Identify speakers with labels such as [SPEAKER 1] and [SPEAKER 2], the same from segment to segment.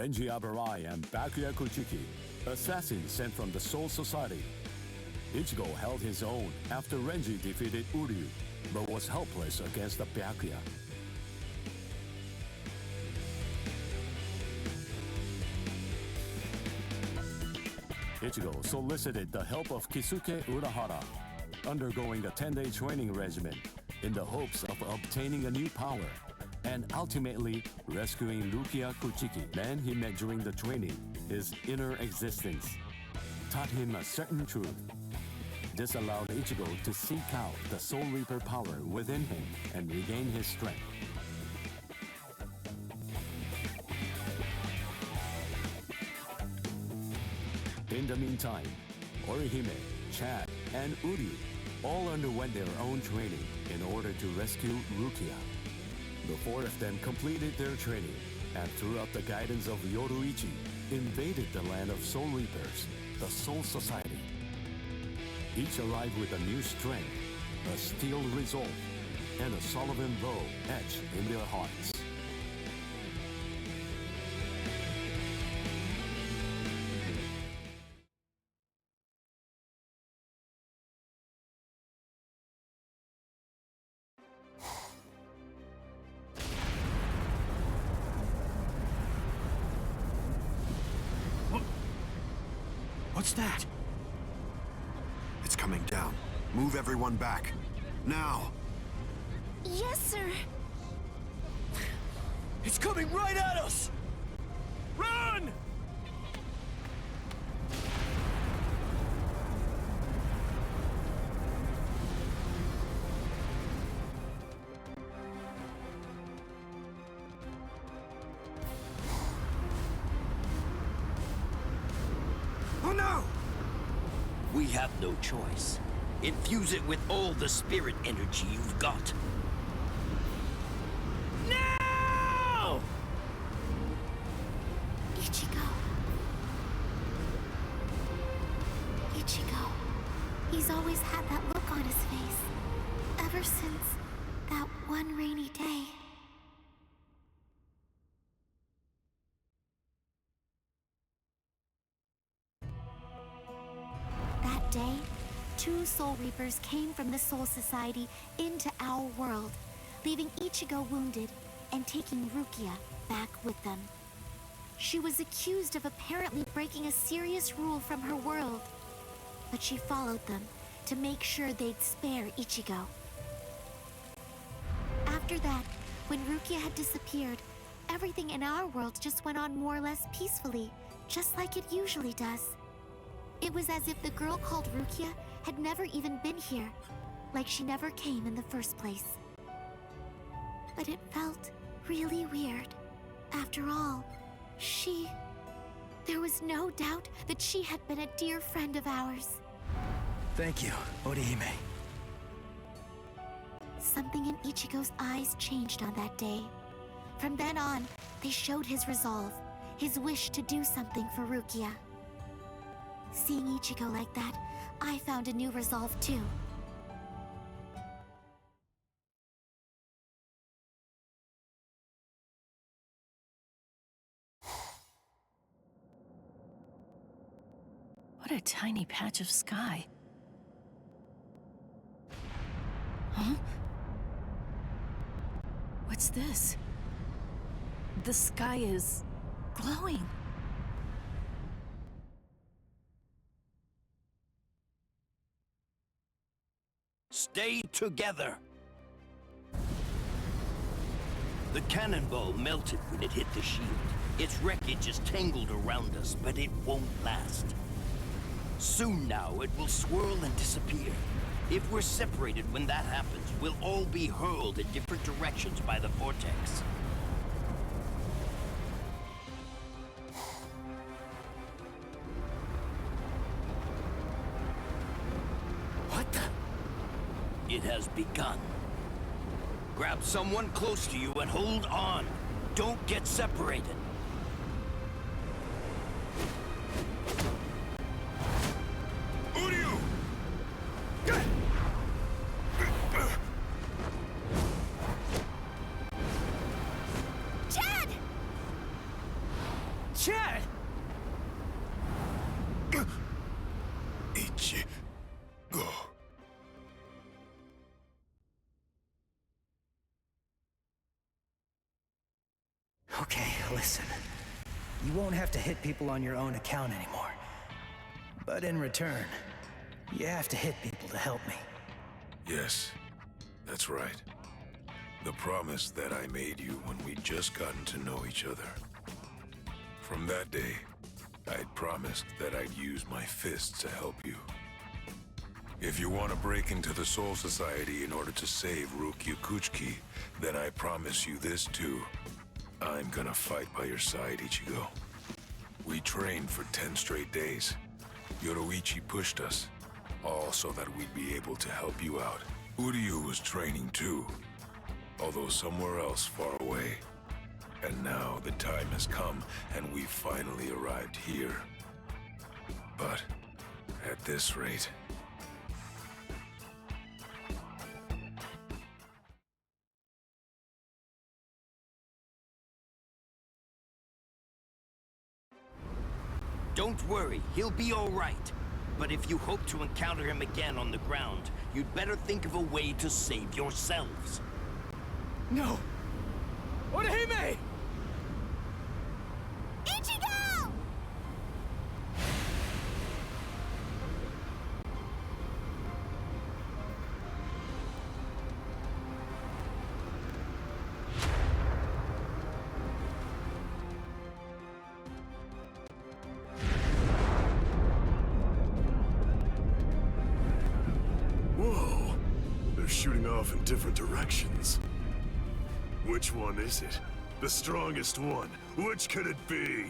[SPEAKER 1] Renji Abarai and Bakuya Kuchiki, assassins sent from the Soul Society. Ichigo held his own after Renji defeated Uryu, but was helpless against the Byakuya. Ichigo solicited the help of Kisuke Urahara, undergoing a 10-day training regimen in the hopes of obtaining a new power and ultimately rescuing Rukia Kuchiki. Man he met during the training, his inner existence, taught him a certain truth. This allowed Ichigo to seek out the Soul Reaper power within him and regain his strength. In the meantime, Orihime, Chad, and Uryu all underwent their own training in order to rescue Rukia. The four of them completed their training and throughout the guidance of Yoruichi, invaded the land of Soul Reapers, the Soul Society. Each arrived with a new strength, a steel resolve, and a Sullivan bow etched in their hearts.
[SPEAKER 2] What's that?
[SPEAKER 3] It's coming down. Move everyone back. Now!
[SPEAKER 4] Yes, sir.
[SPEAKER 2] It's coming right at us! Run!
[SPEAKER 3] Oh no!
[SPEAKER 5] We have no choice. Infuse it with all the spirit energy you've got. Now!
[SPEAKER 4] Ichigo. Ichigo. He's always had that look on his face. Ever since that one rainy day. That day, two Soul Reapers came from the Soul Society into our world, leaving Ichigo wounded and taking Rukia back with them. She was accused of apparently breaking a serious rule from her world, but she followed them to make sure they'd spare Ichigo. After that, when Rukia had disappeared, everything in our world just went on more or less peacefully, just like it usually does. It was as if the girl called Rukia had never even been here, like she never came in the first place. But it felt really weird. After all, there was no doubt that she had been a dear friend of ours.
[SPEAKER 2] Thank you, Orihime.
[SPEAKER 4] Something in Ichigo's eyes changed on that day. From then on, they showed his resolve, his wish to do something for Rukia. Seeing Ichigo like that, I found a new resolve too.
[SPEAKER 6] What a tiny patch of sky. Huh? What's this? The sky is glowing.
[SPEAKER 5] Stay together. The cannonball melted when it hit the shield. Its wreckage is tangled around us, but it won't last. Soon now, it will swirl and disappear. If we're separated when that happens, we'll all be hurled in different directions by the vortex.
[SPEAKER 2] What the?
[SPEAKER 5] It has begun. Grab someone close to you and hold on. Don't get separated.
[SPEAKER 3] Uryu!
[SPEAKER 4] Chad!
[SPEAKER 7] Okay, listen. You won't have to hit people on your own account anymore. But in return, you have to hit people to help me.
[SPEAKER 3] Yes, that's right. The promise that I made you when we'd just gotten to know each other. From that day, I'd promised that I'd use my fists to help you. If you want to break into the Soul Society in order to save Rukia Kuchiki, then I promise you this too. I'm gonna fight by your side, Ichigo. We trained for 10 straight days. Yoruichi pushed us, all so that we'd be able to help you out. Uryu was training too, although somewhere else far away. And now the time has come, and we've finally arrived here. But at this rate...
[SPEAKER 5] Don't worry, he'll be all right. But if you hope to encounter him again on the ground, you'd better think of a way to save yourselves.
[SPEAKER 2] No! Orihime!
[SPEAKER 4] Ichigo!
[SPEAKER 3] Whoa! They're shooting off in different directions. Which one is it? The strongest one? Which could it be?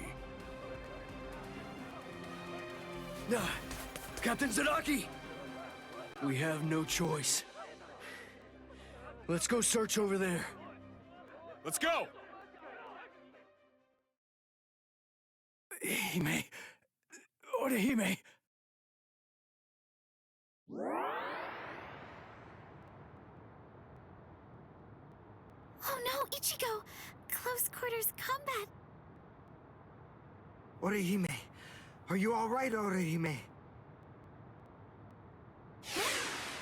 [SPEAKER 2] Captain Zaraki! We have no choice. Let's go search over there.
[SPEAKER 3] Let's go!
[SPEAKER 2] Hime... Orihime...
[SPEAKER 4] Oh no, Ichigo! Close quarters combat!
[SPEAKER 7] Orihime, are you alright, Orihime?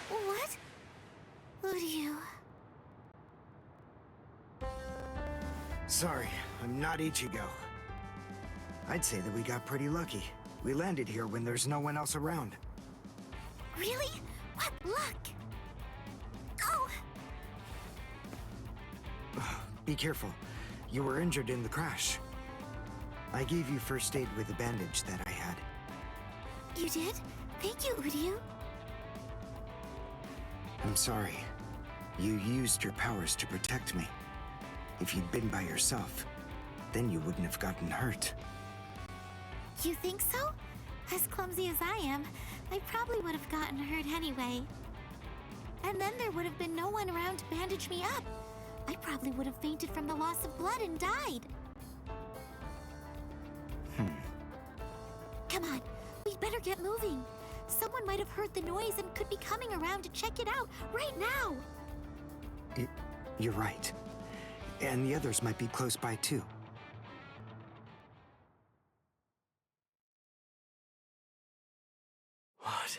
[SPEAKER 4] What? Uryu...
[SPEAKER 7] Sorry, I'm not Ichigo. I'd say that we got pretty lucky. We landed here when there's no one else around.
[SPEAKER 4] Really? What luck? Oh!
[SPEAKER 7] Be careful. You were injured in the crash. I gave you first aid with the bandage that I had.
[SPEAKER 4] You did? Thank you, Uryu.
[SPEAKER 7] I'm sorry. You used your powers to protect me. If you'd been by yourself, then you wouldn't have gotten hurt.
[SPEAKER 4] You think so? As clumsy as I am, I probably would have gotten hurt anyway. And then there would have been no one around to bandage me up. I probably would have fainted from the loss of blood and died. Come on, we better get moving. Someone might have heard the noise and could be coming around to check it out right now.
[SPEAKER 7] You're right. And the others might be close by too.
[SPEAKER 2] What?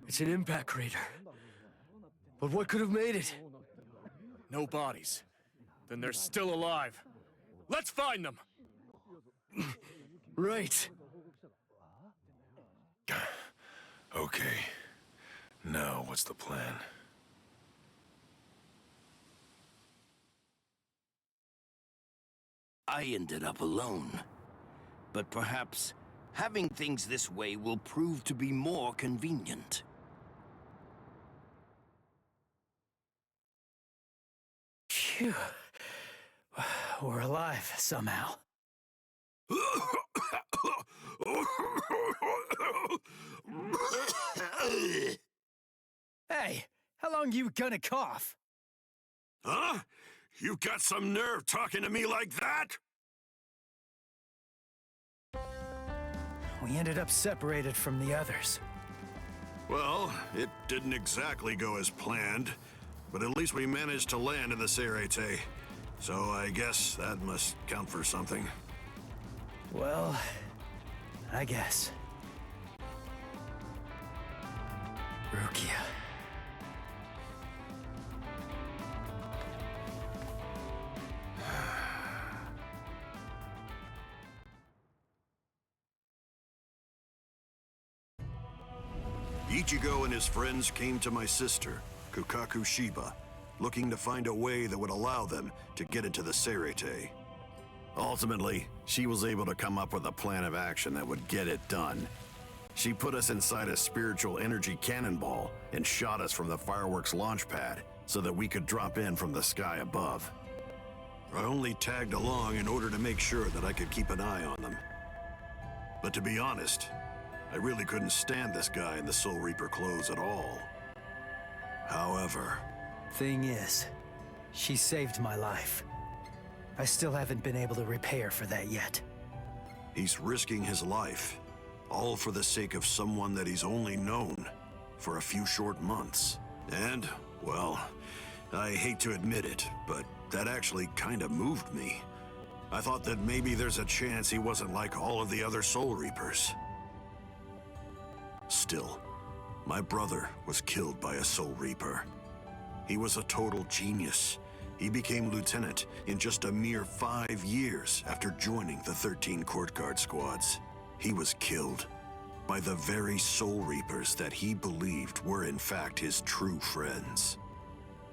[SPEAKER 2] It's an impact crater. But what could have made it?
[SPEAKER 8] No bodies. Then they're still alive. Let's find them!
[SPEAKER 2] Right.
[SPEAKER 3] Okay. Now, what's the plan?
[SPEAKER 5] I ended up alone. But perhaps having things this way will prove to be more convenient.
[SPEAKER 7] Phew. We're alive somehow. Hey, how long you gonna cough?
[SPEAKER 3] Huh? You got some nerve talking to me like that?
[SPEAKER 7] We ended up separated from the others.
[SPEAKER 3] Well, it didn't exactly go as planned, but at least we managed to land in the Serete. So I guess that must count for something.
[SPEAKER 7] Well, I guess. Rukia.
[SPEAKER 9] Ichigo and his friends came to my sister, Kukaku Shiba, looking to find a way that would allow them to get into the Serete. Ultimately, she was able to come up with a plan of action that would get it done. She put us inside a spiritual energy cannonball and shot us from the fireworks launch pad so that we could drop in from the sky above. I only tagged along in order to make sure that I could keep an eye on them. But to be honest, I really couldn't stand this guy in the Soul Reaper clothes at all. However...
[SPEAKER 7] Thing is, she saved my life. I still haven't been able to repay her for that yet.
[SPEAKER 9] He's risking his life, all for the sake of someone that he's only known for a few short months. And, well, I hate to admit it, but that actually kinda moved me. I thought that maybe there's a chance he wasn't like all of the other Soul Reapers. Still, my brother was killed by a Soul Reaper. He was a total genius. He became lieutenant in just a mere 5 years after joining the 13 Court Guard squads. He was killed by the very Soul Reapers that he believed were in fact his true friends.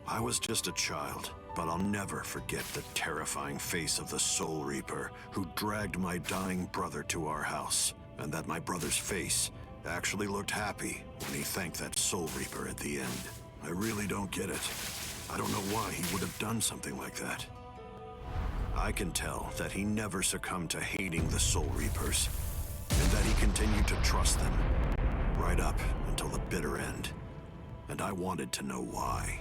[SPEAKER 9] I was just a child, but I'll never forget the terrifying face of the Soul Reaper who dragged my dying brother to our house, and that my brother's face actually looked happy when he thanked that Soul Reaper at the end. I really don't get it. I don't know why he would have done something like that. I can tell that he never succumbed to hating the Soul Reapers, and that he continued to trust them, right up until the bitter end. And I wanted to know why.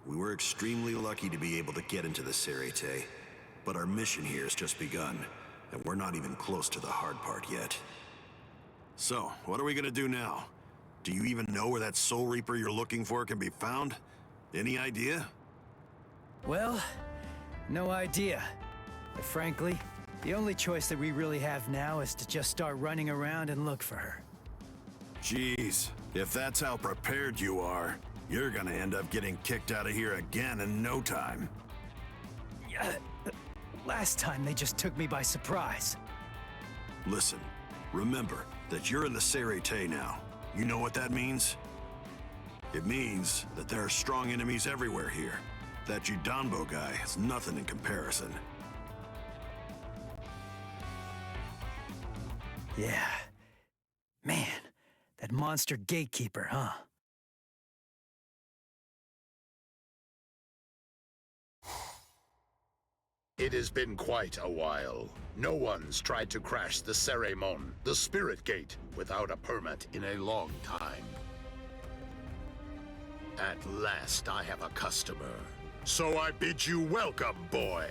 [SPEAKER 9] We were extremely lucky to be able to get into the Serete, but our mission here has just begun, and we're not even close to the hard part yet. So, what are we gonna do now? Do you even know where that Soul Reaper you're looking for can be found? Any idea?
[SPEAKER 7] Well, no idea. But frankly, the only choice that we really have now is to just start running around and look for her.
[SPEAKER 9] Jeez, if that's how prepared you are, you're gonna end up getting kicked out of here again in no time.
[SPEAKER 7] Last time they just took me by surprise.
[SPEAKER 9] Listen, remember that you're in the Serete now. You know what that means? It means that there are strong enemies everywhere here. That Judambo guy is nothing in comparison.
[SPEAKER 7] Yeah. Man, that monster gatekeeper, huh?
[SPEAKER 10] It has been quite a while. No one's tried to crash the Ceremon, the Spirit Gate, without a permit in a long time. At last I have a customer. So I bid you welcome, boy.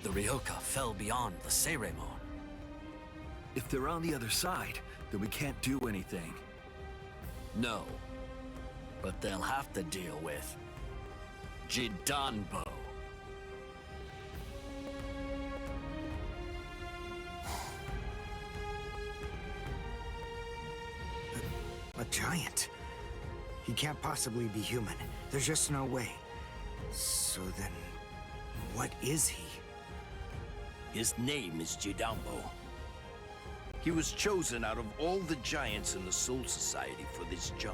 [SPEAKER 2] The Ryoka fell beyond the Ceremon.
[SPEAKER 11] If they're on the other side, then we can't do anything.
[SPEAKER 2] No. But they'll have to deal with Judambo.
[SPEAKER 12] A giant? He can't possibly be human. There's just no way. So then, what is he?
[SPEAKER 5] His name is Judambo. He was chosen out of all the giants in the Soul Society for this job.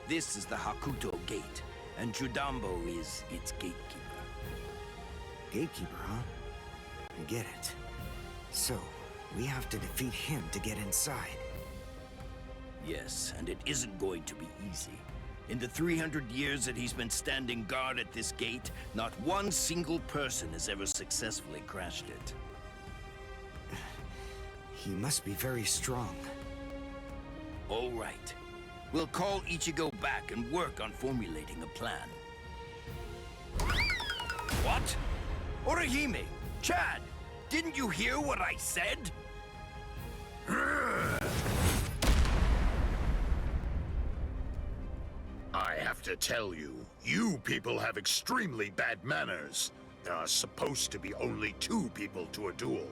[SPEAKER 5] This is the Hakuto Gate, and Judambo is its gatekeeper.
[SPEAKER 12] Gatekeeper, huh? I get it. So, we have to defeat him to get inside.
[SPEAKER 5] Yes, and it isn't going to be easy. In the 300 years that he's been standing guard at this gate, not one single person has ever successfully crashed it.
[SPEAKER 12] He must be very strong.
[SPEAKER 5] All right. We'll call Ichigo back and work on formulating a plan. What? Orihime! Chad! Didn't you hear what I said?
[SPEAKER 10] I have to tell you, you people have extremely bad manners. There are supposed to be only 2 people to a duel.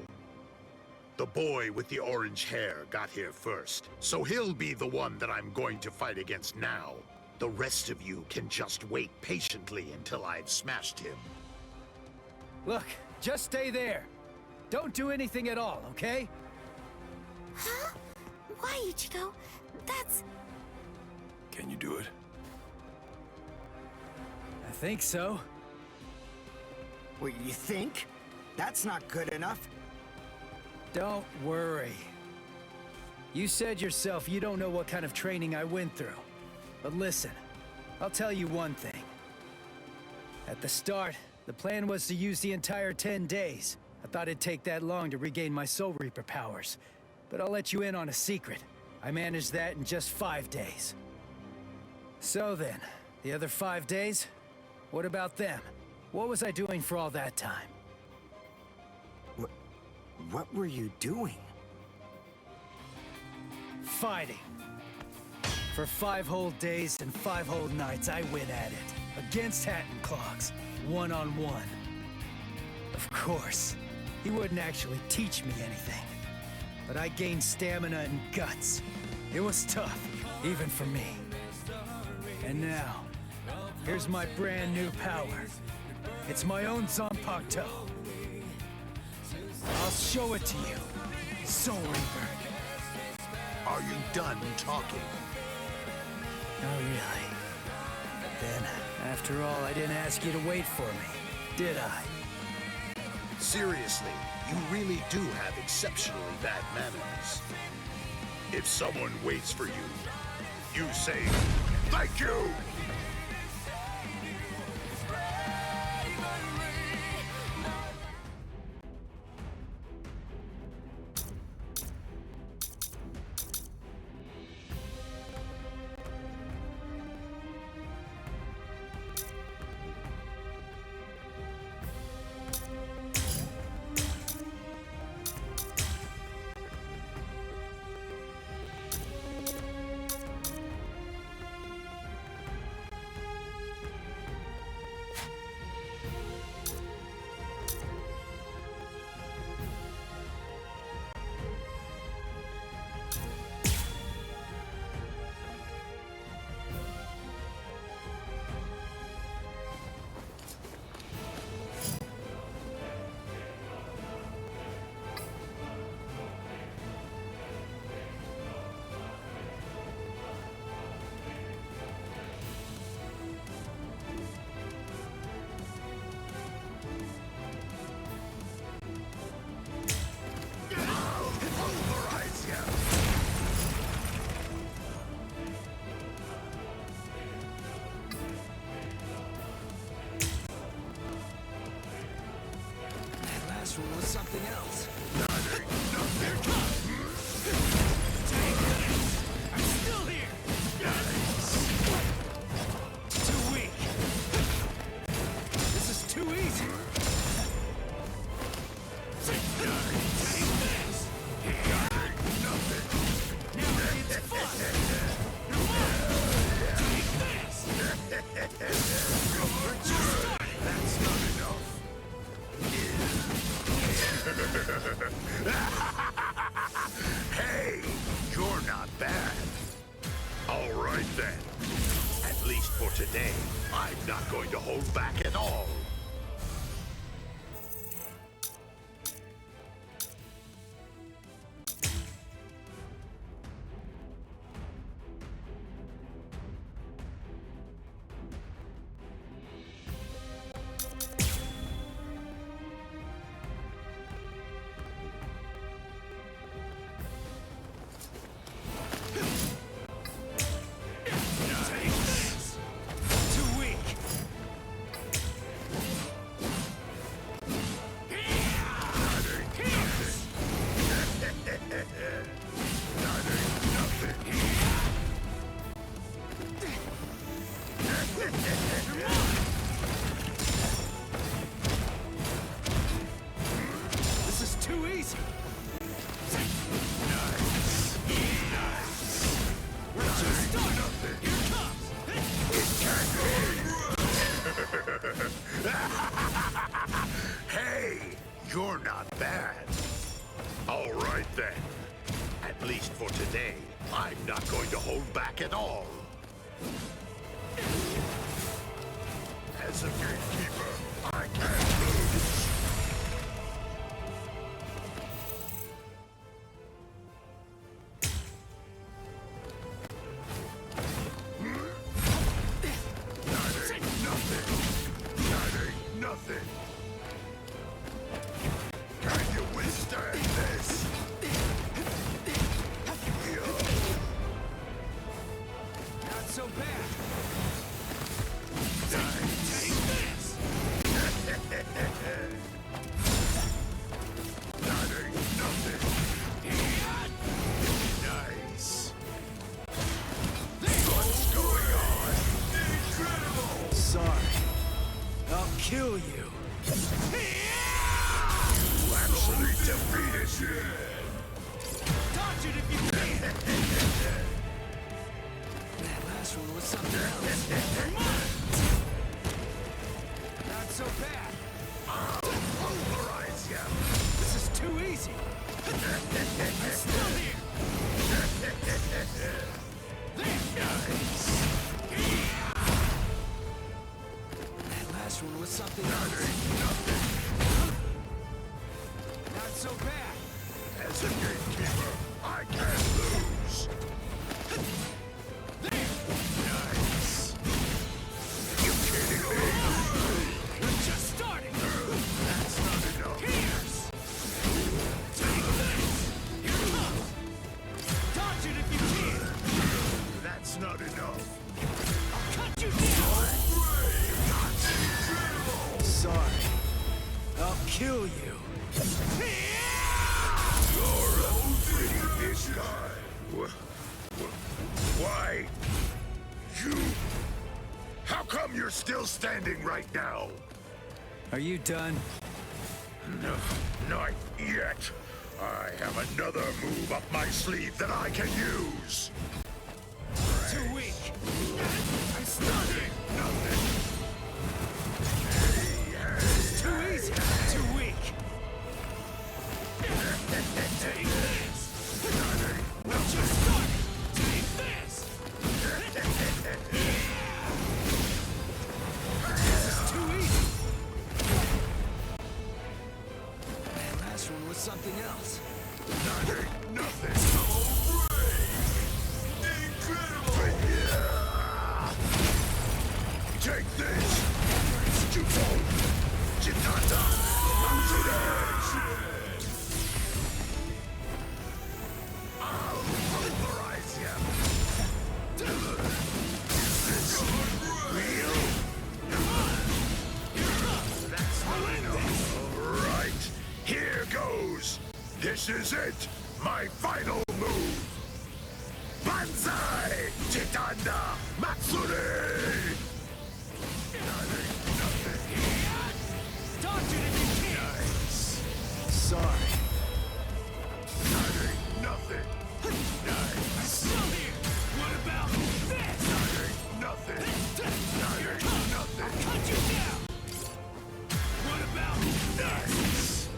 [SPEAKER 10] The boy with the orange hair got here first, so he'll be the one that I'm going to fight against now. The rest of you can just wait patiently until I've smashed him.
[SPEAKER 7] Look, just stay there. Don't do anything at all, okay?
[SPEAKER 4] Huh? Why, Ichigo? That's...
[SPEAKER 3] Can you do it?
[SPEAKER 7] I think so.
[SPEAKER 12] What, you think? That's not good enough.
[SPEAKER 7] Don't worry. You said yourself you don't know what kind of training I went through. But listen, I'll tell you one thing. At the start, the plan was to use the entire 10 days. I thought it'd take that long to regain my Soul Reaper powers. But I'll let you in on a secret. I managed that in just 5 days. So then, the other 5 days? What about them? What was I doing for all that time?
[SPEAKER 12] What were you doing?
[SPEAKER 7] Fighting. For 5 whole days and 5 whole nights, I went at it. Against Hatton Clogs. One-on-one. Of course, he wouldn't actually teach me anything. But I gained stamina and guts. It was tough, even for me. And now, here's my brand new power. It's my own Zanpakuto. I'll show it to you, Soul Reaper.
[SPEAKER 10] Are you done talking?
[SPEAKER 7] Not really. Then, after all, I didn't ask you to wait for me, did I?
[SPEAKER 10] Seriously, you really do have exceptionally bad manners. If someone waits for you, you say, "Thank you!"
[SPEAKER 2] One was something else. I'm still here. Too weak. This is too easy. Take this. Now it's fun. Take this. We're just starting. That's not enough.
[SPEAKER 10] Hey, you're not bad. All right then. At least for today, I'm not going to hold back at all.
[SPEAKER 2] easy.
[SPEAKER 10] Hey, you're not bad. All right then. At least for today, I'm not going to hold back at all. As a gatekeeper, I can't lose. That ain't nothing. That ain't nothing. Can you withstand this?
[SPEAKER 2] Not so bad.
[SPEAKER 10] Take this! That ain't nothing. Nice. What's going on? Incredible!
[SPEAKER 7] Sorry. I'll kill you.
[SPEAKER 10] You actually defeated me.
[SPEAKER 2] Dodge it if you can.
[SPEAKER 7] That last one was something else.
[SPEAKER 2] Not so bad.
[SPEAKER 10] I'll pulverize you.
[SPEAKER 2] This is too easy. I'm still here.
[SPEAKER 10] Nice.
[SPEAKER 7] That last one was something
[SPEAKER 10] That
[SPEAKER 7] else.
[SPEAKER 10] ain't nothing.
[SPEAKER 2] Not so bad.
[SPEAKER 10] As a gatekeeper, I can't lose. Nice. You kidding me?
[SPEAKER 2] We're just starting.
[SPEAKER 10] That's not enough.
[SPEAKER 2] Here's. Take this. Here it comes. Dodge it if you can.
[SPEAKER 10] That's not enough.
[SPEAKER 2] I'll cut you down.
[SPEAKER 10] That's incredible.
[SPEAKER 7] Sorry. I'll kill you.
[SPEAKER 10] You're a pretty big guy. Why? You... How come you're still standing right now?
[SPEAKER 7] Are you done?
[SPEAKER 10] No, not yet. I have another move up my sleeve that I can use.
[SPEAKER 2] Too weak. I'm stunned.
[SPEAKER 10] Nothing.
[SPEAKER 2] Too easy. Too weak. Take this. We're just starting. Take this. This is too easy.
[SPEAKER 7] That last one was something else.
[SPEAKER 10] That ain't nothing. Incredible! Take this! Stupid! Chitata! I'll pulverize you! Is this real? That's not enough. All right, here goes! This is it! My final move! Banzai! Chitanda! Matsuri!
[SPEAKER 2] Dodge it if you can.
[SPEAKER 10] Nice.
[SPEAKER 7] Sorry.
[SPEAKER 10] That ain't nothing.
[SPEAKER 2] I'm
[SPEAKER 10] Nice.
[SPEAKER 2] still here. What about this?
[SPEAKER 10] That ain't nothing. That ain't nothing.
[SPEAKER 2] Cut you down. What about
[SPEAKER 10] Nice.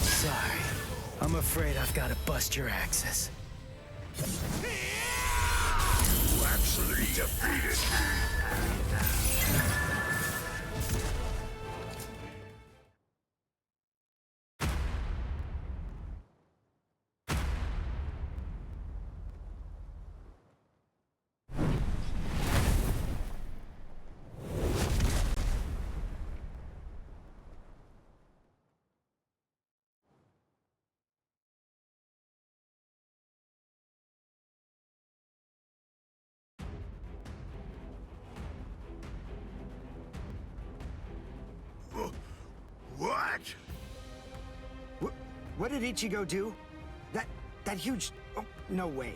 [SPEAKER 7] Sorry. I'm afraid I've got to bust your axes.
[SPEAKER 10] You actually defeated me. What?
[SPEAKER 12] What did Ichigo do? That huge... Oh, no way.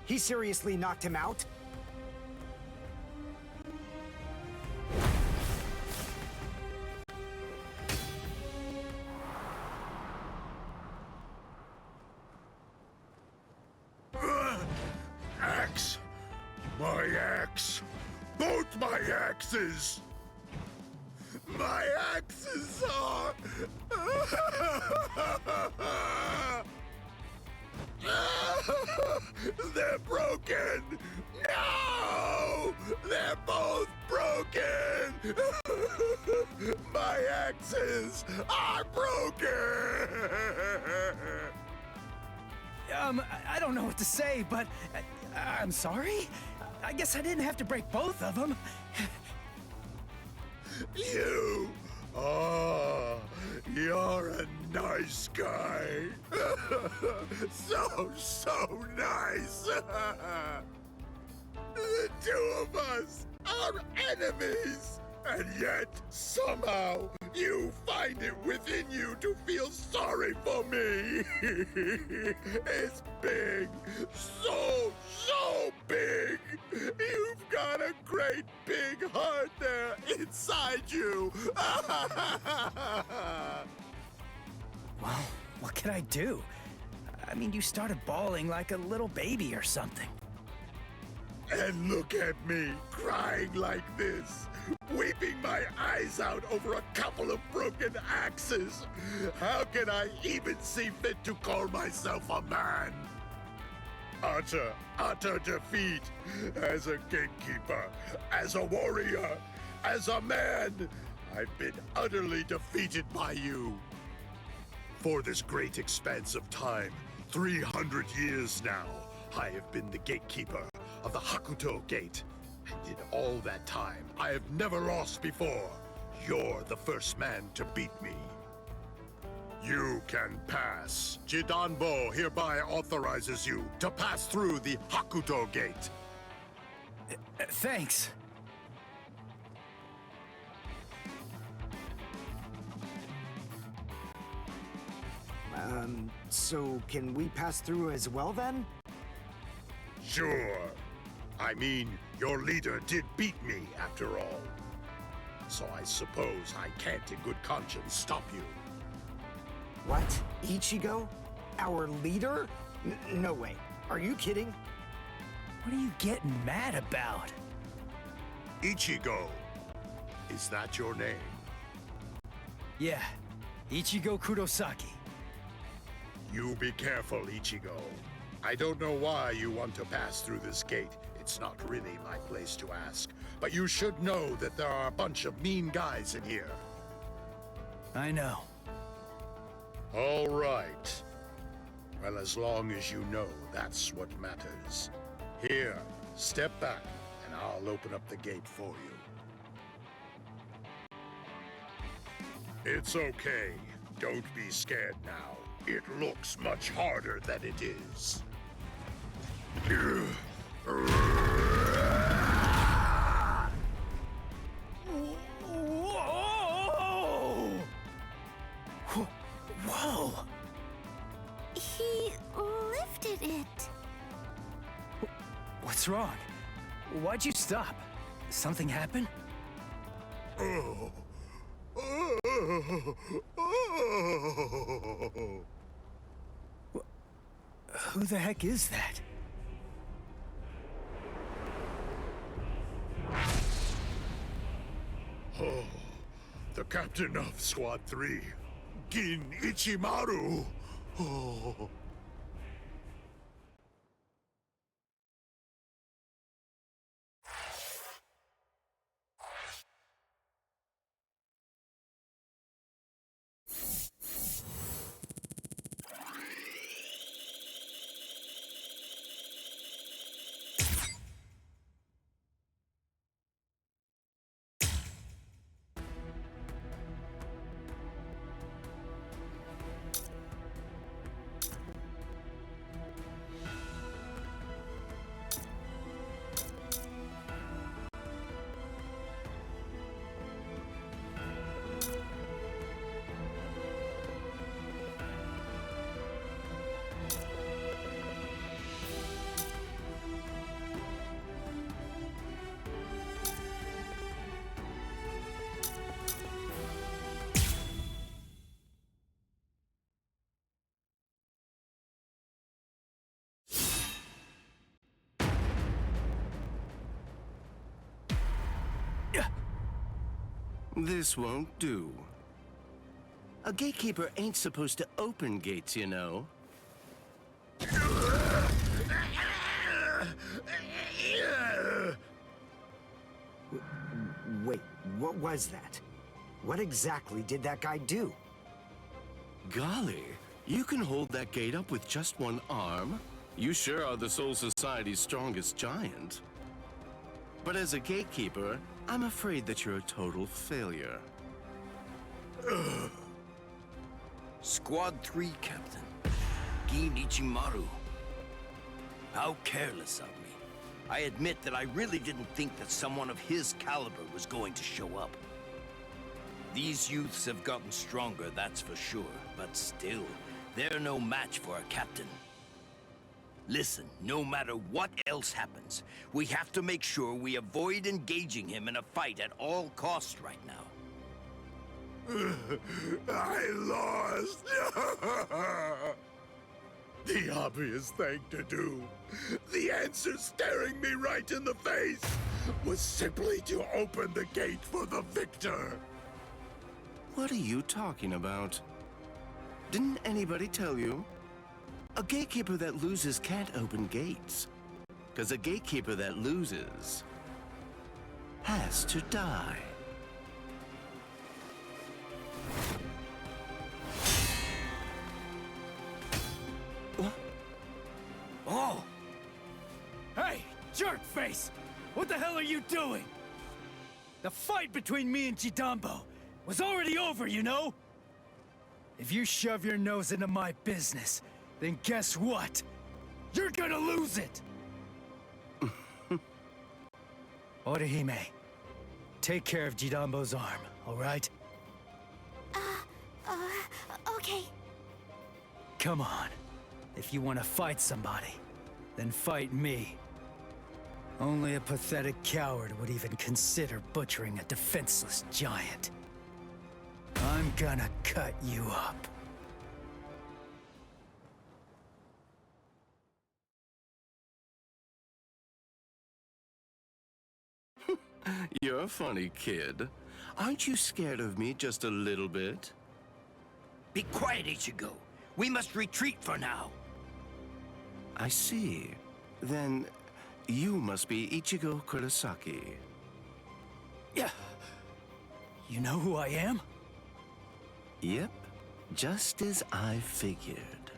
[SPEAKER 12] He seriously knocked him out?
[SPEAKER 3] They're broken! No! They're both broken! My axes are broken!
[SPEAKER 7] I don't know what to say, but I'm sorry? I guess I didn't have to break both of them.
[SPEAKER 3] You! Oh, you're a nice guy. So nice. The two of us are enemies. And yet, somehow, you find it within you to feel sorry for me. It's big. So big. You've got a great big heart there inside you.
[SPEAKER 7] Well, what can I do? I mean, you started bawling like a little baby or something.
[SPEAKER 3] And look at me, crying like this, weeping my eyes out over a couple of broken axes. How can I even see fit to call myself a man? Utter defeat. As a gatekeeper, as a warrior, as a man, I've been utterly defeated by you. For this great expanse of time, 300 years now, I have been the gatekeeper of the Hakuto Gate. And in all that time, I have never lost before. You're the first man to beat me. You can pass. Jidanbo hereby authorizes you to pass through the Hakuto Gate.
[SPEAKER 7] Thanks.
[SPEAKER 12] So can we pass through as well then?
[SPEAKER 3] Sure. I mean, your leader did beat me after all. So I suppose I can't in good conscience stop you.
[SPEAKER 12] What? Ichigo? Our leader? No way. Are you kidding?
[SPEAKER 7] What are you getting mad about?
[SPEAKER 3] Ichigo. Is that your name?
[SPEAKER 7] Yeah, Ichigo Kurosaki.
[SPEAKER 3] You be careful, Ichigo. I don't know why you want to pass through this gate. It's not really my place to ask. But you should know that there are a bunch of mean guys in here.
[SPEAKER 7] I know.
[SPEAKER 3] All right. Well, as long as you know, that's what matters. Here, step back, and I'll open up the gate for you. It's okay. Don't be scared now. It looks much harder than it is.
[SPEAKER 7] Whoa!
[SPEAKER 4] He lifted it.
[SPEAKER 7] What's wrong? Why'd you stop? Something happen?
[SPEAKER 3] Oh.
[SPEAKER 7] Who the heck is that?
[SPEAKER 3] Oh, the captain of Squad 3, Gin Ichimaru. Oh.
[SPEAKER 13] This won't do.
[SPEAKER 5] A gatekeeper ain't supposed to open gates, you know.
[SPEAKER 12] Wait, what was that? What exactly did that guy do?
[SPEAKER 5] Golly, you can hold that gate up with just one arm? You sure are the Soul Society's strongest giant. But as a gatekeeper, I'm afraid that you're a total failure. Squad 3, Captain. Gin Ichimaru. How careless of me. I admit that I really didn't think that someone of his caliber was going to show up. These youths have gotten stronger, that's for sure, but still, they're no match for a captain. Listen, no matter what else happens, we have to make sure we avoid engaging him in a fight at all costs right now.
[SPEAKER 10] I lost! The obvious thing to do, the answer staring me right in the face, was simply to open the gate for the victor.
[SPEAKER 5] What are you talking about? Didn't anybody tell you? A gatekeeper that loses can't open gates. 'Cause a gatekeeper that loses has to die. What? Oh!
[SPEAKER 7] Hey, jerkface! What the hell are you doing? The fight between me and Jidambo was already over, you know? If you shove your nose into my business, then guess what? You're gonna lose it! Orihime, take care of Jidambo's arm, alright?
[SPEAKER 4] Okay.
[SPEAKER 7] Come on. If you want to fight somebody, then fight me. Only a pathetic coward would even consider butchering a defenseless giant. I'm gonna cut you up.
[SPEAKER 5] You're a funny kid. Aren't you scared of me just a little bit? Be quiet, Ichigo. We must retreat for now. I see. Then you must be Ichigo Kurosaki.
[SPEAKER 7] Yeah. You know who I am?
[SPEAKER 5] Yep, just as I figured.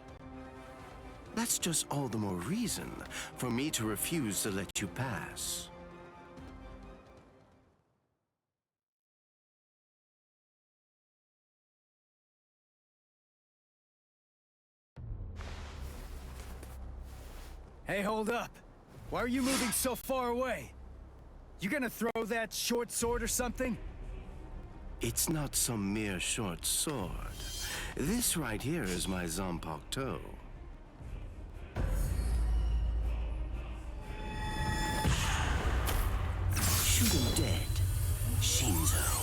[SPEAKER 5] That's just all the more reason for me to refuse to let you pass.
[SPEAKER 7] Hey, hold up. Why are you moving so far away? You gonna throw that short sword or something?
[SPEAKER 5] It's not some mere short sword. This right here is my Zanpakuto. Shoot him dead, Shinzo.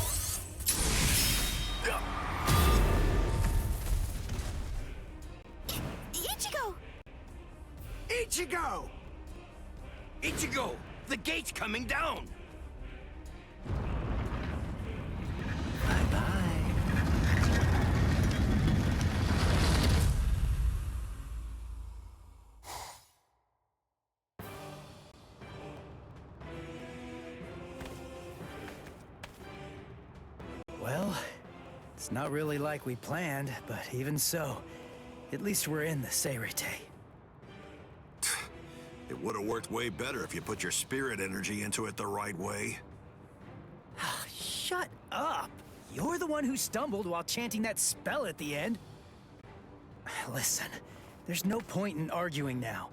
[SPEAKER 4] Ichigo!
[SPEAKER 12] Ichigo!
[SPEAKER 5] Ichigo! The gate's coming down! Bye-bye.
[SPEAKER 7] Well, it's not really like we planned, but even so, at least we're in the Seirete.
[SPEAKER 9] It would have worked way better if you put your spirit energy into it the right way.
[SPEAKER 7] Shut up! You're the one who stumbled while chanting that spell at the end. Listen, there's no point in arguing now.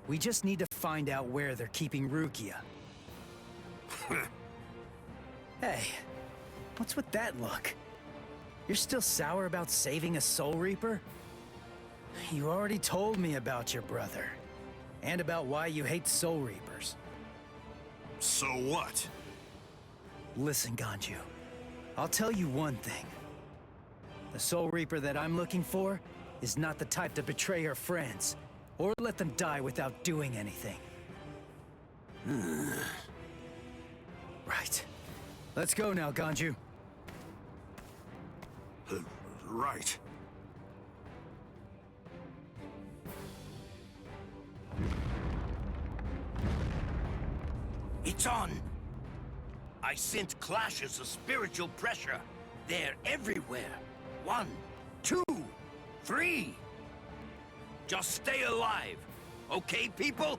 [SPEAKER 7] We just need to find out where they're keeping Rukia. Hey, what's with that look? You're still sour about saving a Soul Reaper? You already told me about your brother. And about why you hate Soul Reapers.
[SPEAKER 9] So what?
[SPEAKER 7] Listen, Ganju. I'll tell you one thing. The Soul Reaper that I'm looking for is not the type to betray her friends, or let them die without doing anything. Right. Let's go now, Ganju.
[SPEAKER 9] right.
[SPEAKER 5] It's on! I sense clashes of spiritual pressure. They're everywhere. 1, 2, 3. Just stay alive. Okay, people?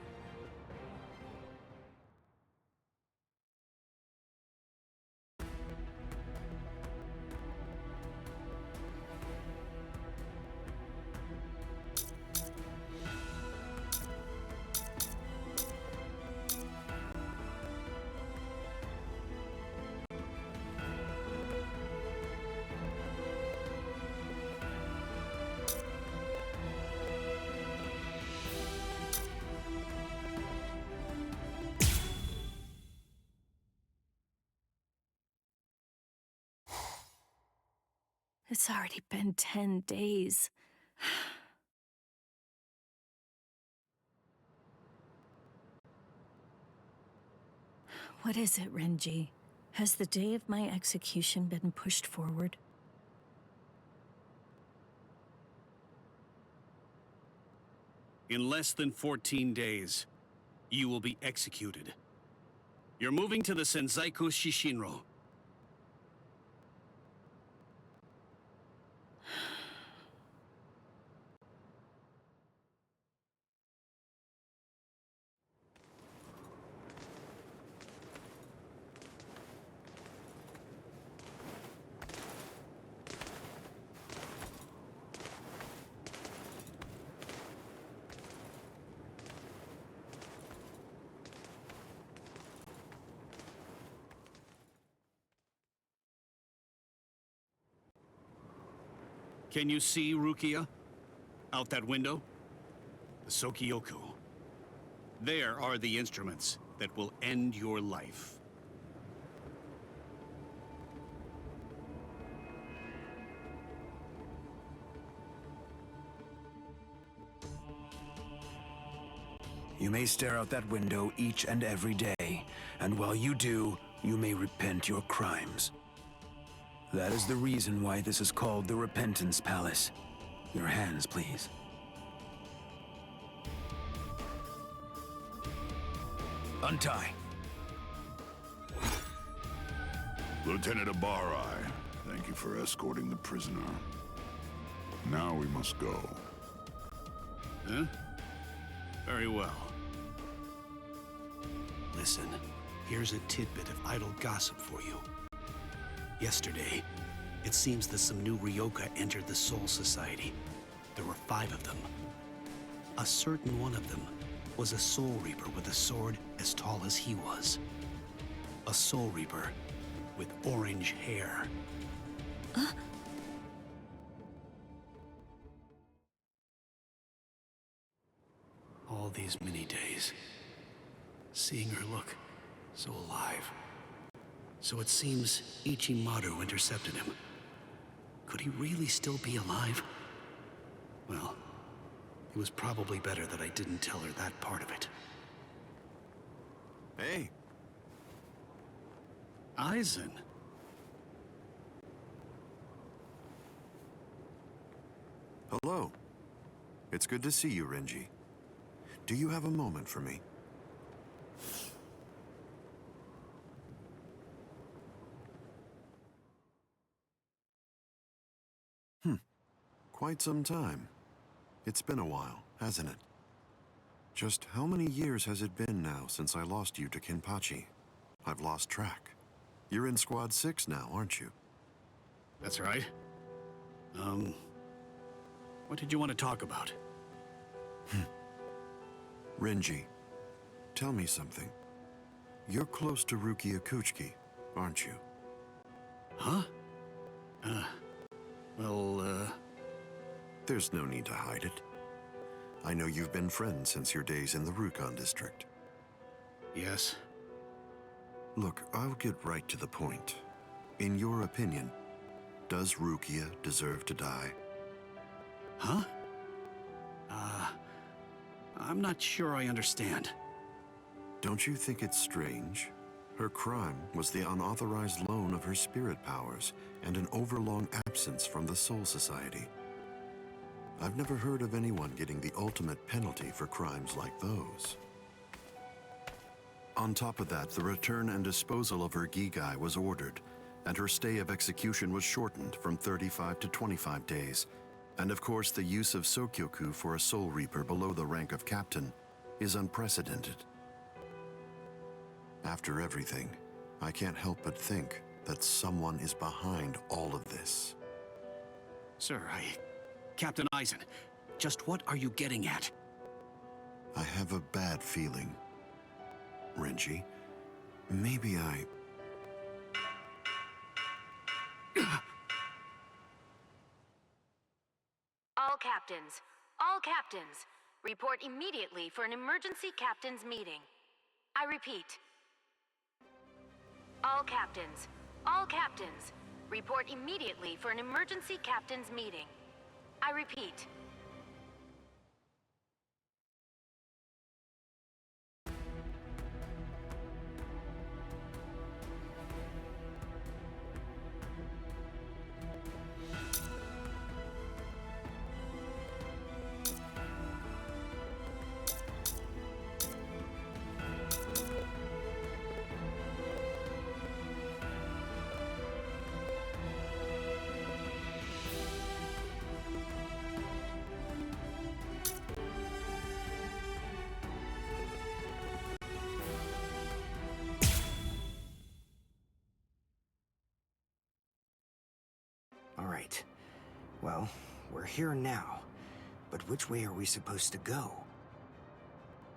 [SPEAKER 6] It's already been 10 days. What is it, Renji? Has the day of my execution been pushed forward?
[SPEAKER 13] In less than 14 days, you will be executed. You're moving to the Senzaiku Shishinro. Can you see Rukia? Out that window? The Sokioku. There are the instruments that will end your life.
[SPEAKER 12] You may stare out that window each and every day, and while you do, you may repent your crimes. That is the reason why this is called the Repentance Palace. Your hands, please. Untie.
[SPEAKER 3] Lieutenant Abarai, thank you for escorting the prisoner. Now we must go.
[SPEAKER 13] Huh? Very well. Listen, here's a tidbit of idle gossip for you. Yesterday, it seems that some new Ryoka entered the Soul Society. There were 5 of them. A certain one of them was a Soul Reaper with a sword as tall as he was. A Soul Reaper with orange hair. All these many days, seeing her look so alive. So it seems Ichimaru intercepted him. Could he really still be alive? Well, it was probably better that I didn't tell her that part of it.
[SPEAKER 9] Hey.
[SPEAKER 13] Aizen.
[SPEAKER 9] Hello. It's good to see you, Renji. Do you have a moment for me? Quite some time. It's been a while, hasn't it? Just how many years has it been now since I lost you to Kenpachi? I've lost track. You're in Squad 6 now, aren't you?
[SPEAKER 13] That's right. What did you want to talk about?
[SPEAKER 9] Renji, tell me something. You're close to Rukia Kuchiki, aren't you?
[SPEAKER 13] Huh?
[SPEAKER 9] There's no need to hide it. I know you've been friends since your days in the Rukon district.
[SPEAKER 13] Yes.
[SPEAKER 9] Look, I'll get right to the point. In your opinion, does Rukia deserve to die?
[SPEAKER 13] Huh? I'm not sure I understand.
[SPEAKER 9] Don't you think it's strange? Her crime was the unauthorized loan of her spirit powers and an overlong absence from the Soul Society. I've never heard of anyone getting the ultimate penalty for crimes like those. On top of that, the return and disposal of her Gigai was ordered, and her stay of execution was shortened from 35 to 25 days. And of course, the use of Sokyoku for a Soul Reaper below the rank of captain is unprecedented. After everything, I can't help but think that someone is behind all of this.
[SPEAKER 13] Sir, Captain Eisen, just what are you getting at?
[SPEAKER 9] I have a bad feeling. Renji, maybe I...
[SPEAKER 14] All captains, report immediately for an emergency captain's meeting. I repeat. All captains, report immediately for an emergency captain's meeting. I repeat.
[SPEAKER 15] All right. Well, we're here now. But which way are we supposed to go?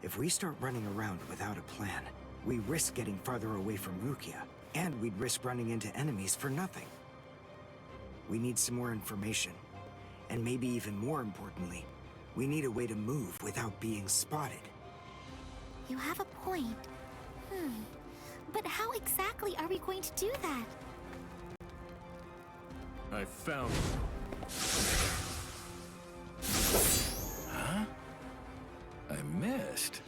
[SPEAKER 15] If we start running around without a plan, we risk getting farther away from Rukia, and we'd risk running into enemies for nothing. We need some more information. And maybe even more importantly, we need a way to move without being spotted.
[SPEAKER 4] You have a point. But how exactly are we going to do that?
[SPEAKER 8] I found it.
[SPEAKER 16] Huh? I missed.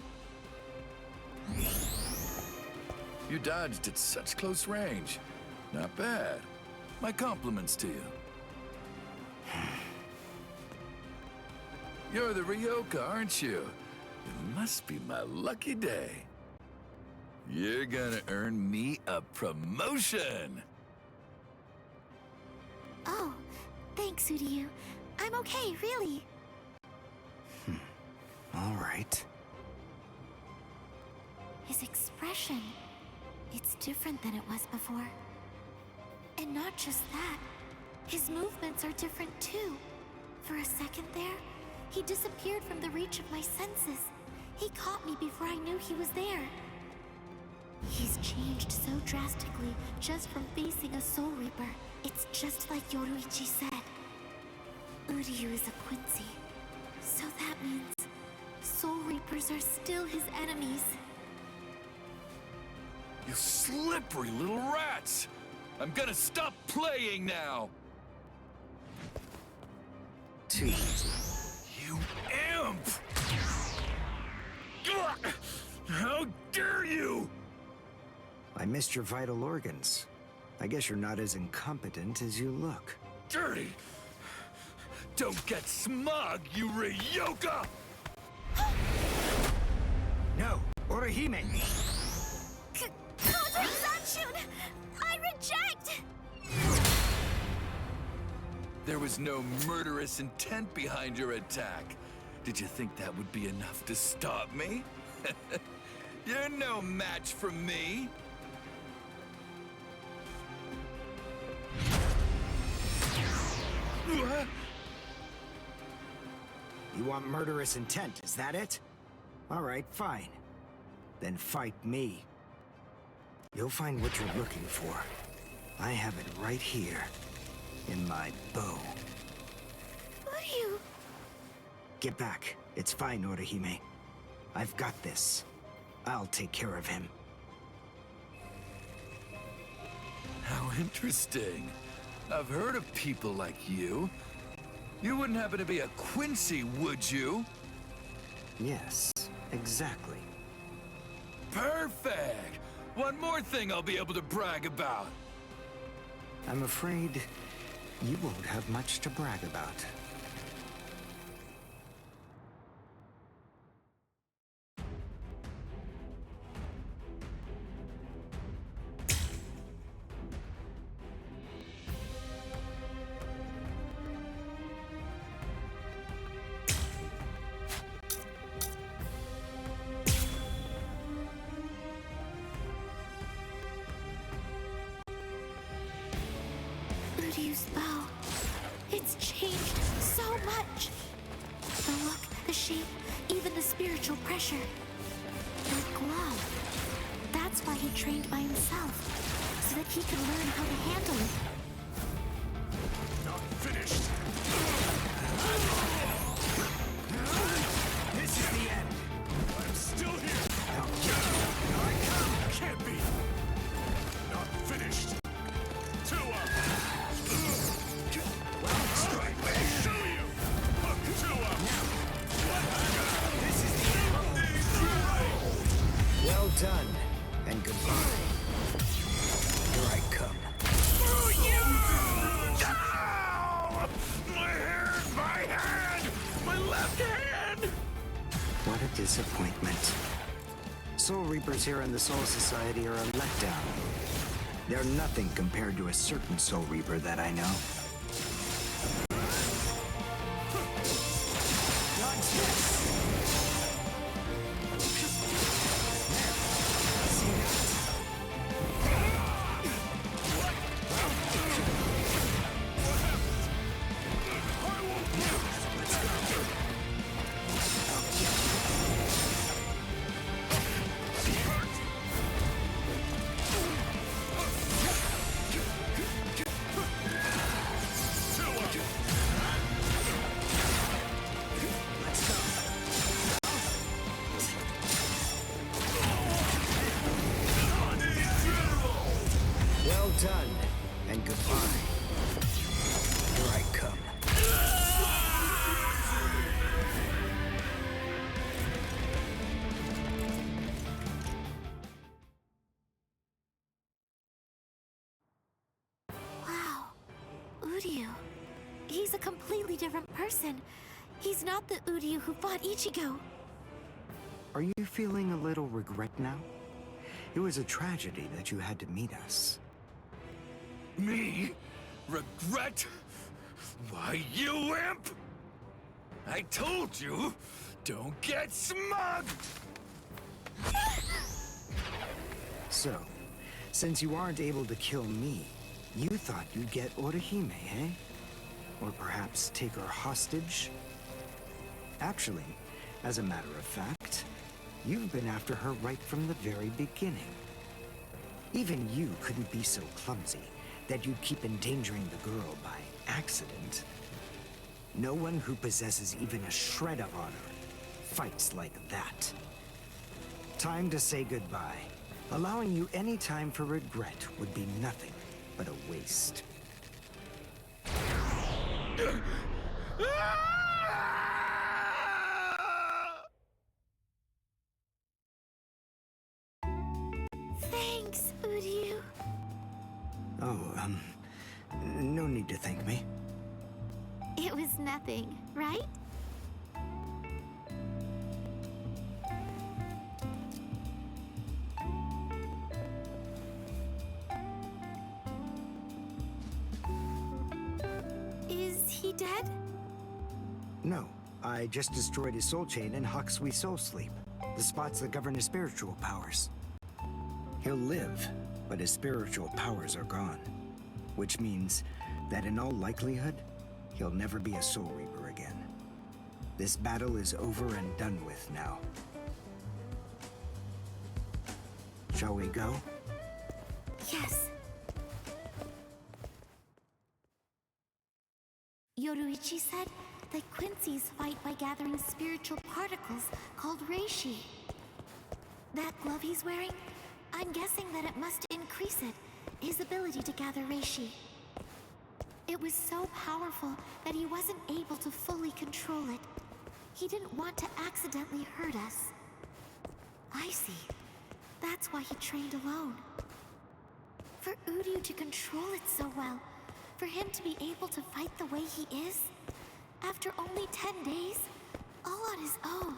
[SPEAKER 16] You dodged at such close range. Not bad. My compliments to you. You're the Ryoka, aren't you? It must be my lucky day. You're gonna earn me a promotion!
[SPEAKER 4] Oh, thanks, Uryu. I'm okay, really.
[SPEAKER 15] All right.
[SPEAKER 4] His expression, it's different than it was before. And not just that, his movements are different too. For a second there, he disappeared from the reach of my senses. He caught me before I knew he was there. He's changed so drastically just from facing a Soul Reaper. It's just like Yoruichi said. Uryu is a Quincy. So that means Soul Reapers are still his enemies.
[SPEAKER 16] You slippery little rats! I'm gonna stop playing now! You imp! Ugh! How dare you!
[SPEAKER 15] I missed your vital organs. I guess you're not as incompetent as you look.
[SPEAKER 16] Dirty! Don't get smug, you Ryoka!
[SPEAKER 15] No! Orihime!
[SPEAKER 4] Counter-Sanshun! I reject!
[SPEAKER 16] There was no murderous intent behind your attack. Did you think that would be enough to stop me? You're no match for me!
[SPEAKER 15] You want murderous intent, is that it? All right, fine. Then fight me. You'll find what you're looking for. I have it right here, in my bow.
[SPEAKER 4] Uryu!
[SPEAKER 15] Get back. It's fine, Orihime. I've got this. I'll take care of him.
[SPEAKER 16] How interesting. I've heard of people like you. You wouldn't happen to be a Quincy, would you?
[SPEAKER 15] Yes, exactly.
[SPEAKER 16] Perfect! One more thing I'll be able to brag about.
[SPEAKER 15] I'm afraid you won't have much to brag about.
[SPEAKER 4] Uryu's bow. It's changed so much. The look, the shape, even the spiritual pressure. The glow. That's why he trained by himself, so that he could learn how to handle it.
[SPEAKER 3] Not finished.
[SPEAKER 7] This is the end.
[SPEAKER 3] I'm still here.
[SPEAKER 7] Now I come.
[SPEAKER 3] Can't be. Not finished. Two up. Strike me. Show you. Two up.
[SPEAKER 7] This is the end. Well done, and goodbye. Here I come.
[SPEAKER 3] Ow! My hand! My left hand!
[SPEAKER 15] What a disappointment. Soul Reapers here in the Soul Society are a letdown. They're nothing compared to a certain Soul Reaper that I know. Well done, and goodbye. Here I come.
[SPEAKER 4] Wow. Uryu. He's a completely different person. He's not the Uryu who fought Ichigo.
[SPEAKER 15] Are you feeling a little regret now? It was a tragedy that you had to meet us.
[SPEAKER 16] Me? Regret? Why, you imp! I told you, don't get smug!
[SPEAKER 15] So, since you aren't able to kill me, you thought you'd get Orihime, eh? Or perhaps take her hostage? Actually, as a matter of fact, you've been after her right from the very beginning. Even you couldn't be so clumsy that you'd keep endangering the girl by accident. No one who possesses even a shred of honor fights like that. Time to say goodbye. Allowing you any time for regret would be nothing but a waste.
[SPEAKER 4] Thanks, Uryu.
[SPEAKER 15] Oh, no need to thank me.
[SPEAKER 4] It was nothing, right? Is he dead?
[SPEAKER 15] No, I just destroyed his soul chain in Hakusui Soul Sleep, the spots that govern his spiritual powers. He'll live, but his spiritual powers are gone. Which means that in all likelihood, he'll never be a Soul Reaper again. This battle is over and done with now. Shall we go?
[SPEAKER 4] Yes. Yoruichi said that Quincy's fight by gathering spiritual particles called reishi. That glove he's wearing, I'm guessing that it must increase it, his ability to gather reishi. It was so powerful that he wasn't able to fully control it. He didn't want to accidentally hurt us. I see. that's why he trained alone. For Uryu to control it so well, for him to be able to fight the way he is, after only 10 days, all on his own,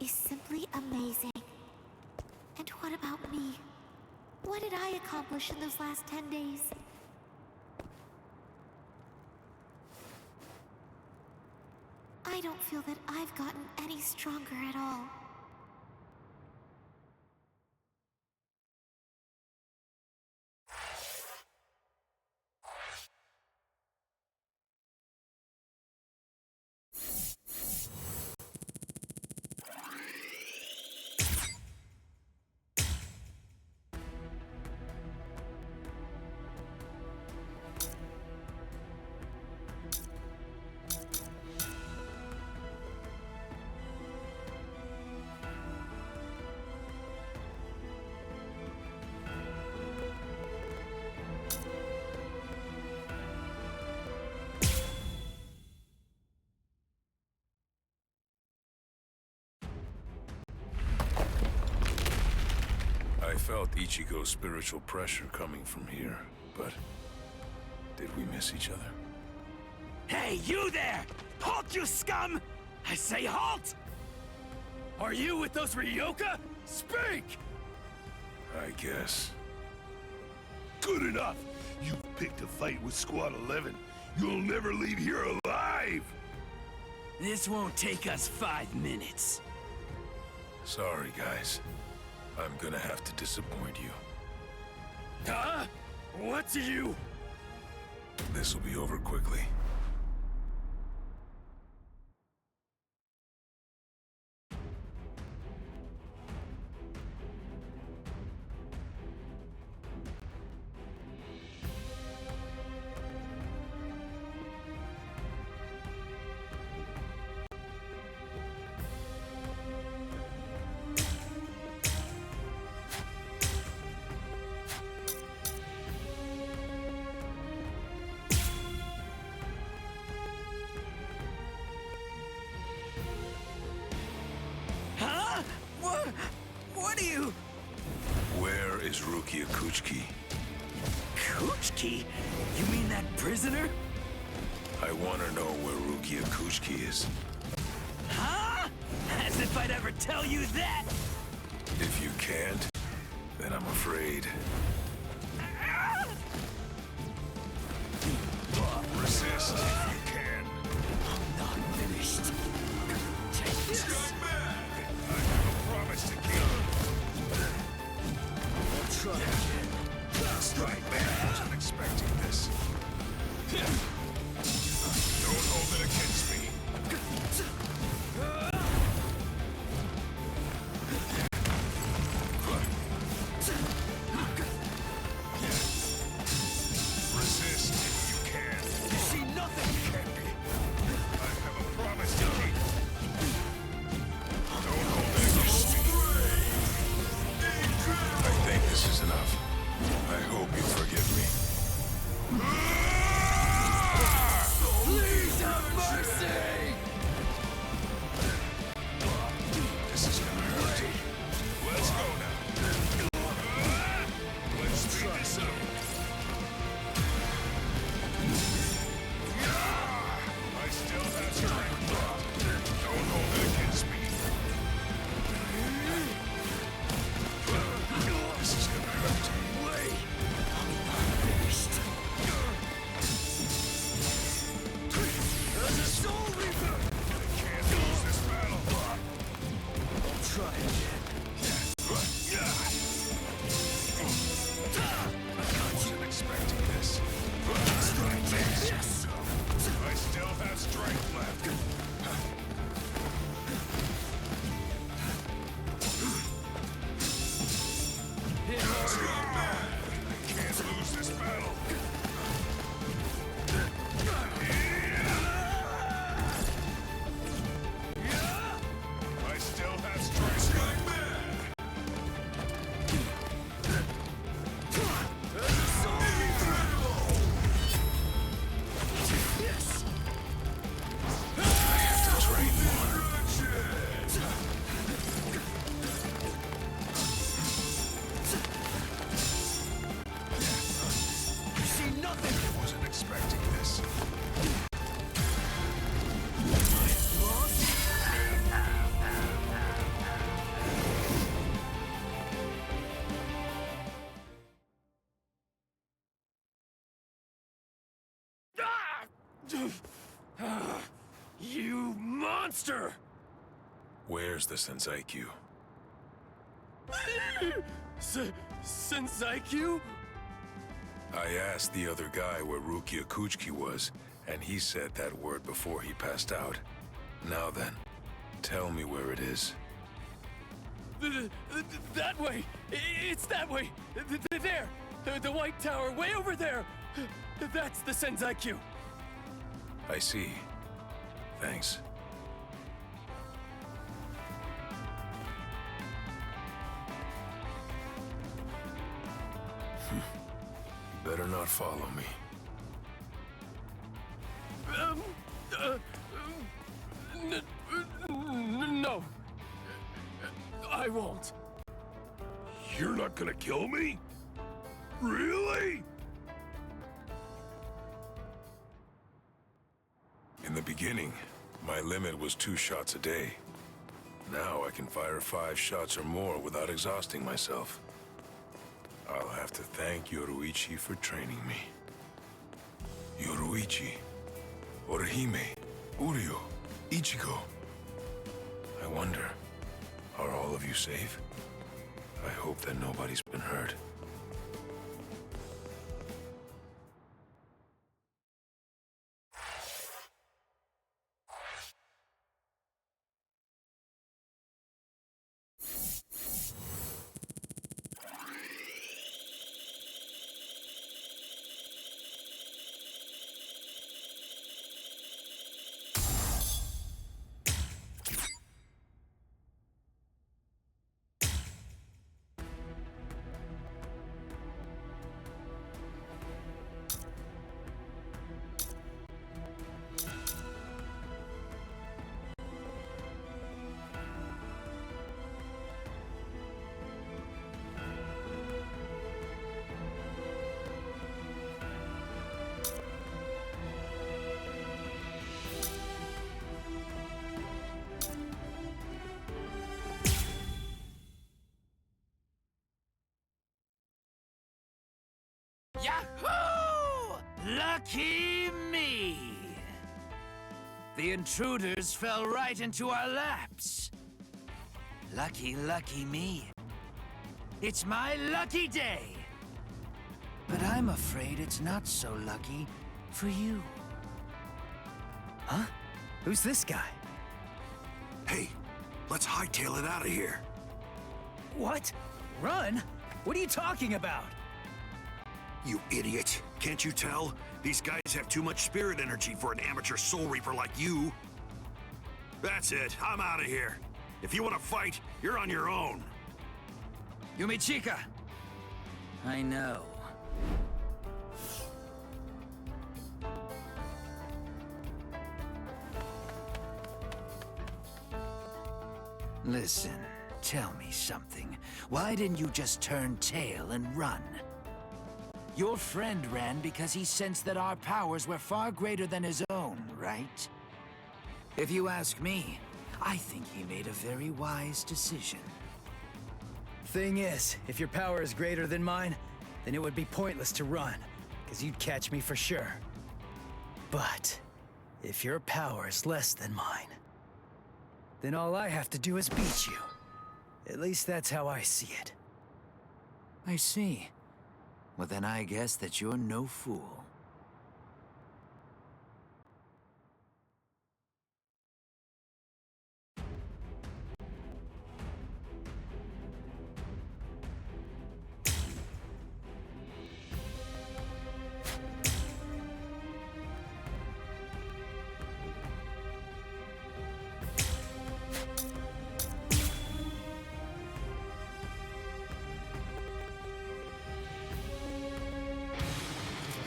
[SPEAKER 4] is simply amazing. And what about me? What did I accomplish in those last 10 days? I don't feel that I've gotten any stronger at all.
[SPEAKER 3] I felt Ichigo's spiritual pressure coming from here, but did we miss each other?
[SPEAKER 2] Hey, you there! Halt, you scum! I say halt! Are you with those Ryoka? Speak!
[SPEAKER 3] I guess.
[SPEAKER 10] Good enough! You've picked a fight with Squad 11. You'll never leave here alive!
[SPEAKER 2] This won't take us 5 minutes.
[SPEAKER 3] Sorry, guys. I'm gonna have to disappoint you.
[SPEAKER 2] Huh? What do you...
[SPEAKER 3] This'll be over quickly.
[SPEAKER 2] What are you...
[SPEAKER 3] Where is Rukia Kuchiki?
[SPEAKER 2] Kuchiki? You mean that prisoner?
[SPEAKER 3] I want to know where Rukia Kuchiki is.
[SPEAKER 2] Huh? As if I'd ever tell you that!
[SPEAKER 3] If you can't, then I'm afraid. Resist if you can.
[SPEAKER 2] I'm not finished. Take this.
[SPEAKER 3] I have a promise to keep.
[SPEAKER 2] I'll try again.
[SPEAKER 3] Strike back. I wasn't expecting this. Don't hold it against me. Resist if you can.
[SPEAKER 2] You see nothing.
[SPEAKER 3] Can't be. I have a promise to keep. Don't hold it against me. I think this is enough. I hope you forgive me.
[SPEAKER 2] nothing!
[SPEAKER 3] I wasn't expecting this.
[SPEAKER 2] You monster!
[SPEAKER 3] Where's the Senseikyuu?
[SPEAKER 2] Senseikyuu?
[SPEAKER 3] I asked the other guy where Rukia Kuchiki was, and he said that word before he passed out. Now then, tell me where it is.
[SPEAKER 2] That way! It's that way! There! The White Tower, way over there! That's the Senseikyuu!
[SPEAKER 3] I see. Thanks. Better not follow me.
[SPEAKER 2] No. I won't.
[SPEAKER 3] You're not gonna kill me? Really? In the beginning, my limit was 2 shots a day. Now I can fire 5 shots or more without exhausting myself. I'll have to thank Yoruichi for training me. Yoruichi, Orihime, Uryu, Ichigo. I wonder, are all of you safe? I hope that nobody's been hurt.
[SPEAKER 2] Yahoo! Lucky me! The intruders fell right into our laps. Lucky, lucky me. It's my lucky day. But I'm afraid it's not so lucky for you.
[SPEAKER 7] Huh? Who's this guy?
[SPEAKER 9] Hey, let's hightail it out of here.
[SPEAKER 7] What? Run? What are you talking about?
[SPEAKER 9] You idiot. Can't you tell? These guys have too much spirit energy for an amateur Soul Reaper like you. That's it. I'm out of here. If you want to fight, you're on your own.
[SPEAKER 2] Yumichika! I know. Listen, tell me something. Why didn't you just turn tail and run? Your friend ran because he sensed that our powers were far greater than his own, right? If you ask me, I think he made a very wise decision.
[SPEAKER 7] Thing is, if your power is greater than mine, then it would be pointless to run, because you'd catch me for sure. But if your power is less than mine, then all I have to do is beat you. At least that's how I see it.
[SPEAKER 2] I see. Well, then I guess that you're no fool.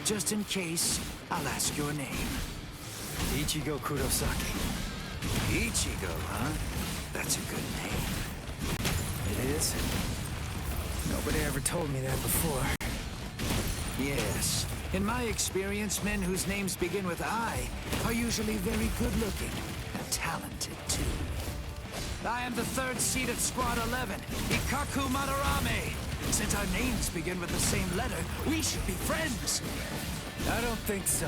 [SPEAKER 2] Just in case, I'll ask your name.
[SPEAKER 7] Ichigo Kurosaki.
[SPEAKER 2] Ichigo, huh? That's a good name.
[SPEAKER 7] It is? Nobody ever told me that before.
[SPEAKER 2] Yes, In my experience, men whose names begin with I are usually very good-looking and talented, too. I am the third seat of Squad 11, Ikaku Madarame. Since our names begin with the same letter, we should be friends.
[SPEAKER 7] I don't think so.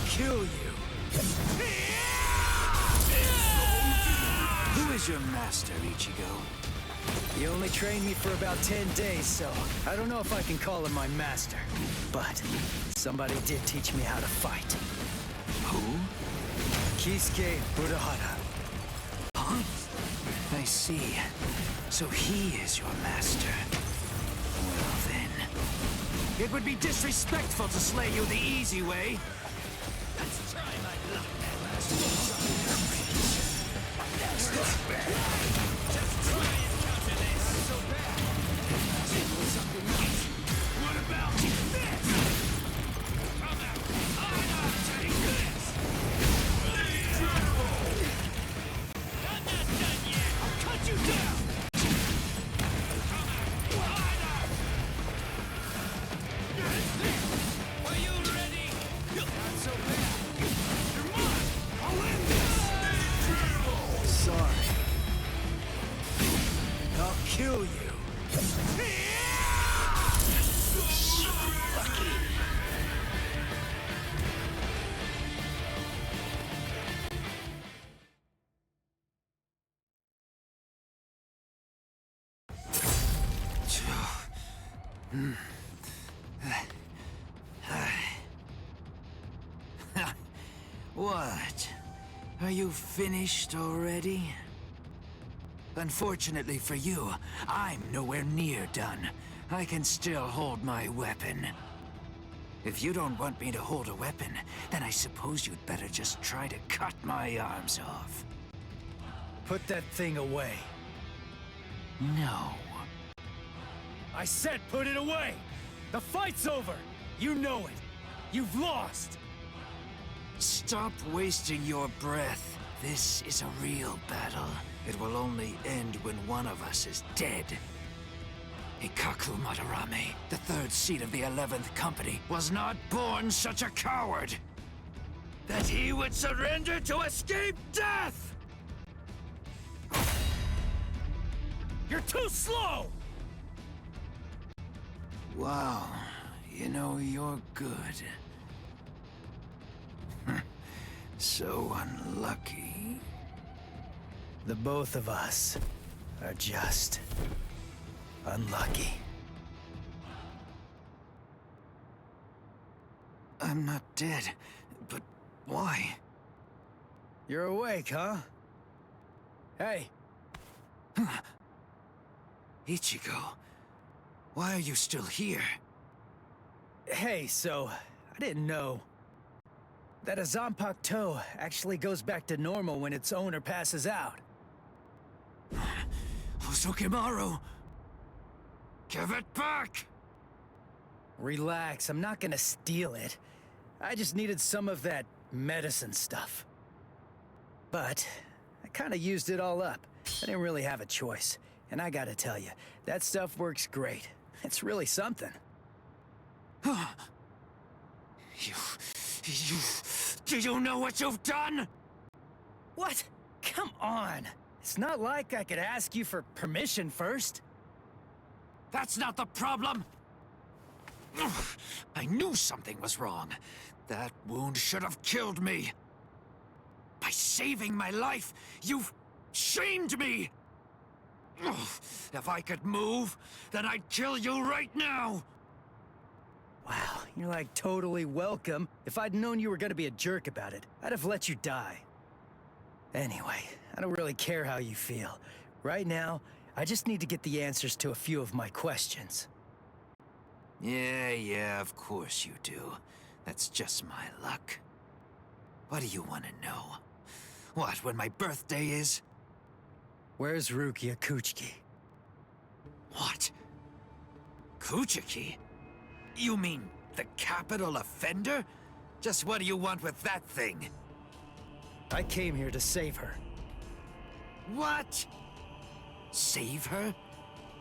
[SPEAKER 2] Kill you. Who is your master, Ichigo?
[SPEAKER 7] He only trained me for about 10 days, so I don't know if I can call him my master. But somebody did teach me how to fight.
[SPEAKER 2] Who?
[SPEAKER 7] Kisuke Urahara.
[SPEAKER 2] Huh? I see. So he is your master. Well then. It would be disrespectful to slay you the easy way. Let's try my luck. Just try and counter this. Not so bad. Something else. What about this? Come out. I'll take this. I'm not done yet. I'll cut you down. Are you ready? Not so bad. You're mine. I'll end this.
[SPEAKER 7] Sorry. I'll kill you.
[SPEAKER 2] What? Are you finished already? Unfortunately for you, I'm nowhere near done. I can still hold my weapon. If you don't want me to hold a weapon, then I suppose you'd better just try to cut my arms off.
[SPEAKER 7] Put that thing away.
[SPEAKER 2] No.
[SPEAKER 7] I said put it away! The fight's over! You know it! You've lost!
[SPEAKER 2] Stop wasting your breath. This is a real battle. It will only end when one of us is dead. Ikaku Madarame, the third seat of the 11th Company, was not born such a coward that he would surrender to escape death!
[SPEAKER 7] You're too slow!
[SPEAKER 2] Wow, you know, you're good. So unlucky.
[SPEAKER 7] The both of us are just unlucky.
[SPEAKER 2] I'm not dead, but why?
[SPEAKER 7] You're awake, huh? Hey!
[SPEAKER 2] Ichigo, why are you still here?
[SPEAKER 7] Hey, so, I didn't know that a Zanpakuto actually goes back to normal when its owner passes out.
[SPEAKER 2] Hosokimaru! Give it back!
[SPEAKER 7] Relax, I'm not gonna steal it. I just needed some of that medicine stuff. But I kinda used it all up. I didn't really have a choice. And I gotta tell you, that stuff works great. It's really something.
[SPEAKER 2] Do you know what you've done?
[SPEAKER 7] What? Come on. It's not like I could ask you for permission first.
[SPEAKER 2] That's not the problem. I knew something was wrong. That wound should have killed me. By saving my life, you've shamed me. If I could move, then I'd kill you right now.
[SPEAKER 7] Wow, you're like totally welcome. If I'd known you were gonna be a jerk about it, I'd have let you die. Anyway, I don't really care how you feel. Right now, I just need to get the answers to a few of my questions.
[SPEAKER 2] Yeah, of course you do. That's just my luck. What do you want to know? What, when my birthday is?
[SPEAKER 7] Where's Rukia Kuchiki?
[SPEAKER 2] What? Kuchiki? You mean the capital offender? Just what do you want with that thing?
[SPEAKER 7] I came here to save her.
[SPEAKER 2] What? Save her?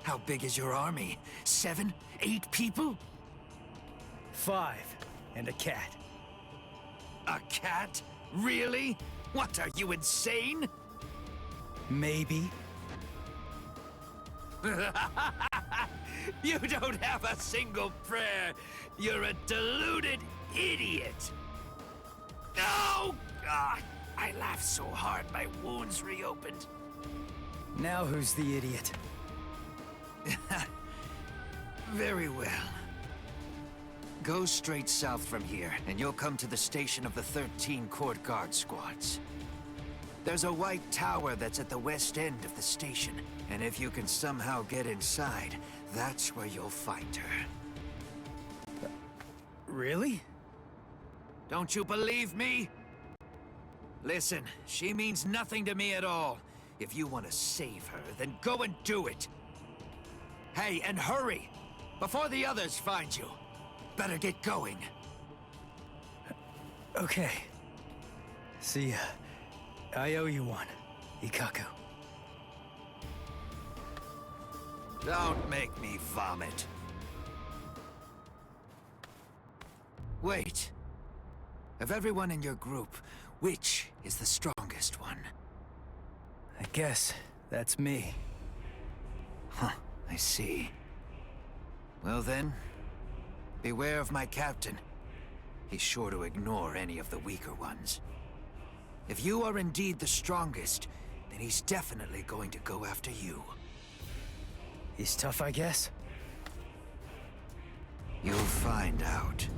[SPEAKER 2] How big is your army? 7, 8 people?
[SPEAKER 7] 5, and a cat.
[SPEAKER 2] A cat? Really? What, are you insane?
[SPEAKER 7] Maybe.
[SPEAKER 2] You don't have a single prayer. You're a deluded idiot. Oh, God. I laughed so hard my wounds reopened.
[SPEAKER 7] Now who's the idiot?
[SPEAKER 2] Very well. Go straight south from here, and you'll come to the station of the 13 Court Guard squads. There's a white tower that's at the west end of the station, and if you can somehow get inside, that's where you'll find her.
[SPEAKER 7] Really?
[SPEAKER 2] Don't you believe me? Listen, she means nothing to me at all. If you want to save her, then go and do it. Hey, and hurry! Before the others find you. Better get going.
[SPEAKER 7] Okay. See ya. I owe you one, Ikkaku.
[SPEAKER 2] Don't make me vomit. Wait. Of everyone in your group, which is the strongest one?
[SPEAKER 7] I guess that's me.
[SPEAKER 2] Huh, I see. Well then, beware of my captain. He's sure to ignore any of the weaker ones. If you are indeed the strongest, then he's definitely going to go after you.
[SPEAKER 7] He's tough, I guess?
[SPEAKER 2] You'll find out.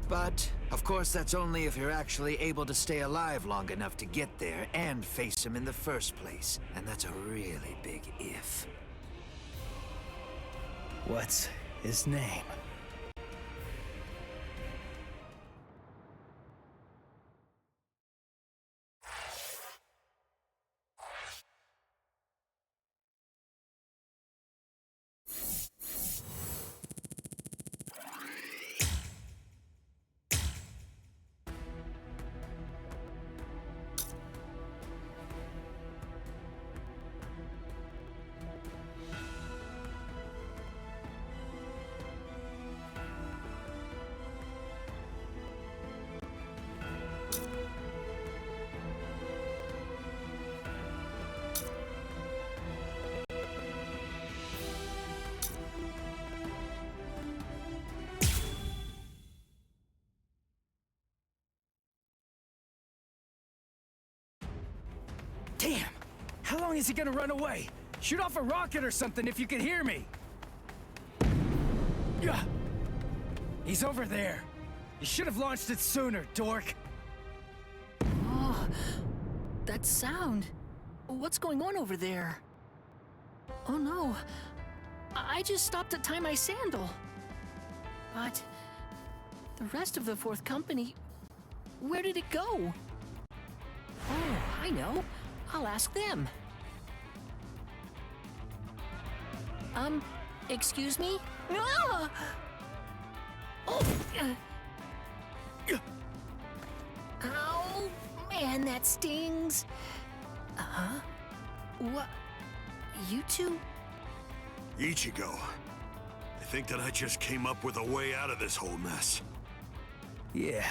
[SPEAKER 2] But, of course, that's only if you're actually able to stay alive long enough to get there and face him in the first place. And that's a really big if.
[SPEAKER 7] What's his name? Damn! How long is he gonna run away? Shoot off a rocket or something if you can hear me! He's over there. You should have launched it sooner, dork.
[SPEAKER 6] Oh, that sound. What's going on over there? Oh no. I just stopped to tie my sandal. But the rest of the fourth company, where did it go? Oh, I know. I'll ask them. Excuse me? Ah! Oh! Ow! Man, that stings! Uh-huh? What? You two?
[SPEAKER 9] Ichigo, I think that I just came up with a way out of this whole mess.
[SPEAKER 7] Yeah,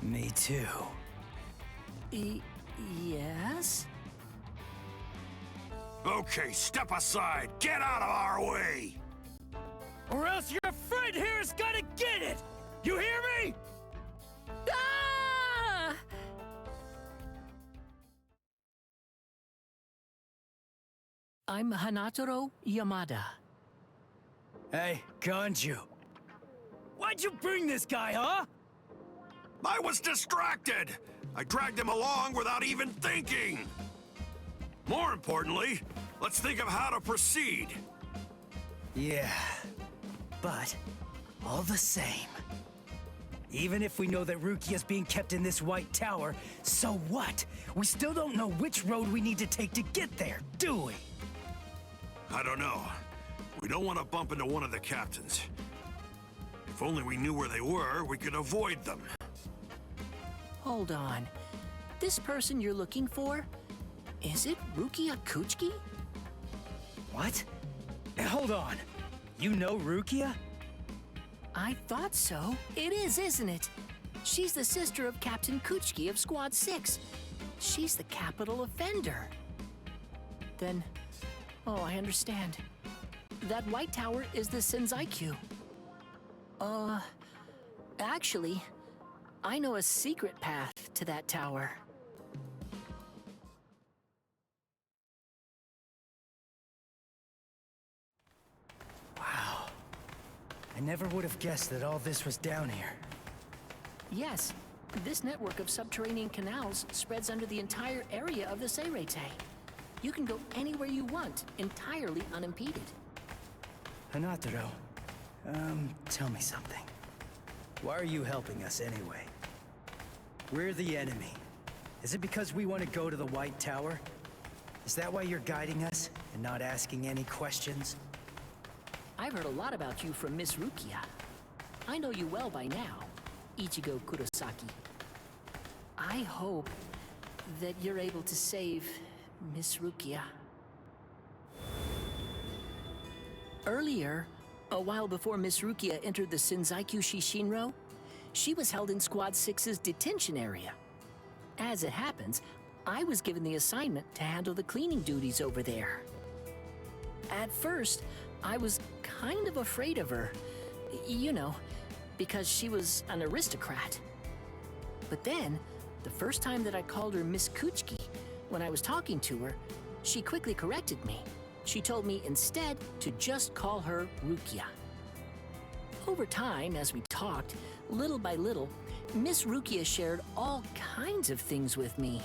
[SPEAKER 7] me too.
[SPEAKER 6] Yes?
[SPEAKER 9] Okay, step aside! Get out of our way!
[SPEAKER 7] Or else your friend here is gonna get it! You hear me?
[SPEAKER 6] Ah! I'm Hanataro Yamada.
[SPEAKER 7] Hey, Ganju. Why'd you bring this guy, huh?
[SPEAKER 9] I was distracted! I dragged him along without even thinking! More importantly, let's think of how to proceed.
[SPEAKER 7] Yeah, but all the same, Even if we know that Rukia's being kept in this White Tower, so what? We still don't know which road we need to take to get there, do we?
[SPEAKER 9] I don't know. We don't want to bump into one of the captains. If only we knew where they were, we could avoid them.
[SPEAKER 6] Hold on. This person you're looking for? Is it Rukia Kuchiki?
[SPEAKER 7] What? Hold on. You know Rukia?
[SPEAKER 6] I thought so. It is, isn't it? She's the sister of Captain Kuchiki of Squad 6. She's the capital offender. Then, oh, I understand. That White Tower is the Senzaiku. Actually, I know a secret path to that tower.
[SPEAKER 7] Wow. I never would have guessed that all this was down here.
[SPEAKER 6] Yes, this network of subterranean canals spreads under the entire area of the Seirete. You can go anywhere you want, entirely unimpeded.
[SPEAKER 7] Hanataro, tell me something. Why are you helping us anyway? We're the enemy. Is it because we want to go to the White Tower? Is that why you're guiding us and not asking any questions?
[SPEAKER 6] I've heard a lot about you from Miss Rukia. I know you well by now, Ichigo Kurosaki. I hope that you're able to save Miss Rukia. Earlier, a while before Miss Rukia entered the Senzaiku Shishinro, she was held in Squad 6's detention area. As it happens, I was given the assignment to handle the cleaning duties over there. At first, I was kind of afraid of her, you know, because she was an aristocrat. But then, the first time that I called her Miss Kuchiki, when I was talking to her, she quickly corrected me. She told me instead to just call her Rukia. Over time, as we talked, little by little, Miss Rukia shared all kinds of things with me.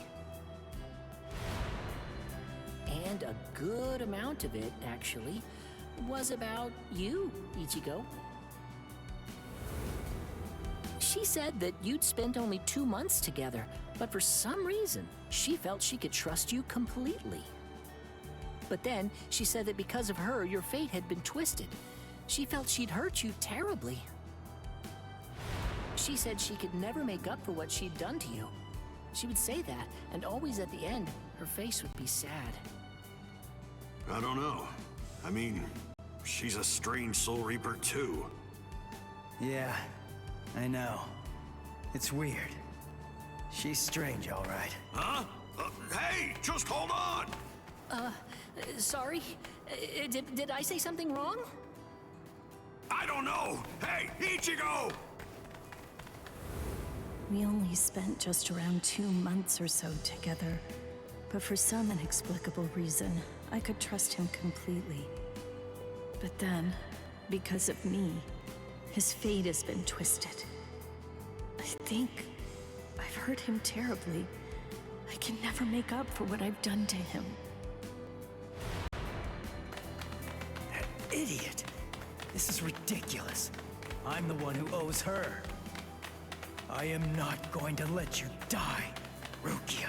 [SPEAKER 6] And a good amount of it, actually, was about you, Ichigo. She said that you'd spent only 2 months together, but for some reason, she felt she could trust you completely. But then, she said that because of her, your fate had been twisted. She felt she'd hurt you terribly. She said she could never make up for what she'd done to you. She would say that, and always at the end, her face would be sad.
[SPEAKER 9] I don't know. I mean, she's a strange Soul Reaper too.
[SPEAKER 7] Yeah, I know. It's weird. She's strange, all right.
[SPEAKER 9] Huh? Hey, just hold on!
[SPEAKER 6] Sorry? Did I say something wrong?
[SPEAKER 9] I don't know! Hey, Ichigo!
[SPEAKER 17] We only spent just around 2 months or so together, but for some inexplicable reason, I could trust him completely. But then, because of me, his fate has been twisted. I think I've hurt him terribly. I can never make up for what I've done to him.
[SPEAKER 7] That idiot! This is ridiculous. I'm the one who owes her. I am not going to let you die, Rukia.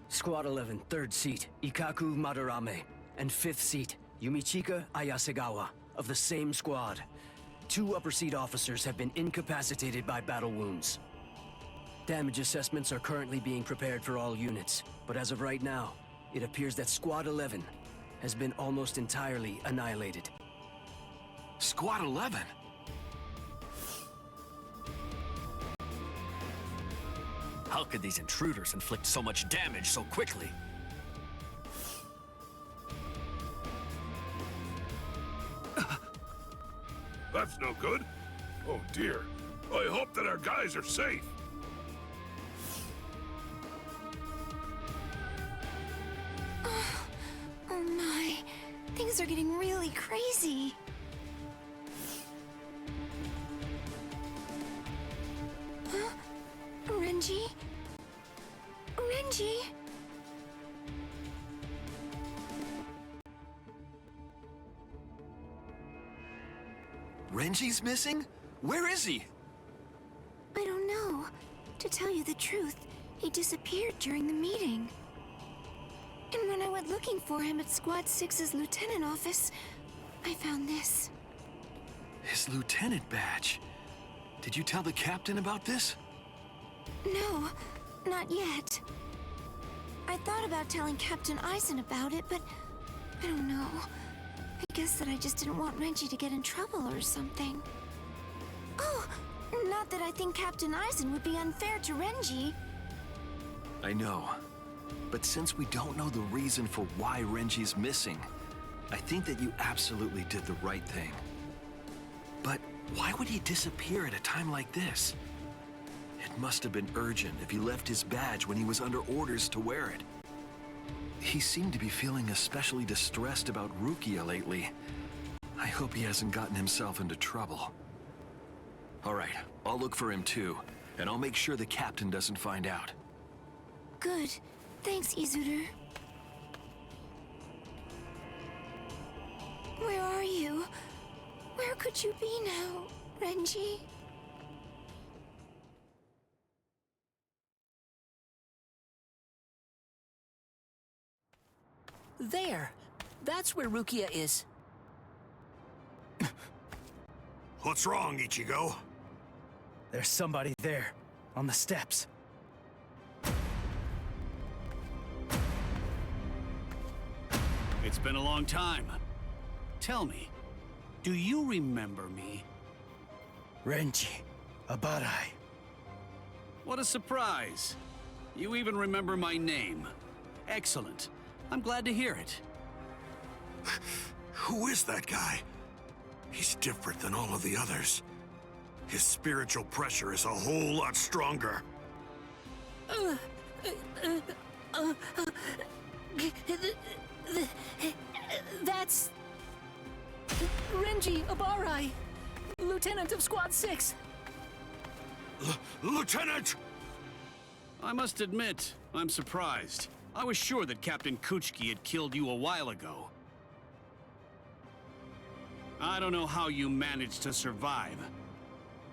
[SPEAKER 18] Squad 11, 3rd seat, Ikaku Madarame, and 5th seat, Yumichika Ayasegawa, of the same squad. 2 upper seat officers have been incapacitated by battle wounds. Damage assessments are currently being prepared for all units, but as of right now, it appears that Squad 11 has been almost entirely annihilated.
[SPEAKER 11] Squad 11?
[SPEAKER 8] How could these intruders inflict so much damage so quickly?
[SPEAKER 3] That's no good. Oh dear. I hope that our guys are safe.
[SPEAKER 4] Oh my, things are getting really crazy. Huh? Renji? Renji?
[SPEAKER 11] Renji's missing? Where is he?
[SPEAKER 4] I don't know. To tell you the truth, he disappeared during the meeting. And when I went looking for him at Squad 6's lieutenant office, I found this.
[SPEAKER 11] His lieutenant badge. Did you tell the captain about this?
[SPEAKER 4] No, not yet. I thought about telling Captain Eisen about it, but I don't know. I guess that I just didn't want Renji to get in trouble or something. Oh, not that I think Captain Eisen would be unfair to Renji.
[SPEAKER 11] I know. But since we don't know the reason for why Renji's missing, I think that you absolutely did the right thing. But why would he disappear at a time like this? It must have been urgent if he left his badge when he was under orders to wear it. He seemed to be feeling especially distressed about Rukia lately. I hope he hasn't gotten himself into trouble. All right, I'll look for him too, and I'll make sure the captain doesn't find out.
[SPEAKER 4] Good. Thanks, Izuru. Where are you? Where could you be now, Renji?
[SPEAKER 6] There! That's where Rukia is.
[SPEAKER 9] What's wrong, Ichigo?
[SPEAKER 7] There's somebody there, on the steps.
[SPEAKER 13] It's been a long time. Tell me, do you remember me?
[SPEAKER 7] Renji, Abarai.
[SPEAKER 13] What a surprise. You even remember my name. Excellent. I'm glad to hear it.
[SPEAKER 9] Who is that guy? He's different than all of the others. His spiritual pressure is a whole lot stronger.
[SPEAKER 6] That's... Renji Abarai, Lieutenant of Squad 6.
[SPEAKER 9] Lieutenant!
[SPEAKER 13] I must admit, I'm surprised. I was sure that Captain Kuchiki had killed you a while ago. I don't know how you managed to survive,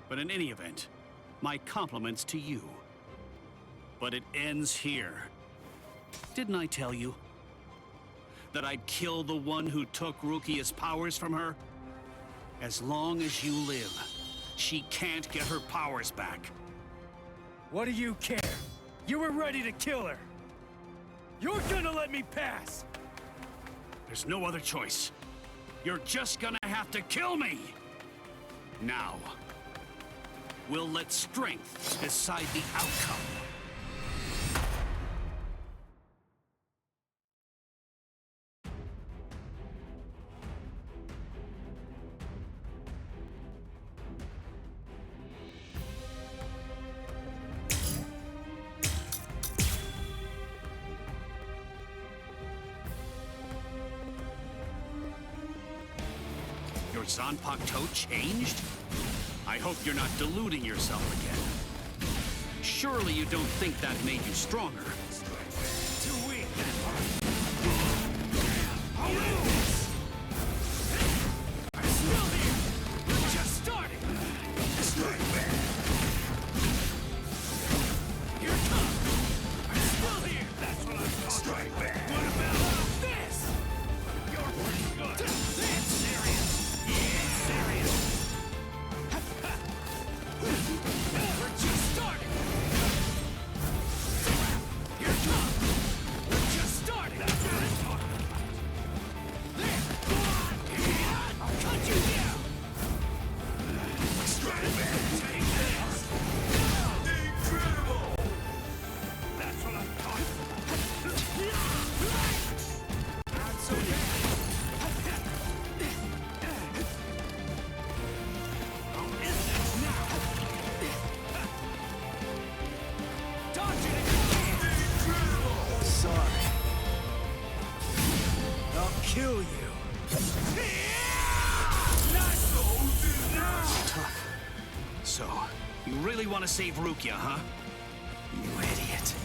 [SPEAKER 13] but in any event, my compliments to you. But it ends here. Didn't I tell you that I'd kill the one who took Rukia's powers from her? As long as you live, she can't get her powers back.
[SPEAKER 7] What do you care? You were ready to kill her. You're gonna let me pass!
[SPEAKER 13] There's no other choice. You're just gonna have to kill me! Now, we'll let strength decide the outcome. Your Zanpakuto changed? I hope you're not deluding yourself again. Surely you don't think that made you stronger. Too weak. I'm still here. You're just starting. Here it comes. I'm still here. That's what I'm talking. Strike back. What about this? You're pretty good. That's serious. We're just starting! Here it comes! We're just starting! That's what I'm talking about! There! Go on! I'll cut you down! Strike back! Take this! Incredible! That's what I'm talking about! Not so bad!
[SPEAKER 7] Sorry. I'll kill you.
[SPEAKER 13] Tough. So, you really want to save Rukia, huh?
[SPEAKER 7] You idiot.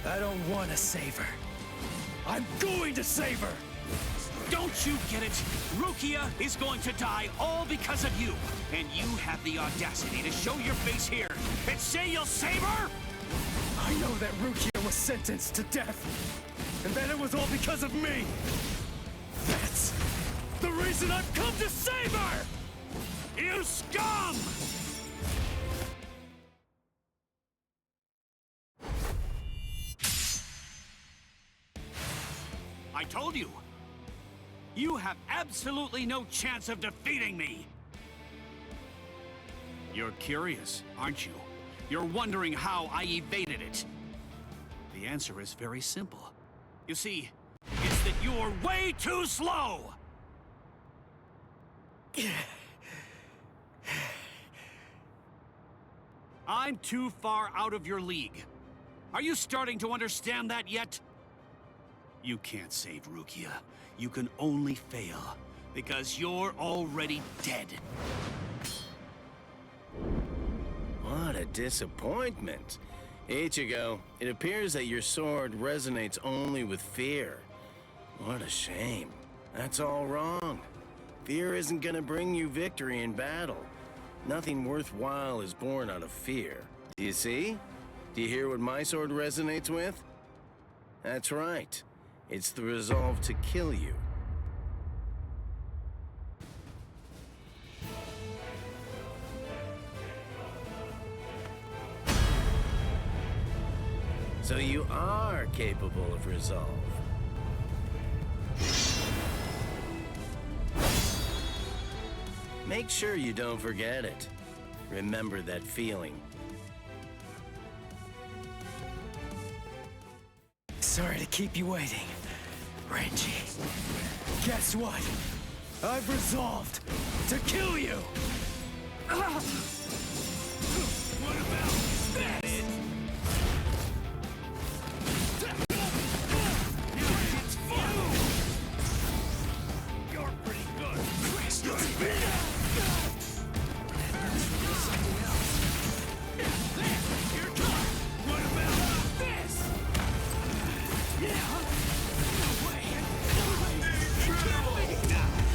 [SPEAKER 7] I don't want to save her. I'm going to save her!
[SPEAKER 19] Don't you get it? Rukia is going to die all because of you. And you have the audacity to show your face here and say you'll save her?
[SPEAKER 8] I know that Rukia was sentenced to death, and that it was all because of me. That's the reason I've come to save her! You scum! I told you! You have absolutely no chance of defeating me! You're curious, aren't you? You're wondering how I evaded it. The answer is very simple. You see, it's that you're way too slow! I'm too far out of your league. Are you starting to understand that yet? You can't save Rukia. You can only fail, because you're already dead.
[SPEAKER 20] What a disappointment. Ichigo, it appears that your sword resonates only with fear. What a shame. That's all wrong. Fear isn't gonna bring you victory in battle. Nothing worthwhile is born out of fear. Do you see? Do you hear what my sword resonates with? That's right. It's the resolve to kill you. So you are capable of resolve. Make sure you don't forget it. Remember that feeling.
[SPEAKER 7] Sorry to keep you waiting, Renji. Guess what? I've resolved to kill you!
[SPEAKER 19] What about this? You're pretty good. What about this?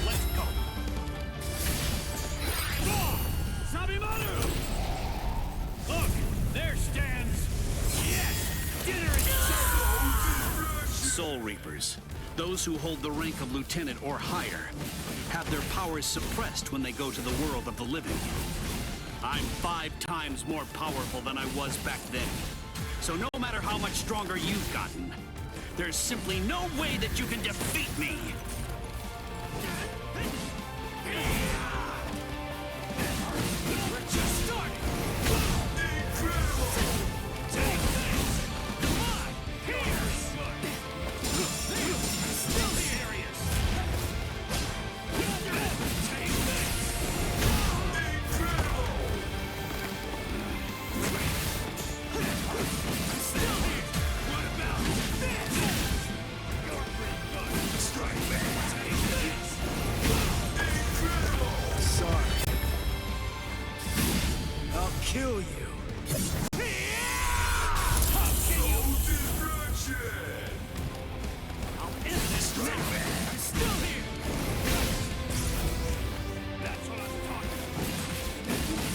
[SPEAKER 19] Let's go. Sabimaru! Look, there stands. Yes, dinner is served. Soul Reapers, those who hold the rank of lieutenant or higher, have their powers suppressed when they go to the world of the living. I'm 5 times more powerful than I was back then. So no matter how much stronger you've gotten, there's simply no way that you can defeat me! We're just starting! Incredible! Take this! Come on! Here! Still serious! Take this! Incredible! I'm still here! What about this? You're pretty good! Strike back! Take this! Incredible!
[SPEAKER 7] Sorry. I'll kill you.
[SPEAKER 19] I'll end this now! I'm still here! That's what I'm talking about!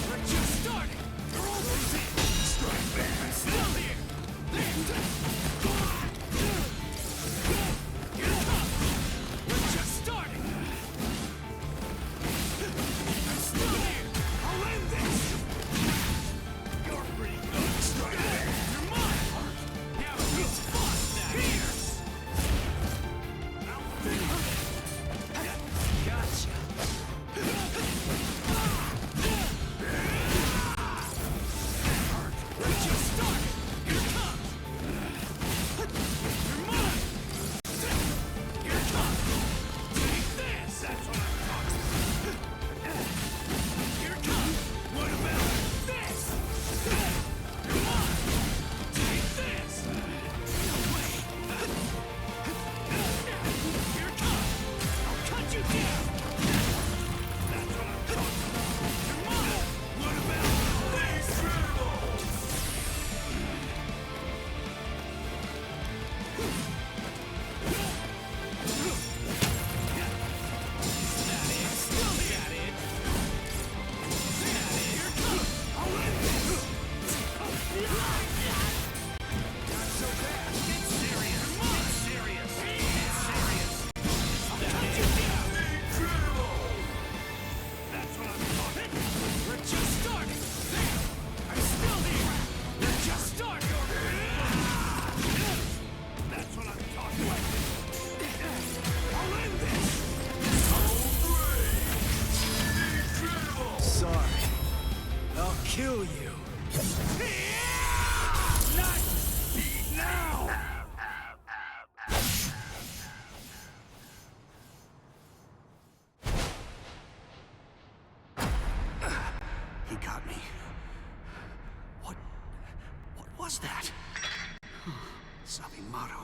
[SPEAKER 19] We're just starting! You're almost in! Strike back! I'm still here! We're just starting! I'm still here! I'll end this! You're pretty good!
[SPEAKER 7] kill you.
[SPEAKER 19] Not now! He got me. What was that? Sabimaru.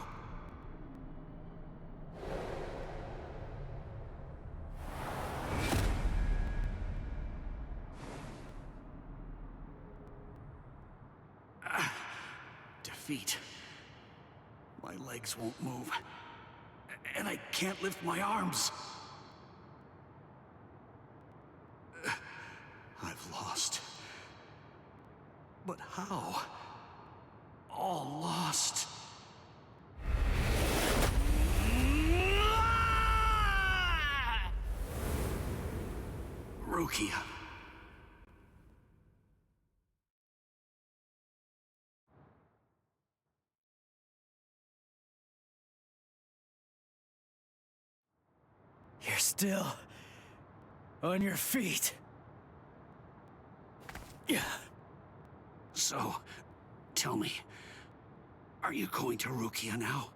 [SPEAKER 19] Defeat. My legs won't move. And I can't lift my arms. I've lost. But how? All lost. Rukia.
[SPEAKER 7] You're still on your feet.
[SPEAKER 8] Yeah. So, tell me, are you going to Rukia now?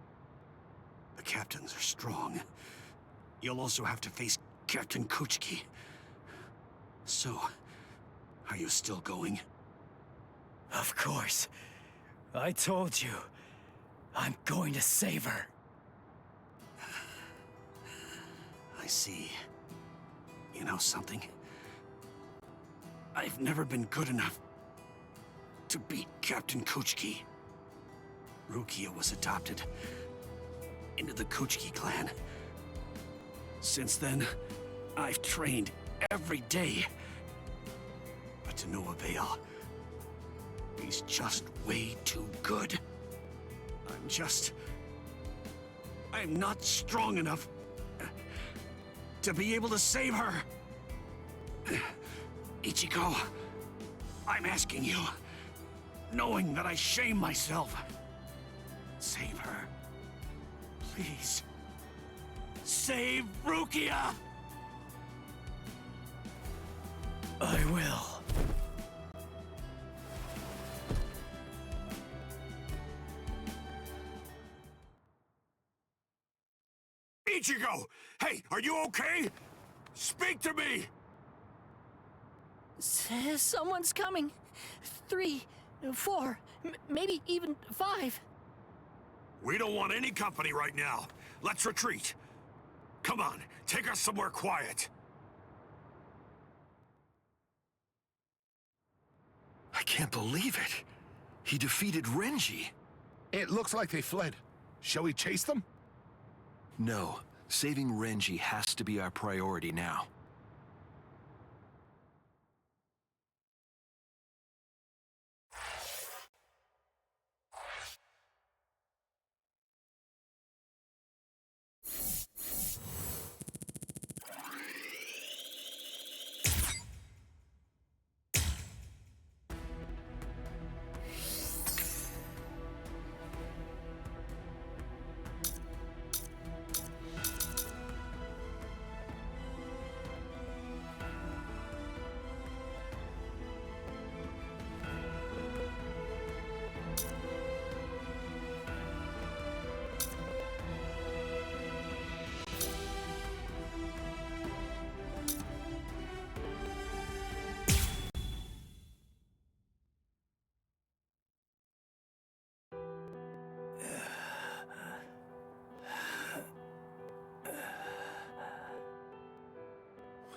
[SPEAKER 8] The captains are strong. You'll also have to face Captain Kuchiki. So, are you still going?
[SPEAKER 7] Of course. I told you. I'm going to save her.
[SPEAKER 8] I see. You know something? I've never been good enough to beat Captain Kuchiki. Rukia was adopted into the Kuchiki clan. Since then, I've trained every day. But to no avail. He's just way too good. I'm not strong enough to be able to save her. Ichigo, I'm asking you, knowing that I shame myself, save her. Please. Save Rukia!
[SPEAKER 7] I will.
[SPEAKER 3] Ichigo! Hey, are you okay? Speak to me!
[SPEAKER 6] Someone's coming. 3, 4, maybe even 5.
[SPEAKER 3] We don't want any company right now. Let's retreat. Come on, take us somewhere quiet.
[SPEAKER 9] I can't believe it. He defeated Renji.
[SPEAKER 10] It looks like they fled. Shall we chase them?
[SPEAKER 11] No. Saving Renji has to be our priority now.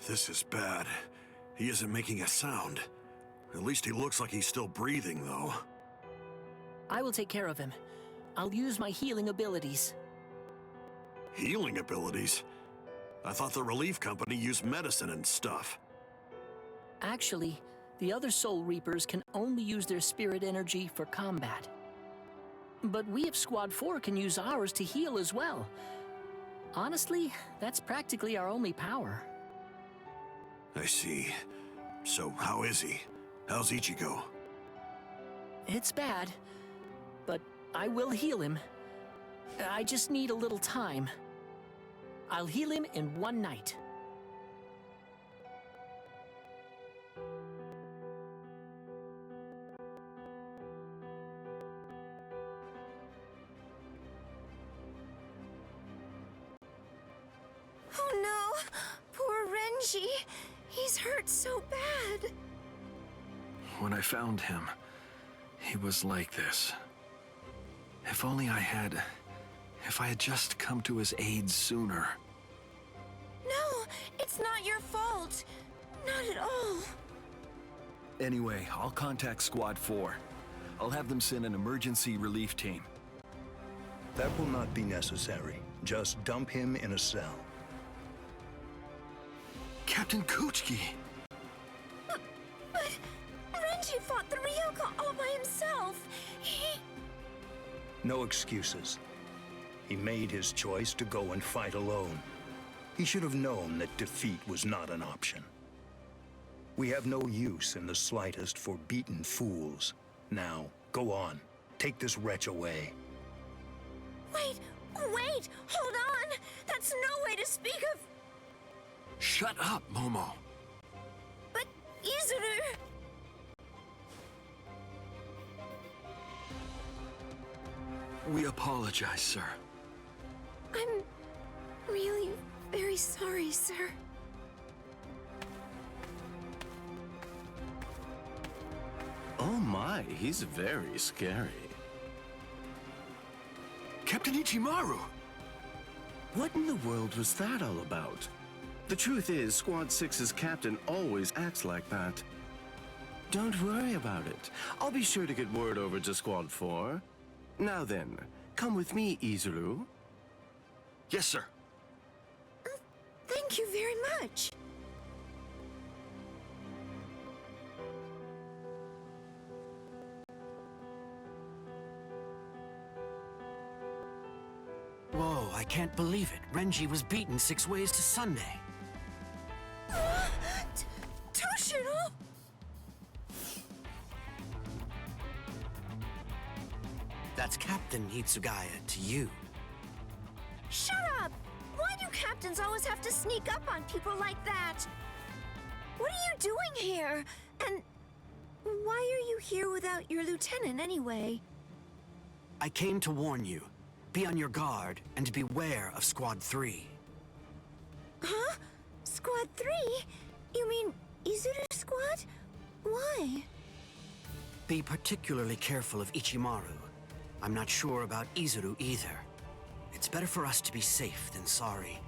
[SPEAKER 9] This is bad. He isn't making a sound. At least he looks like he's still breathing, though.
[SPEAKER 6] I will take care of him. I'll use my healing abilities.
[SPEAKER 9] Healing abilities? I thought the relief company used medicine and stuff.
[SPEAKER 6] Actually, the other Soul Reapers can only use their spirit energy for combat. But we of Squad 4 can use ours to heal as well. Honestly, that's practically our only power.
[SPEAKER 9] I see. So, how is he? How's Ichigo?
[SPEAKER 6] It's bad, but I will heal him. I just need a little time. I'll heal him in one night.
[SPEAKER 17] He's hurt so bad.
[SPEAKER 11] When I found him, he was like this. If only I had just come to his aid sooner.
[SPEAKER 17] No, it's not your fault. Not at all.
[SPEAKER 11] Anyway, I'll contact Squad 4. I'll have them send an emergency relief team.
[SPEAKER 21] That will not be necessary. Just dump him in a cell.
[SPEAKER 11] Captain Kuchiki!
[SPEAKER 17] But Renji fought the Ryoka all by himself.
[SPEAKER 21] No excuses. He made his choice to go and fight alone. He should have known that defeat was not an option. We have no use in the slightest for beaten fools. Now, go on. Take this wretch away.
[SPEAKER 17] Wait! Hold on! That's no way to speak of...
[SPEAKER 11] Shut up, Momo!
[SPEAKER 17] But Izuru...
[SPEAKER 11] We apologize, sir.
[SPEAKER 17] I'm really very sorry, sir.
[SPEAKER 20] Oh my, he's very scary.
[SPEAKER 11] Captain Ichimaru!
[SPEAKER 20] What in the world was that all about? The truth is, Squad 6's captain always acts like that. Don't worry about it. I'll be sure to get word over to Squad 4. Now then, come with me, Izuru.
[SPEAKER 11] Yes, sir.
[SPEAKER 17] Thank you very much.
[SPEAKER 2] Whoa, I can't believe it. Renji was beaten 6 ways to Sunday.
[SPEAKER 17] Toshiro!
[SPEAKER 2] That's Captain Hitsugaya to you.
[SPEAKER 17] Shut up! Why do captains always have to sneak up on people like that? What are you doing here? And why are you here without your lieutenant anyway?
[SPEAKER 2] I came to warn you. Be on your guard and beware of Squad 3.
[SPEAKER 17] Huh? Squad 3? You mean Izuru Squad? Why?
[SPEAKER 2] Be particularly careful of Ichimaru. I'm not sure about Izuru either. It's better for us to be safe than sorry.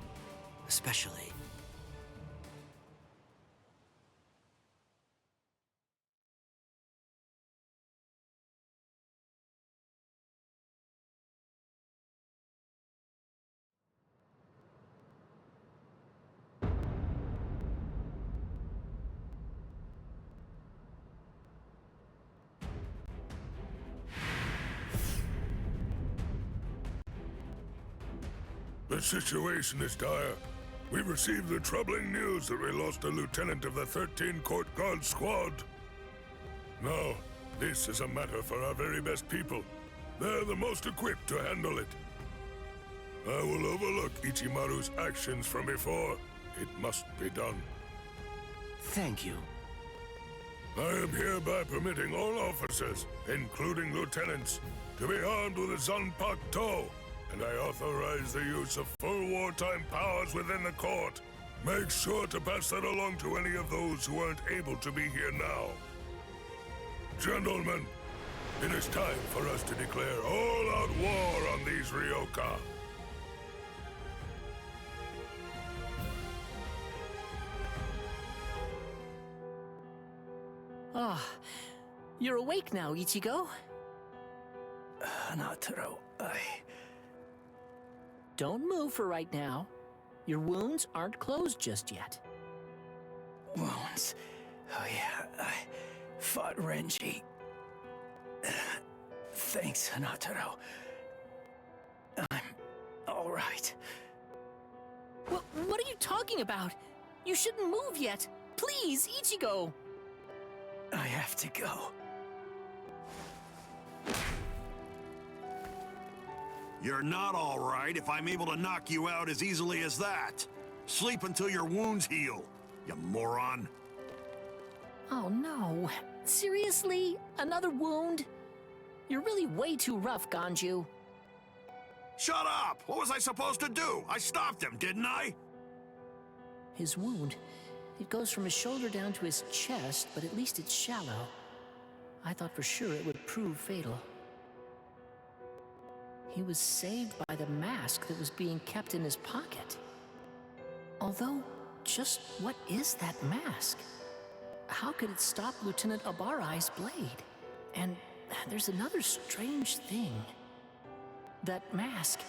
[SPEAKER 2] Especially...
[SPEAKER 3] The situation is dire. We received the troubling news that we lost a lieutenant of the 13 Court Guard Squad. Now, this is a matter for our very best people. They're the most equipped to handle it. I will overlook Ichimaru's actions from before. It must be done.
[SPEAKER 20] Thank you.
[SPEAKER 3] I am hereby permitting all officers, including lieutenants, to be armed with a Zanpakuto, and I authorize the use of full wartime powers within the court. Make sure to pass that along to any of those who aren't able to be here now. Gentlemen, it is time for us to declare all-out war on these Ryoka.
[SPEAKER 6] Ah, you're awake now, Ichigo.
[SPEAKER 7] Hanataro,
[SPEAKER 6] Don't move for right now. Your wounds aren't closed just yet.
[SPEAKER 7] Wounds? Oh yeah, I fought Renji. Thanks, Hanataro. I'm all right.
[SPEAKER 6] What are you talking about? You shouldn't move yet. Please, Ichigo.
[SPEAKER 7] I have to go.
[SPEAKER 9] You're not all right if I'm able to knock you out as easily as that. Sleep until your wounds heal, you moron.
[SPEAKER 6] Oh no. Seriously? Another wound? You're really way too rough, Ganju.
[SPEAKER 9] Shut up! What was I supposed to do? I stopped him, didn't I?
[SPEAKER 6] His wound, It goes from his shoulder down to his chest, but at least it's shallow. I thought for sure it would prove fatal. He was saved by the mask that was being kept in his pocket. Although, just what is that mask? How could it stop Lieutenant Abarai's blade? And there's another strange thing. That mask,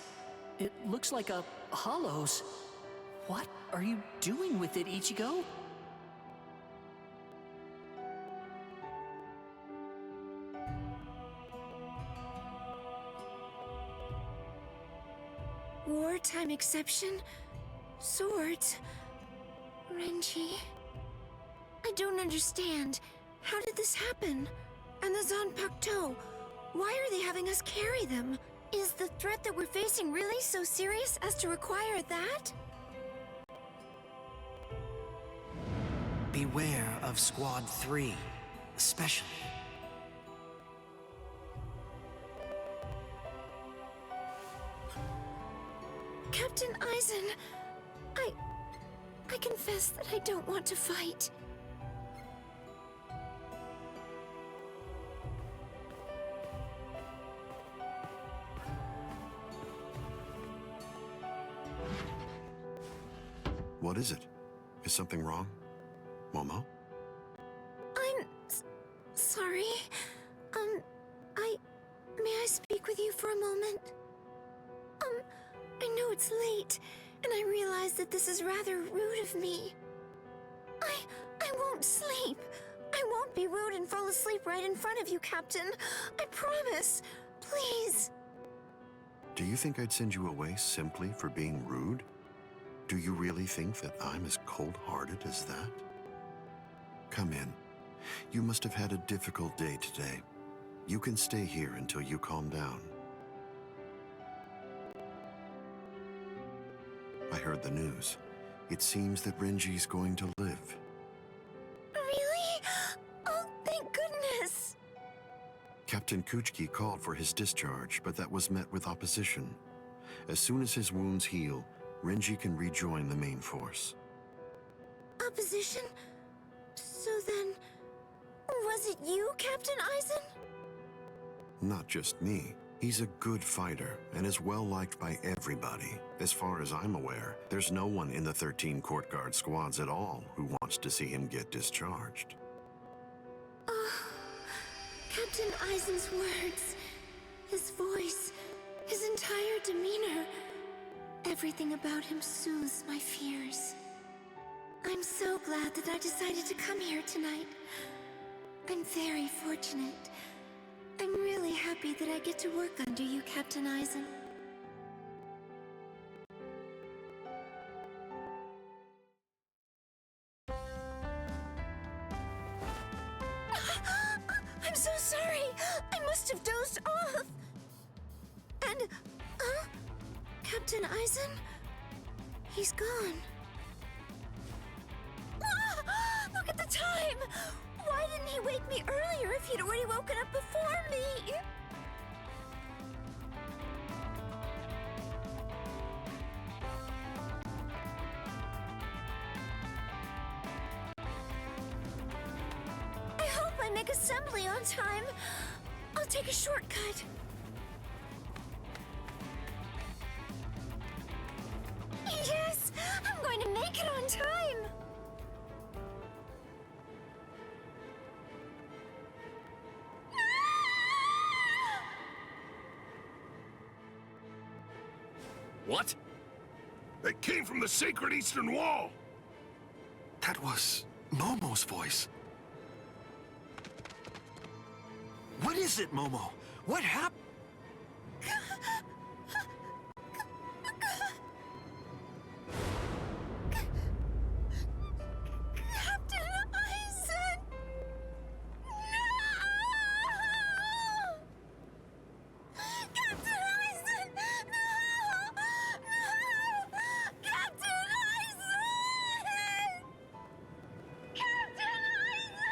[SPEAKER 6] it looks like a hollow's. What are you doing with it, Ichigo?
[SPEAKER 1] Wartime exception? Swords? Renji? I don't understand. How did this happen? And the Zanpakuto? Why are they having us carry them? Is the threat that we're facing really so serious as to require that?
[SPEAKER 15] Beware of Squad 3, especially.
[SPEAKER 1] Captain Aizen, I confess that I don't want to fight.
[SPEAKER 9] What is it? Is something wrong? Momo?
[SPEAKER 1] I'm sorry. May I speak with you for a moment? I know it's late, and I realize that this is rather rude of me. I won't sleep. I won't be rude and fall asleep right in front of you, Captain. I promise. Please.
[SPEAKER 9] Do you think I'd send you away simply for being rude? Do you really think that I'm as cold-hearted as that? Come in. You must have had a difficult day today. You can stay here until you calm down. I heard the news. It seems that Renji's going to live.
[SPEAKER 1] Really? Oh, thank goodness!
[SPEAKER 9] Captain Kuchiki called for his discharge, but that was met with opposition. As soon as his wounds heal, Renji can rejoin the main force.
[SPEAKER 1] Opposition? So then, was it you, Captain Aizen?
[SPEAKER 9] Not just me. He's a good fighter and is well liked by everybody. As far as I'm aware, there's no one in the 13 court guard squads at all who wants to see him get discharged.
[SPEAKER 1] Oh, Captain Aizen's words, his voice, his entire demeanor, everything about him soothes my fears. I'm so glad that I decided to come here tonight. I'm very fortunate. I'm really happy that I get to work under you, Captain Aizen. I'm so sorry! I must have dozed off! And, Captain Aizen? He's gone. Look at the time! Why didn't he wake me earlier if he'd already woken up before me? I hope I make assembly on time. I'll take a shortcut. Yes! I'm going to make it on time!
[SPEAKER 3] What? They came from the sacred Eastern Wall!
[SPEAKER 11] That was Momo's voice. What is it, Momo? What happened?
[SPEAKER 1] Captain Aizen! No! Captain Aizen! No! No! Captain Aizen! Captain Aizen!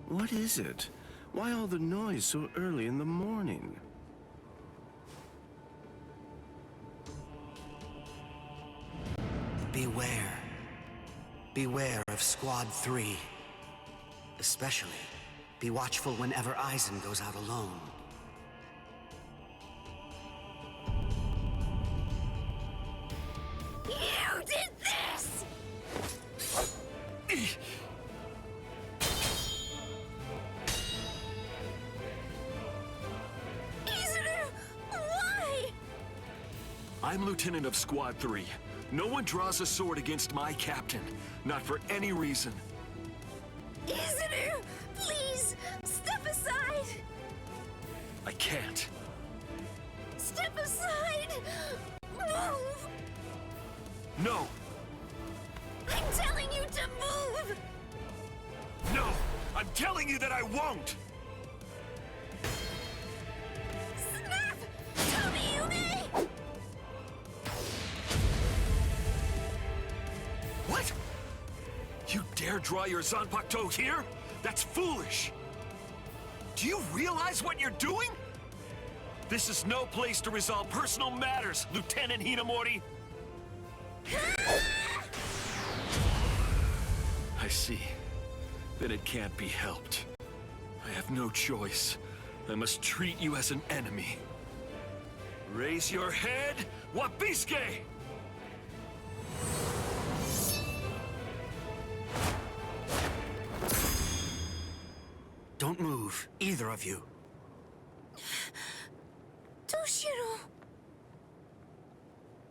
[SPEAKER 20] What is it? Why all the noise so early in the morning?
[SPEAKER 15] beware. Beware of Squad 3. Especially, be watchful whenever Eisen goes out alone.
[SPEAKER 1] You did this! Izuru, why?
[SPEAKER 11] I'm Lieutenant of Squad 3. No one draws a sword against my captain. Not for any reason.
[SPEAKER 1] Izuru, please, step aside!
[SPEAKER 11] I can't.
[SPEAKER 1] Step aside! Move!
[SPEAKER 11] No!
[SPEAKER 1] I'm telling you to move!
[SPEAKER 11] No! I'm telling you that I won't!
[SPEAKER 1] Snap! Tomiyume!
[SPEAKER 11] What? You dare draw your Zanpakuto here? That's foolish! Do you realize what you're doing? This is no place to resolve personal matters, Lieutenant Hinamori! I see. Then it can't be helped. I have no choice. I must treat you as an enemy. Raise your head, Wabisuke!
[SPEAKER 15] Don't move, either of you.
[SPEAKER 1] Toshiro!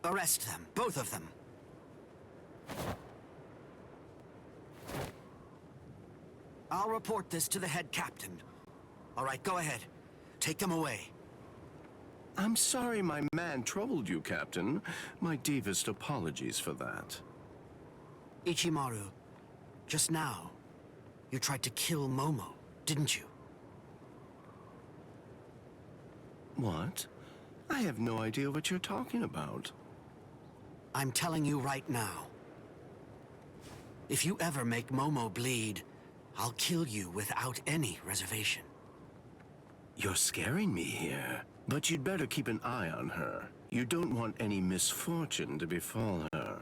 [SPEAKER 15] Arrest them, both of them. I'll report this to the head captain. All right, go ahead. Take them away.
[SPEAKER 9] I'm sorry my man troubled you, Captain. My deepest apologies for that.
[SPEAKER 15] Ichimaru, just now, you tried to kill Momo, didn't you?
[SPEAKER 9] What? I have no idea what you're talking about.
[SPEAKER 15] I'm telling you right now. If you ever make Momo bleed, I'll kill you without any reservation.
[SPEAKER 9] You're scaring me here. But you'd better keep an eye on her. You don't want any misfortune to befall her.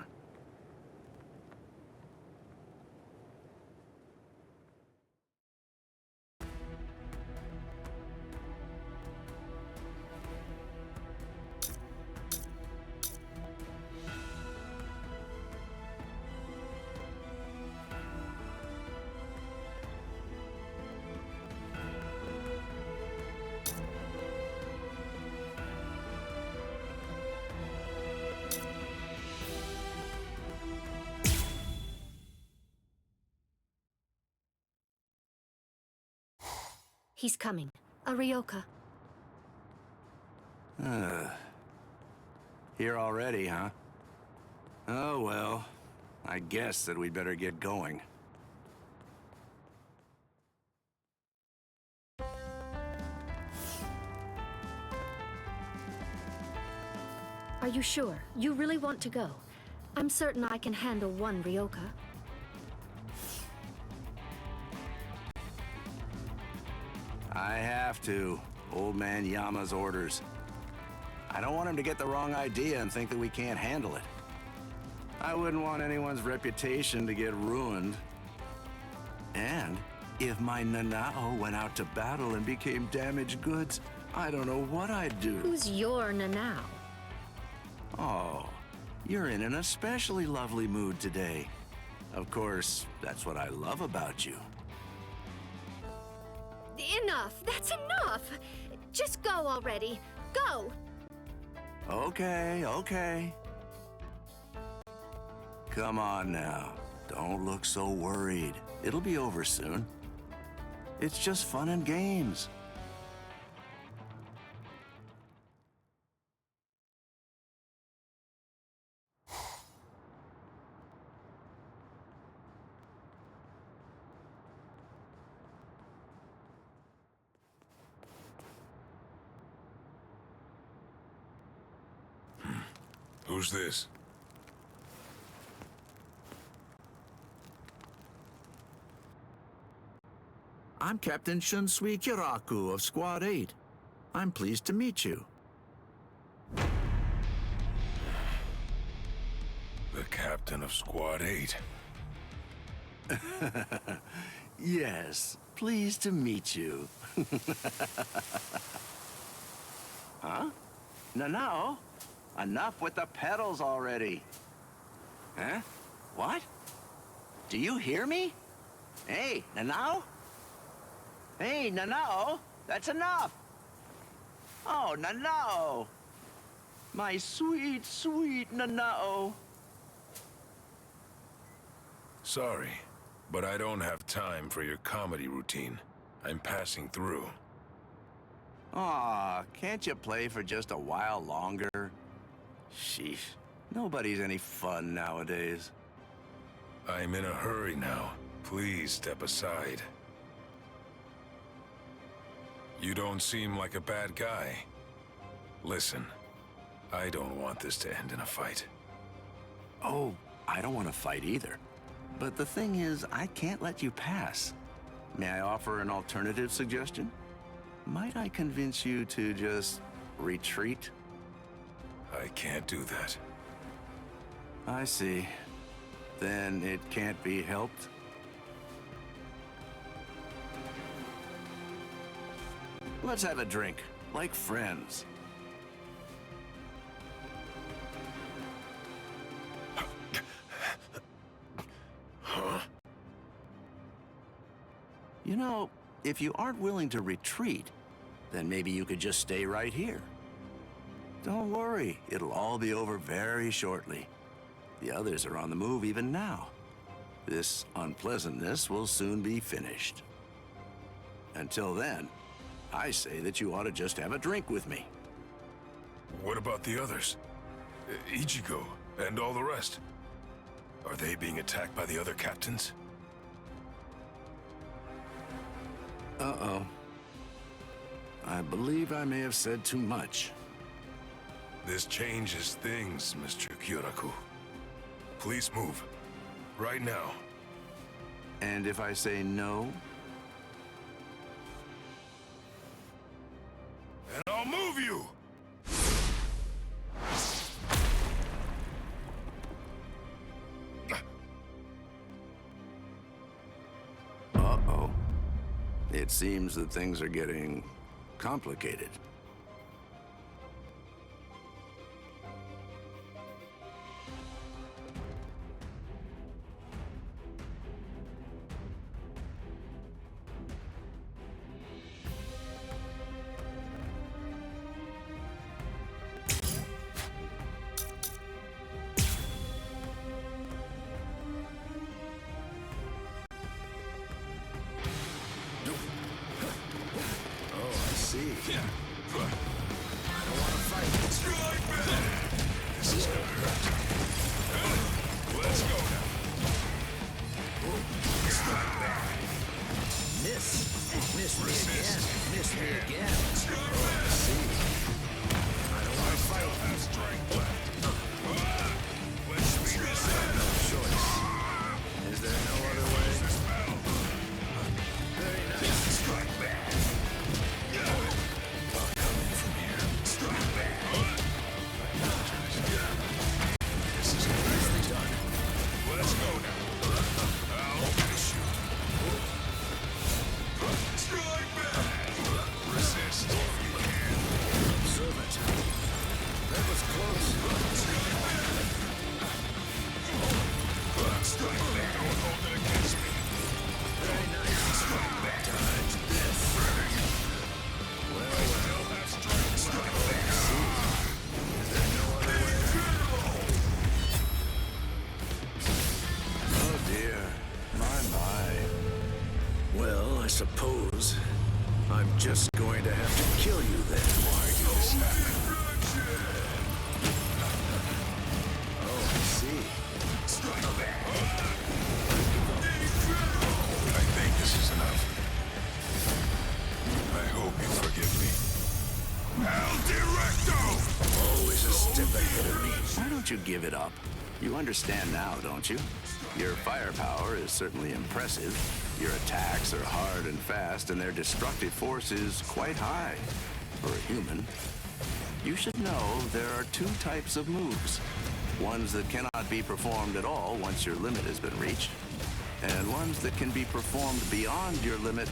[SPEAKER 14] He's coming. A Ryoka.
[SPEAKER 12] Here already, huh? Oh well, I guess that we'd better get going.
[SPEAKER 14] Are you sure? You really want to go? I'm certain I can handle one Ryoka.
[SPEAKER 12] I have to. Old man Yama's orders. I don't want him to get the wrong idea and think that we can't handle it. I wouldn't want anyone's reputation to get ruined. And if my Nanao went out to battle and became damaged goods, I don't know what I'd do.
[SPEAKER 14] Who's your Nanao?
[SPEAKER 12] Oh, you're in an especially lovely mood today. Of course, that's what I love about you.
[SPEAKER 14] Enough! That's enough! Just go already. Go!
[SPEAKER 12] Okay, okay. Come on now. Don't look so worried. It'll be over soon. It's just fun and games.
[SPEAKER 3] Who's this?
[SPEAKER 5] I'm Captain Shunsui Kiraku of Squad 8. I'm pleased to meet you.
[SPEAKER 3] The captain of Squad 8.
[SPEAKER 5] Yes, pleased to meet you. Huh? No. Enough with the pedals already. Huh? What? Do you hear me? Hey, Nanao? Hey, Nanao, that's enough. Oh, Nanao. My sweet, sweet Nanao.
[SPEAKER 3] Sorry, but I don't have time for your comedy routine. I'm passing through.
[SPEAKER 5] Aw, can't you play for just a while longer? Sheesh, nobody's any fun nowadays.
[SPEAKER 3] I'm in a hurry now. Please step aside. You don't seem like a bad guy. Listen, I don't want this to end in a fight.
[SPEAKER 5] Oh, I don't want to fight either. But the thing is, I can't let you pass. May I offer an alternative suggestion? Might I convince you to just retreat?
[SPEAKER 3] I can't do that.
[SPEAKER 5] I see. Then it can't be helped? Let's have a drink, like friends.
[SPEAKER 3] Huh?
[SPEAKER 5] You know, if you aren't willing to retreat, then maybe you could just stay right here. Don't worry, it'll all be over very shortly. The others are on the move even now. This unpleasantness will soon be finished. Until then, I say that you ought to just have a drink with me.
[SPEAKER 3] What about the others? Ichigo and all the rest? Are they being attacked by the other captains?
[SPEAKER 5] Uh-oh. I believe I may have said too much.
[SPEAKER 3] This changes things, Mr. Kyoraku. Please move. Right now.
[SPEAKER 5] And if I say no?
[SPEAKER 3] And I'll move you!
[SPEAKER 5] Uh-oh. It seems that things are getting complicated. Suppose I'm just going to have to kill you then. Why did this happen? Oh, I see.
[SPEAKER 3] I think this is enough. I hope you forgive me. El Directo!
[SPEAKER 5] Always a step ahead of me. Why don't you give it up? You understand now, don't you? Your firepower is certainly impressive. Your attacks are hard and fast, and their destructive force is quite high. For a human, you should know there are two types of moves. Ones that cannot be performed at all once your limit has been reached. And ones that can be performed beyond your limit,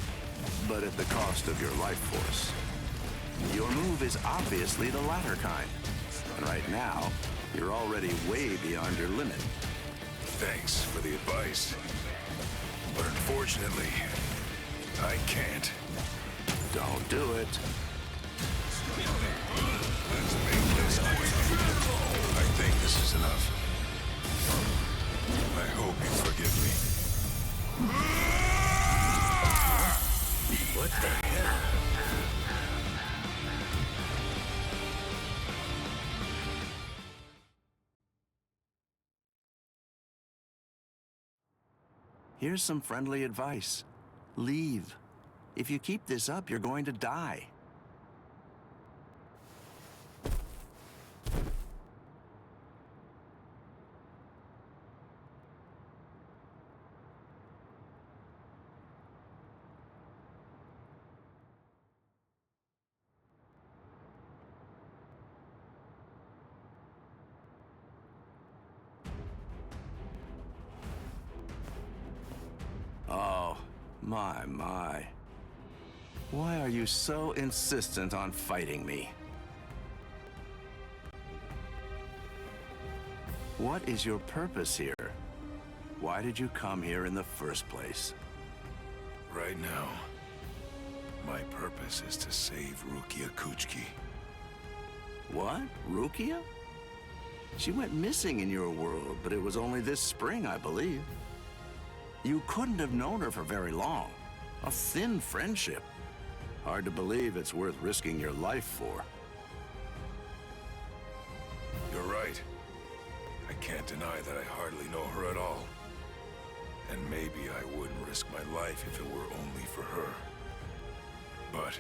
[SPEAKER 5] but at the cost of your life force. Your move is obviously the latter kind. And right now, you're already way beyond your limit.
[SPEAKER 3] Thanks for the advice. But unfortunately, I can't.
[SPEAKER 5] Don't do it.
[SPEAKER 3] Let's make this quick. I think this is enough. I hope you forgive me.
[SPEAKER 11] What the hell?
[SPEAKER 5] Here's some friendly advice. Leave. If you keep this up, you're going to die. Oh, my. Why are you so insistent on fighting me? What is your purpose here? Why did you come here in the first place?
[SPEAKER 3] Right now, my purpose is to save Rukia Kuchiki.
[SPEAKER 5] What? Rukia? She went missing in your world, but it was only this spring, I believe. You couldn't have known her for very long. A thin friendship. Hard to believe it's worth risking your life for.
[SPEAKER 3] You're right. I can't deny that I hardly know her at all. And maybe I wouldn't risk my life if it were only for her. But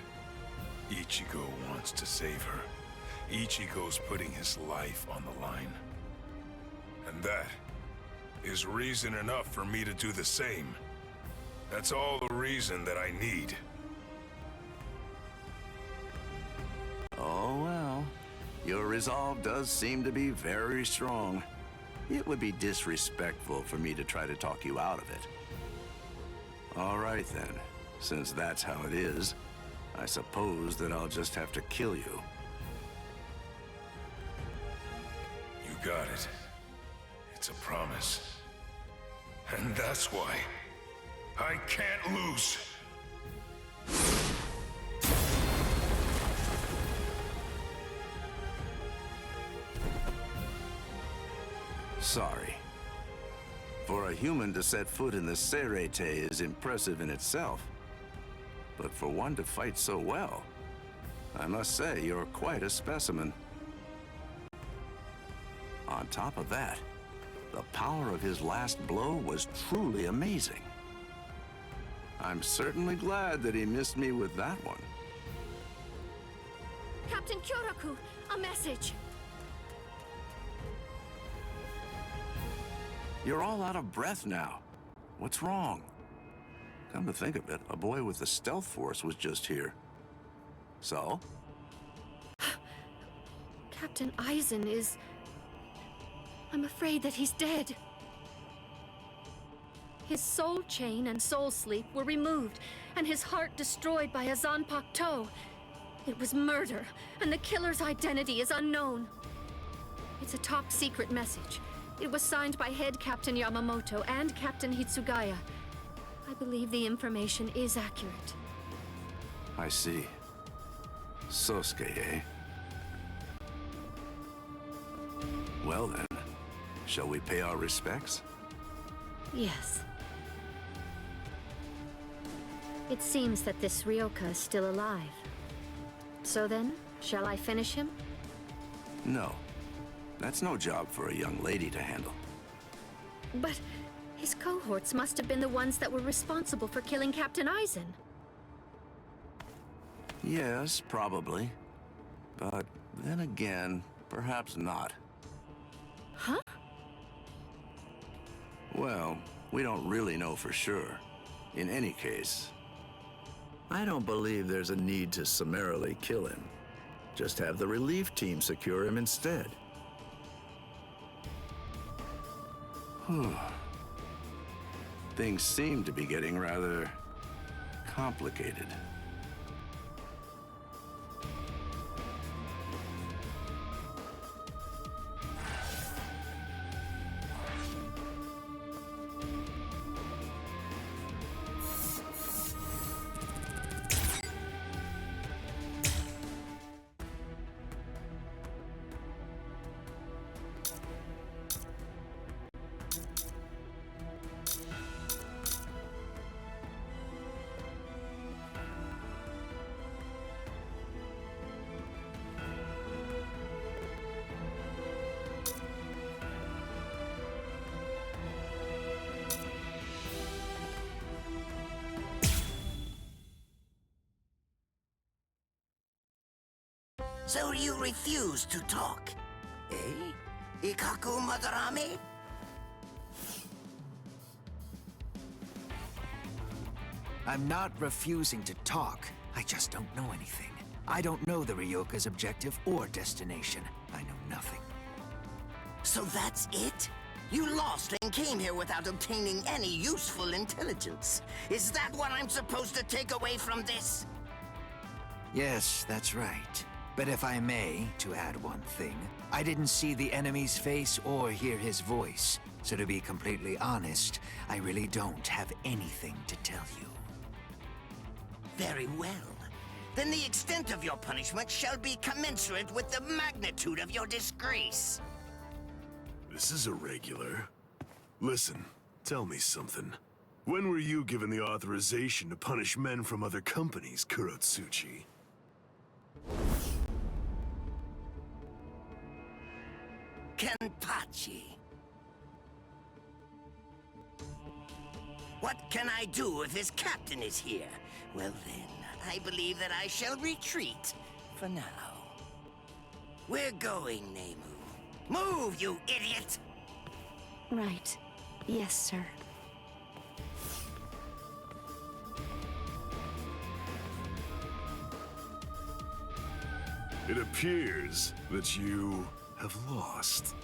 [SPEAKER 3] Ichigo wants to save her. Ichigo's putting his life on the line. And that is reason enough for me to do the same. That's all the reason that I need.
[SPEAKER 5] Oh, well. Your resolve does seem to be very strong. It would be disrespectful for me to try to talk you out of it. All right, then. Since that's how it is, I suppose that I'll just have to kill you.
[SPEAKER 3] You got it. It's a promise. And that's why I can't lose.
[SPEAKER 5] Sorry. For a human to set foot in the Serete is impressive in itself. But for one to fight so well, I must say you're quite a specimen. On top of that, the power of his last blow was truly amazing. I'm certainly glad that he missed me with that one.
[SPEAKER 1] Captain Kyoraku, a message.
[SPEAKER 5] You're all out of breath now. What's wrong? Come to think of it, a boy with the stealth force was just here. So?
[SPEAKER 1] Captain Aizen is... I'm afraid that he's dead. His soul chain and soul sleep were removed, and his heart destroyed by a Zanpakuto. It was murder, and the killer's identity is unknown. It's a top-secret message. It was signed by Head Captain Yamamoto and Captain Hitsugaya. I believe the information is accurate.
[SPEAKER 5] I see. Sosuke, eh? Well then, shall we pay our respects?
[SPEAKER 1] Yes. It seems that this Ryoka is still alive. So then, shall I finish him?
[SPEAKER 5] No. That's no job for a young lady to handle.
[SPEAKER 1] But his cohorts must have been the ones that were responsible for killing Captain Aizen.
[SPEAKER 5] Yes, probably. But then again, perhaps not.
[SPEAKER 1] Huh?
[SPEAKER 5] Well, we don't really know for sure. In any case, I don't believe there's a need to summarily kill him. Just have the relief team secure him instead. Things seem to be getting rather complicated.
[SPEAKER 16] So you refuse to talk, eh? Ikaku Madarame?
[SPEAKER 2] I'm not refusing to talk. I just don't know anything. I don't know the Ryoka's objective or destination. I know nothing.
[SPEAKER 16] So that's it? You lost and came here without obtaining any useful intelligence. Is that what I'm supposed to take away from this?
[SPEAKER 2] Yes, that's right. But if I may, to add one thing, I didn't see the enemy's face or hear his voice. So to be completely honest, I really don't have anything to tell you.
[SPEAKER 16] Very well. Then the extent of your punishment shall be commensurate with the magnitude of your disgrace.
[SPEAKER 9] This is irregular. Listen, tell me something. When were you given the authorization to punish men from other companies, Kurotsuchi?
[SPEAKER 16] Kenpachi. What can I do if his captain is here? Well then, I believe that I shall retreat for now. We're going, Nemu. Move, you idiot!
[SPEAKER 1] Right. Yes, sir.
[SPEAKER 9] It appears that you have lost.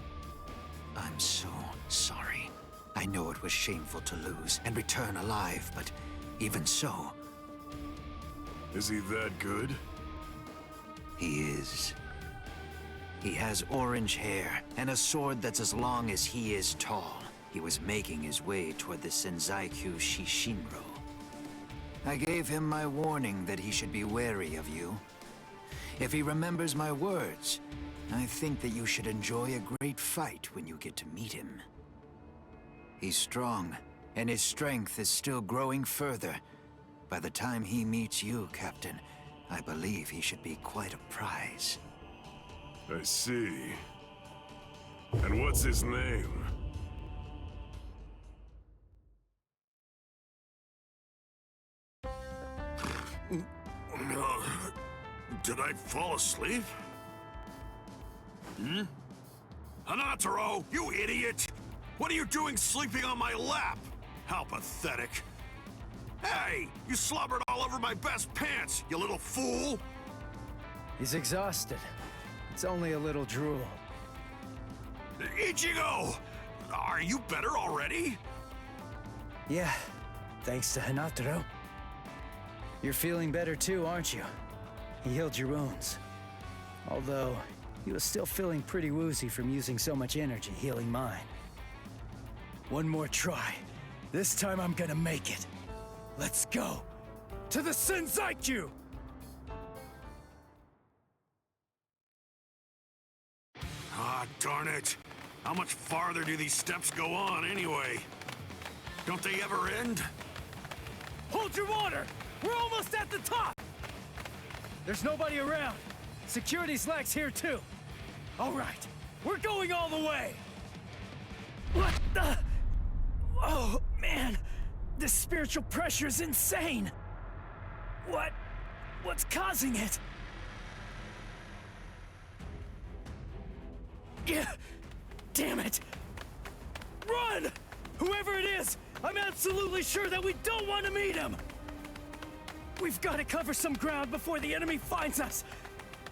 [SPEAKER 2] I'm so sorry. I know it was shameful to lose and return alive, but even so...
[SPEAKER 9] Is he that good?
[SPEAKER 2] He is. He has orange hair and a sword that's as long as he is tall. He was making his way toward the Senzaikyu Shishinro. I gave him my warning that he should be wary of you. If he remembers my words, I think that you should enjoy a great fight when you get to meet him. He's strong, and his strength is still growing further. By the time he meets you, Captain, I believe he should be quite a prize.
[SPEAKER 9] I see. And what's his name? Did I fall asleep?
[SPEAKER 10] Hanataro, you idiot! What are you doing sleeping on my lap? How pathetic. Hey, you slobbered all over my best pants, you little fool!
[SPEAKER 7] He's exhausted. It's only a little drool.
[SPEAKER 10] Ichigo! Are you better already?
[SPEAKER 7] Yeah, thanks to Hanataro. You're feeling better too, aren't you? He healed your wounds. Although, he was still feeling pretty woozy from using so much energy healing mine. One more try. This time I'm gonna make it. Let's go! To the Senzaikyu!
[SPEAKER 10] Ah, darn it. How much farther do these steps go on, anyway? Don't they ever end?
[SPEAKER 7] Hold your water! We're almost at the top! There's nobody around. Security's lax here, too. All right, we're going all the way! What the... Oh, man. This spiritual pressure is insane. What's causing it? Yeah, damn it! Run! Whoever it is, I'm absolutely sure that we don't want to meet him! We've got to cover some ground before the enemy finds us!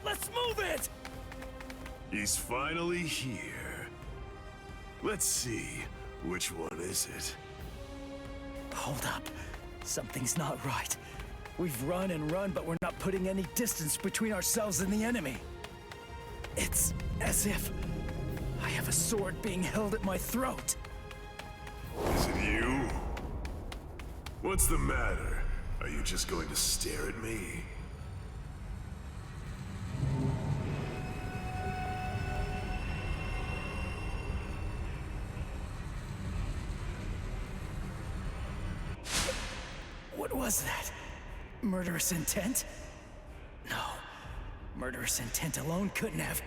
[SPEAKER 7] Let's move it!
[SPEAKER 9] He's finally here. Let's see. Which one is it?
[SPEAKER 7] Hold up. Something's not right. We've run and run, but we're not putting any distance between ourselves and the enemy. It's as if I have a sword being held at my throat.
[SPEAKER 9] Is it you? What's the matter? Are you just going to stare at me?
[SPEAKER 7] What was that? Murderous intent? No. Murderous intent alone couldn't have...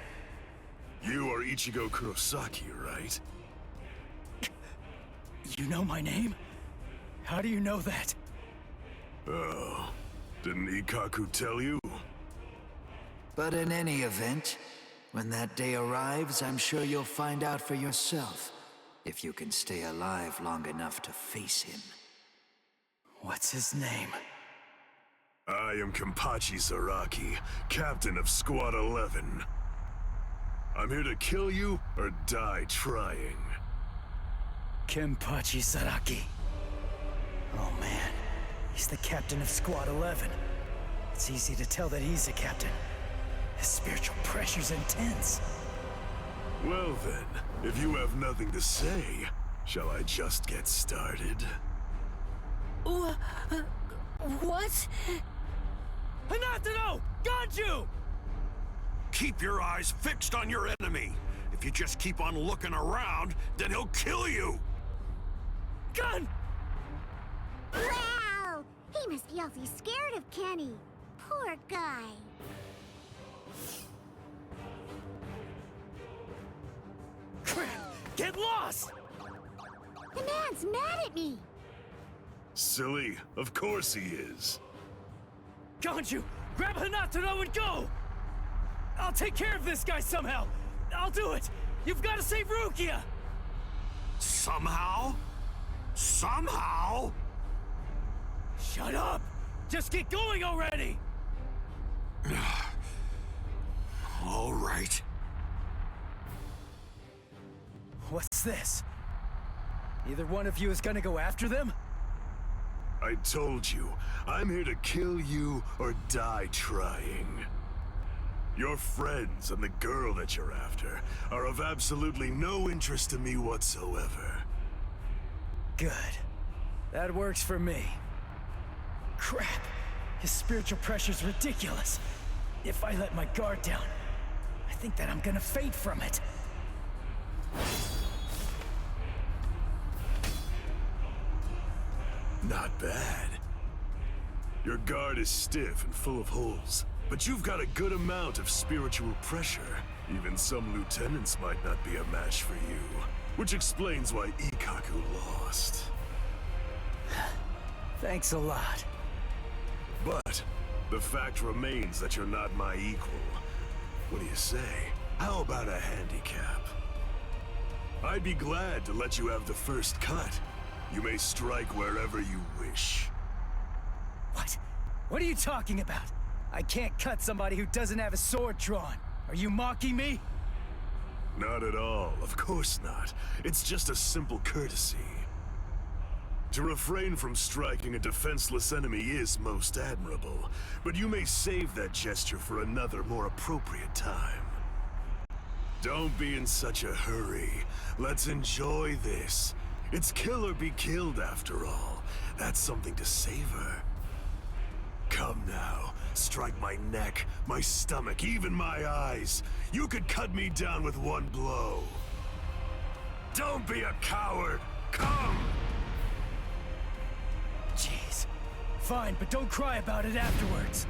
[SPEAKER 9] You are Ichigo Kurosaki, right?
[SPEAKER 7] You know my name? How do you know that?
[SPEAKER 9] Oh, didn't Ikaku tell you?
[SPEAKER 2] But in any event, when that day arrives, I'm sure you'll find out for yourself, if you can stay alive long enough to face him.
[SPEAKER 7] What's his name?
[SPEAKER 9] I am Kenpachi Zaraki, captain of Squad 11. I'm here to kill you or die trying.
[SPEAKER 7] Kenpachi Zaraki. Oh man, he's the captain of Squad 11. It's easy to tell that he's a captain. His spiritual pressure's intense.
[SPEAKER 9] Well then, if you have nothing to say, shall I just get started?
[SPEAKER 6] What?
[SPEAKER 10] Hanatano! Ganju! Keep your eyes fixed on your enemy. If you just keep on looking around, then he'll kill you!
[SPEAKER 6] Gun!
[SPEAKER 18] Wow! He must be awfully scared of Kenny. Poor guy.
[SPEAKER 7] Crap! Get lost!
[SPEAKER 18] The man's mad at me!
[SPEAKER 9] Silly, of course he is.
[SPEAKER 7] Ganju, grab Hanataro and go! I'll take care of this guy somehow! I'll do it! You've got to save Rukia!
[SPEAKER 10] Somehow? Somehow?
[SPEAKER 7] Shut up! Just get going already!
[SPEAKER 10] All right.
[SPEAKER 7] What's this? Either one of you is gonna go after them?
[SPEAKER 9] I told you, I'm here to kill you or die trying. Your friends and the girl that you're after are of absolutely no interest to me whatsoever.
[SPEAKER 7] Good. That works for me. Crap! His spiritual pressure's ridiculous. If I let my guard down, I think that I'm gonna fade from it.
[SPEAKER 9] Not bad. Your guard is stiff and full of holes, but you've got a good amount of spiritual pressure. Even some lieutenants might not be a match for you, which explains why Ikaku lost.
[SPEAKER 7] Thanks a lot.
[SPEAKER 9] But the fact remains that you're not my equal. What do you say? How about a handicap? I'd be glad to let you have the first cut. You may strike wherever you wish.
[SPEAKER 7] What? What are you talking about? I can't cut somebody who doesn't have a sword drawn. Are you mocking me?
[SPEAKER 9] Not at all, of course not. It's just a simple courtesy. To refrain from striking a defenseless enemy is most admirable, but you may save that gesture for another, more appropriate time. Don't be in such a hurry. Let's enjoy this. It's kill or be killed, after all. That's something to savor. Come now, strike my neck, my stomach, even my eyes. You could cut me down with one blow. Don't be a coward. Come!
[SPEAKER 7] Jeez. Fine, but don't cry about it afterwards.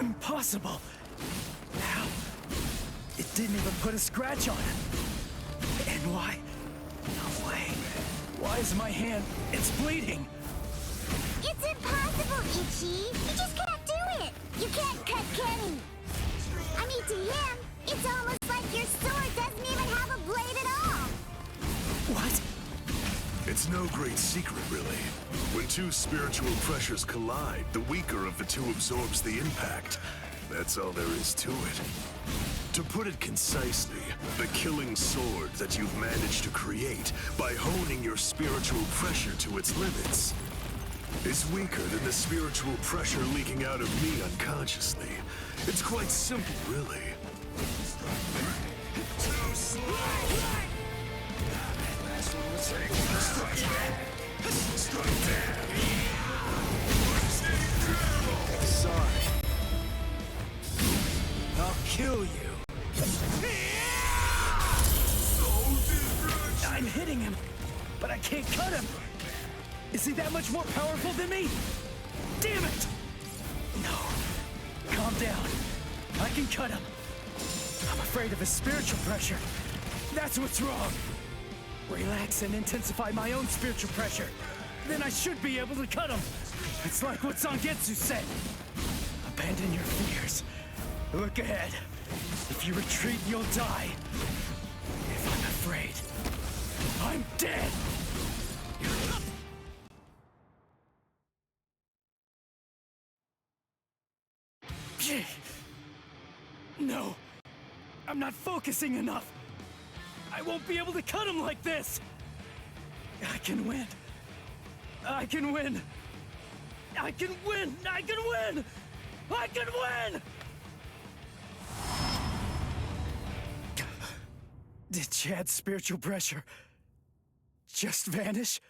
[SPEAKER 7] Impossible! How? It didn't even put a scratch on him. And why? is my hand? It's bleeding.
[SPEAKER 18] It's impossible, Itchy! You just can't do it! You can't cut Kenny! I mean, to him, it's almost like your sword doesn't even have a blade at all!
[SPEAKER 7] What?
[SPEAKER 3] It's no great secret, really. When two spiritual pressures collide, the weaker of the two absorbs the impact. That's all there is to it. To put it concisely, the killing sword that you've managed to create by honing your spiritual pressure to its limits is weaker than the spiritual pressure leaking out of me unconsciously. It's quite simple, really.
[SPEAKER 7] Sorry. I'll kill you. I'm hitting him, but I can't cut him. Is he that much more powerful than me? Damn it! No. Calm down. I can cut him. I'm afraid of his spiritual pressure. That's what's wrong. Relax and intensify my own spiritual pressure. Then I should be able to cut him. It's like what Zangetsu said. Abandon your fears. Look ahead. If you retreat, you'll die. If I'm afraid, I'm dead. No. I'm not focusing enough. I won't be able to cut him like this. I can win. I can win. I can win. I can win. I can win. Did Chad's spiritual pressure just vanish?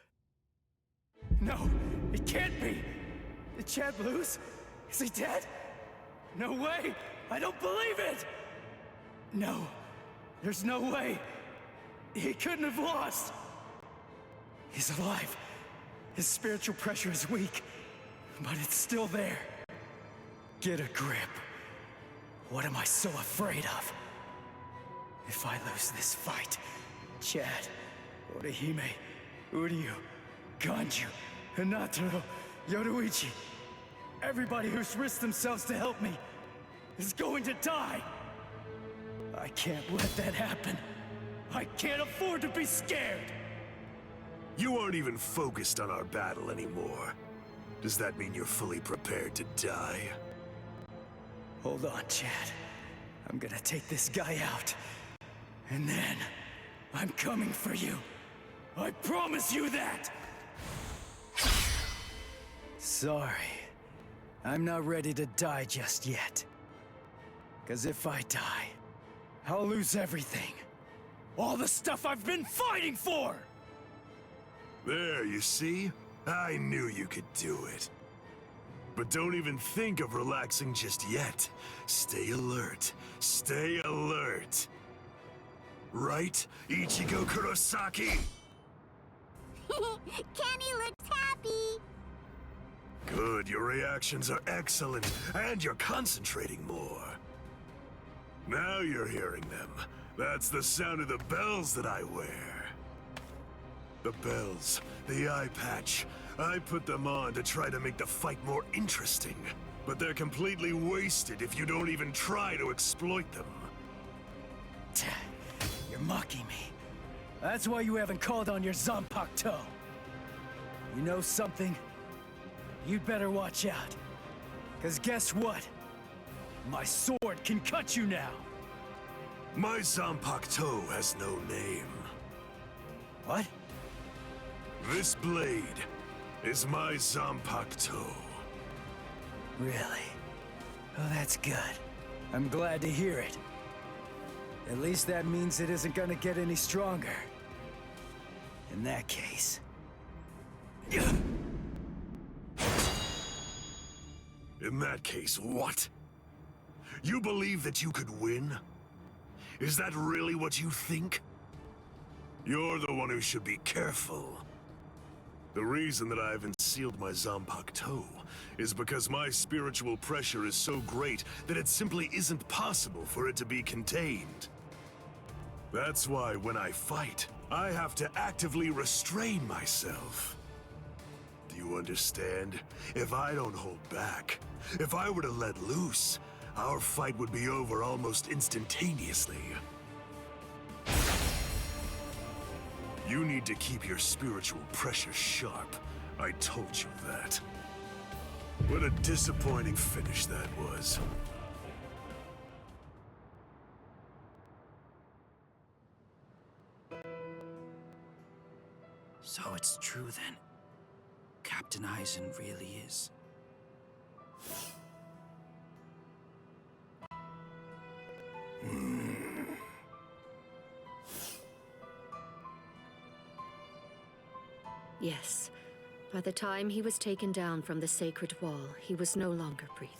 [SPEAKER 7] No, it can't be. Did Chad lose? Is he dead? No way! I don't believe it! No, there's no way. He couldn't have lost. He's alive. His spiritual pressure is weak, but it's still there. Get a grip. What am I so afraid of? If I lose this fight, Chad, Orihime, Uryu, Ganju, Hinata, Yoruichi, everybody who's risked themselves to help me is going to die. I can't let that happen. I can't afford to be scared.
[SPEAKER 3] You aren't even focused on our battle anymore. Does that mean you're fully prepared to die?
[SPEAKER 7] Hold on, Chad. I'm gonna take this guy out. And then, I'm coming for you. I promise you that! Sorry. I'm not ready to die just yet. 'Cause if I die, I'll lose everything. All the stuff I've been fighting for!
[SPEAKER 3] There, you see? I knew you could do it. But don't even think of relaxing just yet. Stay alert. Stay alert. Right, Ichigo Kurosaki?
[SPEAKER 18] Kenny looks happy!
[SPEAKER 3] Good, your reactions are excellent, and you're concentrating more. Now you're hearing them. That's the sound of the bells that I wear. The bells, the eye patch. I put them on to try to make the fight more interesting. But they're completely wasted if you don't even try to exploit them.
[SPEAKER 7] You're mocking me. That's why you haven't called on your Zanpakuto. You know something? You'd better watch out. 'Cause guess what? My sword can cut you now.
[SPEAKER 3] My Zanpakuto has no name.
[SPEAKER 7] What?
[SPEAKER 3] This blade is my Zanpakuto.
[SPEAKER 7] Really? Oh, that's good. I'm glad to hear it. At least that means it isn't gonna get any stronger. In that case...
[SPEAKER 3] In that case, what? You believe that you could win? Is that really what you think? You're the one who should be careful. The reason that I haven't sealed my Zanpakuto is because my spiritual pressure is so great that it simply isn't possible for it to be contained. That's why when I fight,
[SPEAKER 9] I have to actively restrain myself. Do you understand? If I don't hold back, if I were to let loose, our fight would be over almost instantaneously. You need to keep your spiritual pressure sharp. I told you that. What a disappointing finish that was.
[SPEAKER 2] So it's true then. Captain Eisen really is.
[SPEAKER 14] Yes. By the time he was taken down from the sacred wall, he was no longer breathing.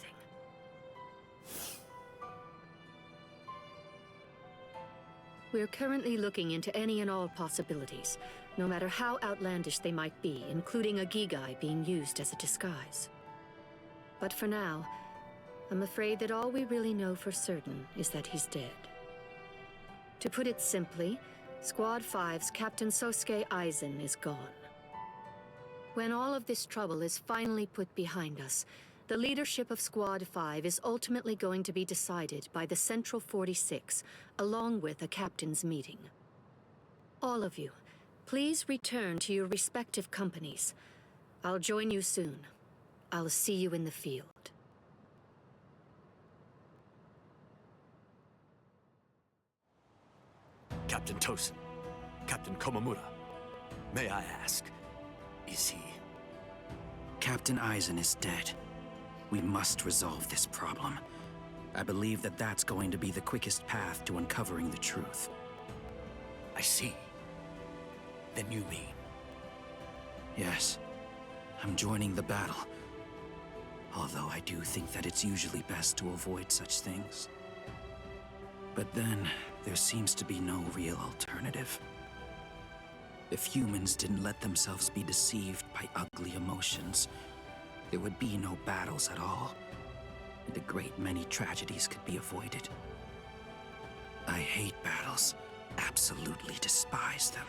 [SPEAKER 14] We're currently looking into any and all possibilities, no matter how outlandish they might be, including a Gigai being used as a disguise. But for now, I'm afraid that all we really know for certain is that he's dead. To put it simply, Squad 5's Captain Sosuke Eisen is gone. When all of this trouble is finally put behind us, the leadership of Squad 5 is ultimately going to be decided by the Central 46, along with a captain's meeting. All of you, please return to your respective companies. I'll join you soon. I'll see you in the field.
[SPEAKER 11] Captain Tosin, Captain Komamura, may I ask, is he?
[SPEAKER 2] Captain Eisen is dead. We must resolve this problem. I believe that that's going to be the quickest path to uncovering the truth.
[SPEAKER 11] I see. Then you mean?
[SPEAKER 2] Yes. I'm joining the battle. Although I do think that it's usually best to avoid such things. But then, there seems to be no real alternative. If humans didn't let themselves be deceived by ugly emotions, there would be no battles at all, and a great many tragedies could be avoided. I hate battles, absolutely despise them.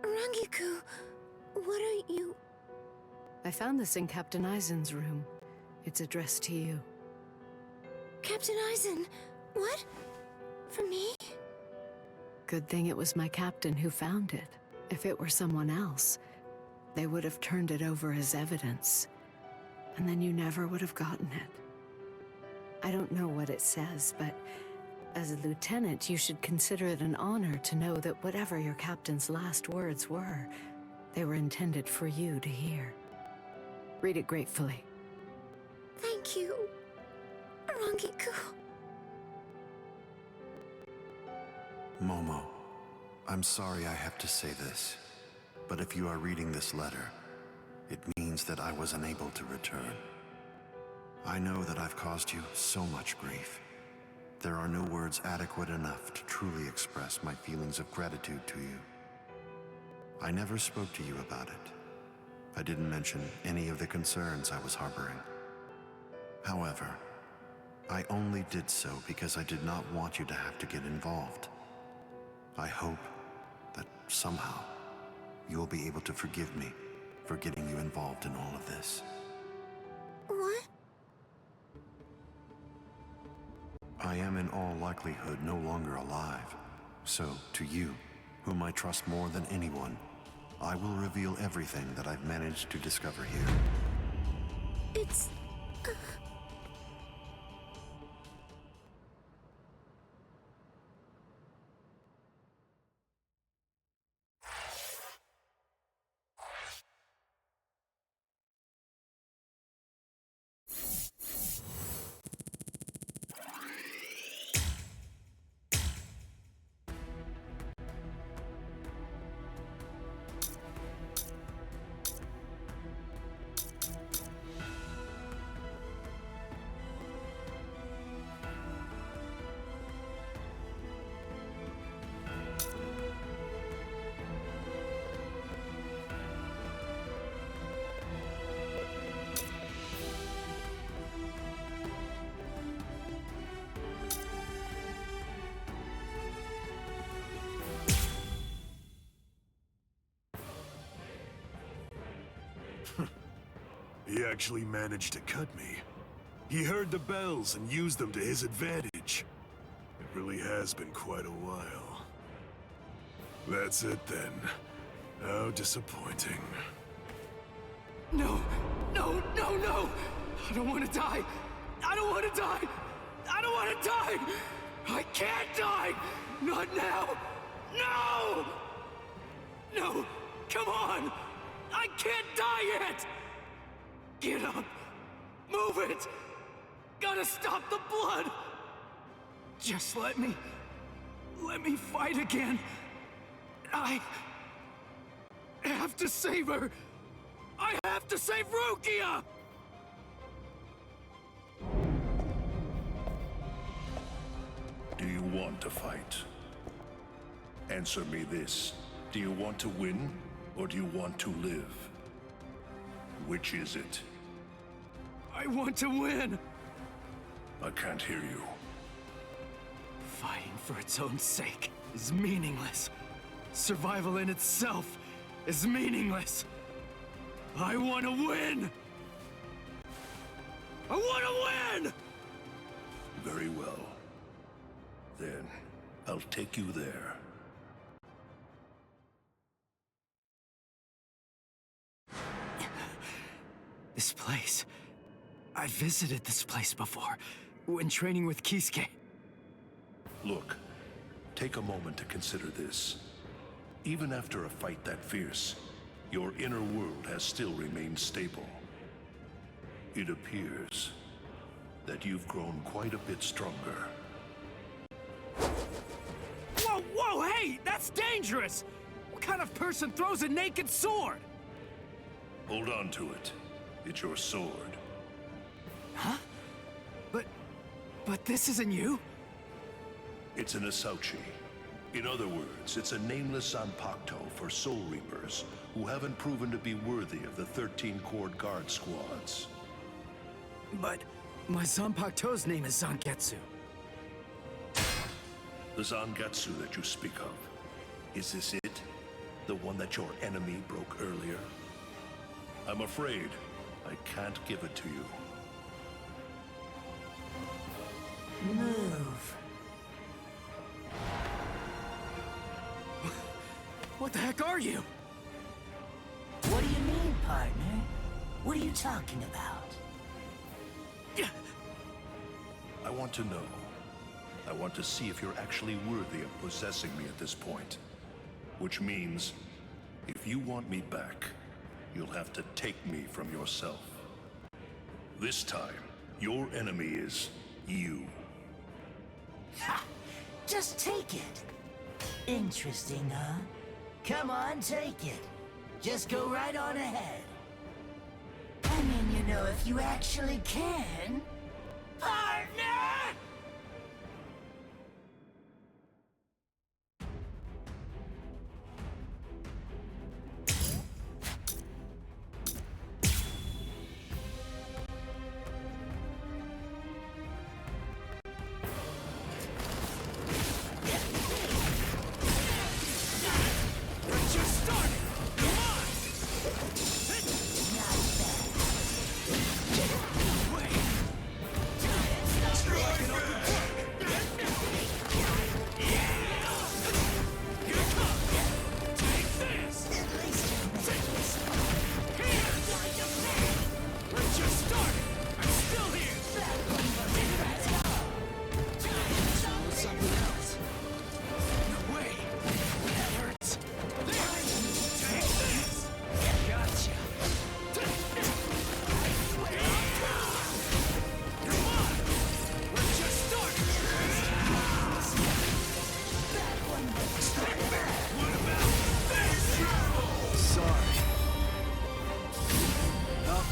[SPEAKER 1] Rangiku, what are you...
[SPEAKER 4] I found this in Captain Eisen's room. It's addressed to you.
[SPEAKER 1] Captain Eisen, what? For me?
[SPEAKER 4] Good thing it was my captain who found it. If it were someone else, they would have turned it over as evidence. And then you never would have gotten it. I don't know what it says, but as a lieutenant, you should consider it an honor to know that whatever your captain's last words were, they were intended for you to hear. Read it gratefully.
[SPEAKER 1] Thank you, Rangiku.
[SPEAKER 9] Momo, I'm sorry I have to say this, but if you are reading this letter, it means that I was unable to return. I know that I've caused you so much grief. There are no words adequate enough to truly express my feelings of gratitude to you. I never spoke to you about it. I didn't mention any of the concerns I was harboring. However, I only did so because I did not want you to have to get involved. I hope that somehow you will be able to forgive me for getting you involved in all of this.
[SPEAKER 1] What?
[SPEAKER 9] I am in all likelihood no longer alive. So, to you, whom I trust more than anyone, I will reveal everything that I've managed to discover here.
[SPEAKER 1] It's...
[SPEAKER 9] He actually managed to cut me. He heard the bells and used them to his advantage. It really has been quite a while. That's it then. How disappointing.
[SPEAKER 13] No! No, no, no! I don't want to die! I don't want to die! I don't want to die! I can't die! Not now! No! No! Come on! I can't die yet! Get up! Move it! Gotta stop the blood! Just let me fight again. I have to save her! I have to save Rukia!
[SPEAKER 3] Do you want to fight? Answer me this. Do you want to win, or do you want to live? Which is it?
[SPEAKER 13] I want to win!
[SPEAKER 3] I can't hear you.
[SPEAKER 13] Fighting for its own sake is meaningless. Survival in itself is meaningless. I want to win! I want to win!
[SPEAKER 3] Very well. Then, I'll take you there.
[SPEAKER 13] This place. I visited this place before, when training with Kisuke.
[SPEAKER 3] Look, take a moment to consider this. Even after a fight that fierce, your inner world has still remained stable. It appears that you've grown quite a bit stronger.
[SPEAKER 13] Whoa, whoa, hey! That's dangerous! What kind of person throws a naked sword?
[SPEAKER 3] Hold on to it. It's your sword.
[SPEAKER 13] Huh? But this isn't you?
[SPEAKER 3] It's an Asauchi. In other words, it's a nameless Zanpakuto for Soul Reapers who haven't proven to be worthy of the 13-Cord Guard squads.
[SPEAKER 13] But my Zanpakuto's name is Zangetsu.
[SPEAKER 3] The Zangetsu that you speak of, is this it? The one that your enemy broke earlier? I'm afraid I can't give it to you.
[SPEAKER 13] Move. What the heck are you?
[SPEAKER 22] What do you mean, partner? What are you talking about?
[SPEAKER 3] I want to know. I want to see if you're actually worthy of possessing me at this point. Which means, if you want me back, you'll have to take me from yourself. This time, your enemy is you.
[SPEAKER 22] Ha! Just take it. Interesting, huh? Come on, take it. Just go right on ahead. I mean, you know, if you actually can. Partner!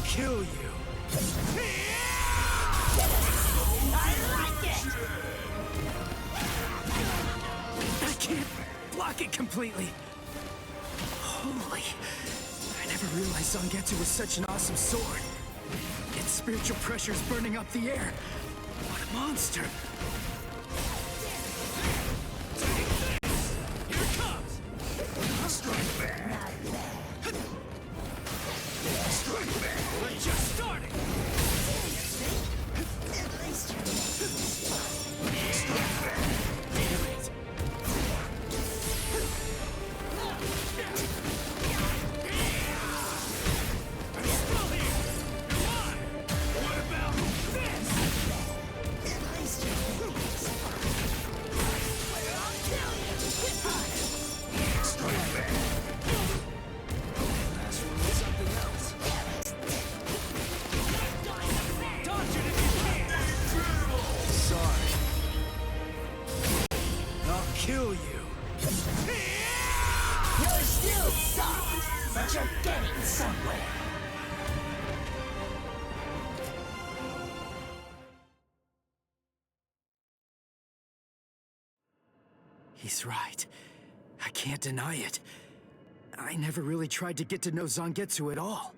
[SPEAKER 13] Kill you.
[SPEAKER 22] I like it!
[SPEAKER 13] I can't block it completely. Holy. I never realized Zangetsu was such an awesome sword. Its spiritual pressure is burning up the air. What a monster.
[SPEAKER 19] Here comes! Strike back! Strike We're just starting!
[SPEAKER 22] At least you're
[SPEAKER 7] Kill you.
[SPEAKER 22] You're still soft, but you're getting somewhere.
[SPEAKER 7] He's right. I can't deny it. I never really tried to get to know Zangetsu at all.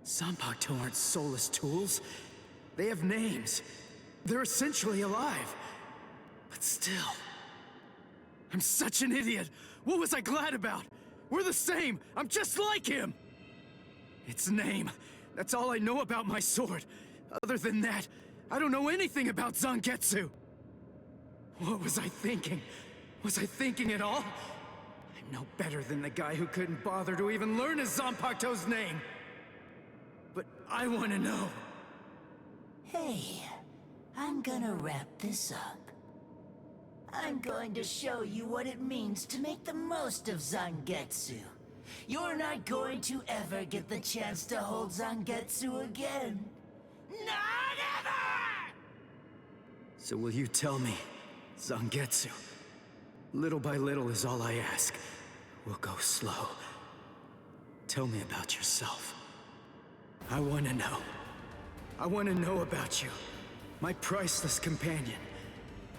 [SPEAKER 7] Zanpakuto aren't soulless tools. They have names. They're essentially alive. But still... I'm such an idiot! What was I glad about? We're the same! I'm just like him! Its name. That's all I know about my sword. Other than that, I don't know anything about Zangetsu! What was I thinking? Was I thinking at all? I'm no better than the guy who couldn't bother to even learn his Zanpakuto's name! But I want to know.
[SPEAKER 22] Hey, I'm gonna wrap this up. I'm going to show you what it means to make the most of Zangetsu. You're not going to ever get the chance to hold Zangetsu again. Not ever!
[SPEAKER 7] So will you tell me, Zangetsu? Little by little is all I ask. We'll go slow. Tell me about yourself. I want to know. I want to know about you, my priceless companion.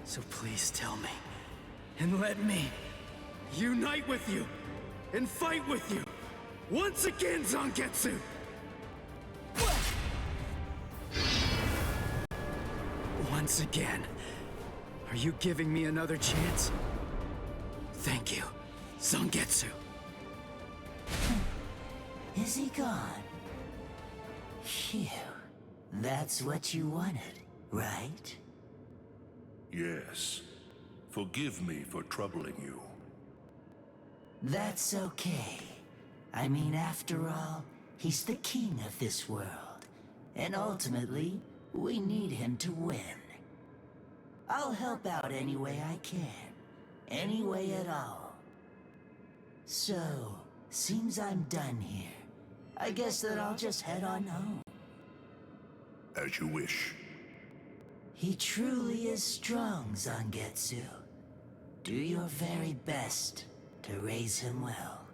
[SPEAKER 7] So please tell me, and let me unite with you, and fight with you, once again, Zangetsu! Once again. Are you giving me another chance? Thank you, Zangetsu.
[SPEAKER 22] Is he gone? Phew. That's what you wanted, right?
[SPEAKER 3] Yes. Forgive me for troubling you.
[SPEAKER 22] That's okay. I mean, after all, he's the king of this world. And ultimately, we need him to win. I'll help out any way I can. Any way at all. So, seems I'm done here. I guess that I'll just head on home.
[SPEAKER 3] As you wish.
[SPEAKER 22] He truly is strong, Zangetsu. Do your very best to raise him well.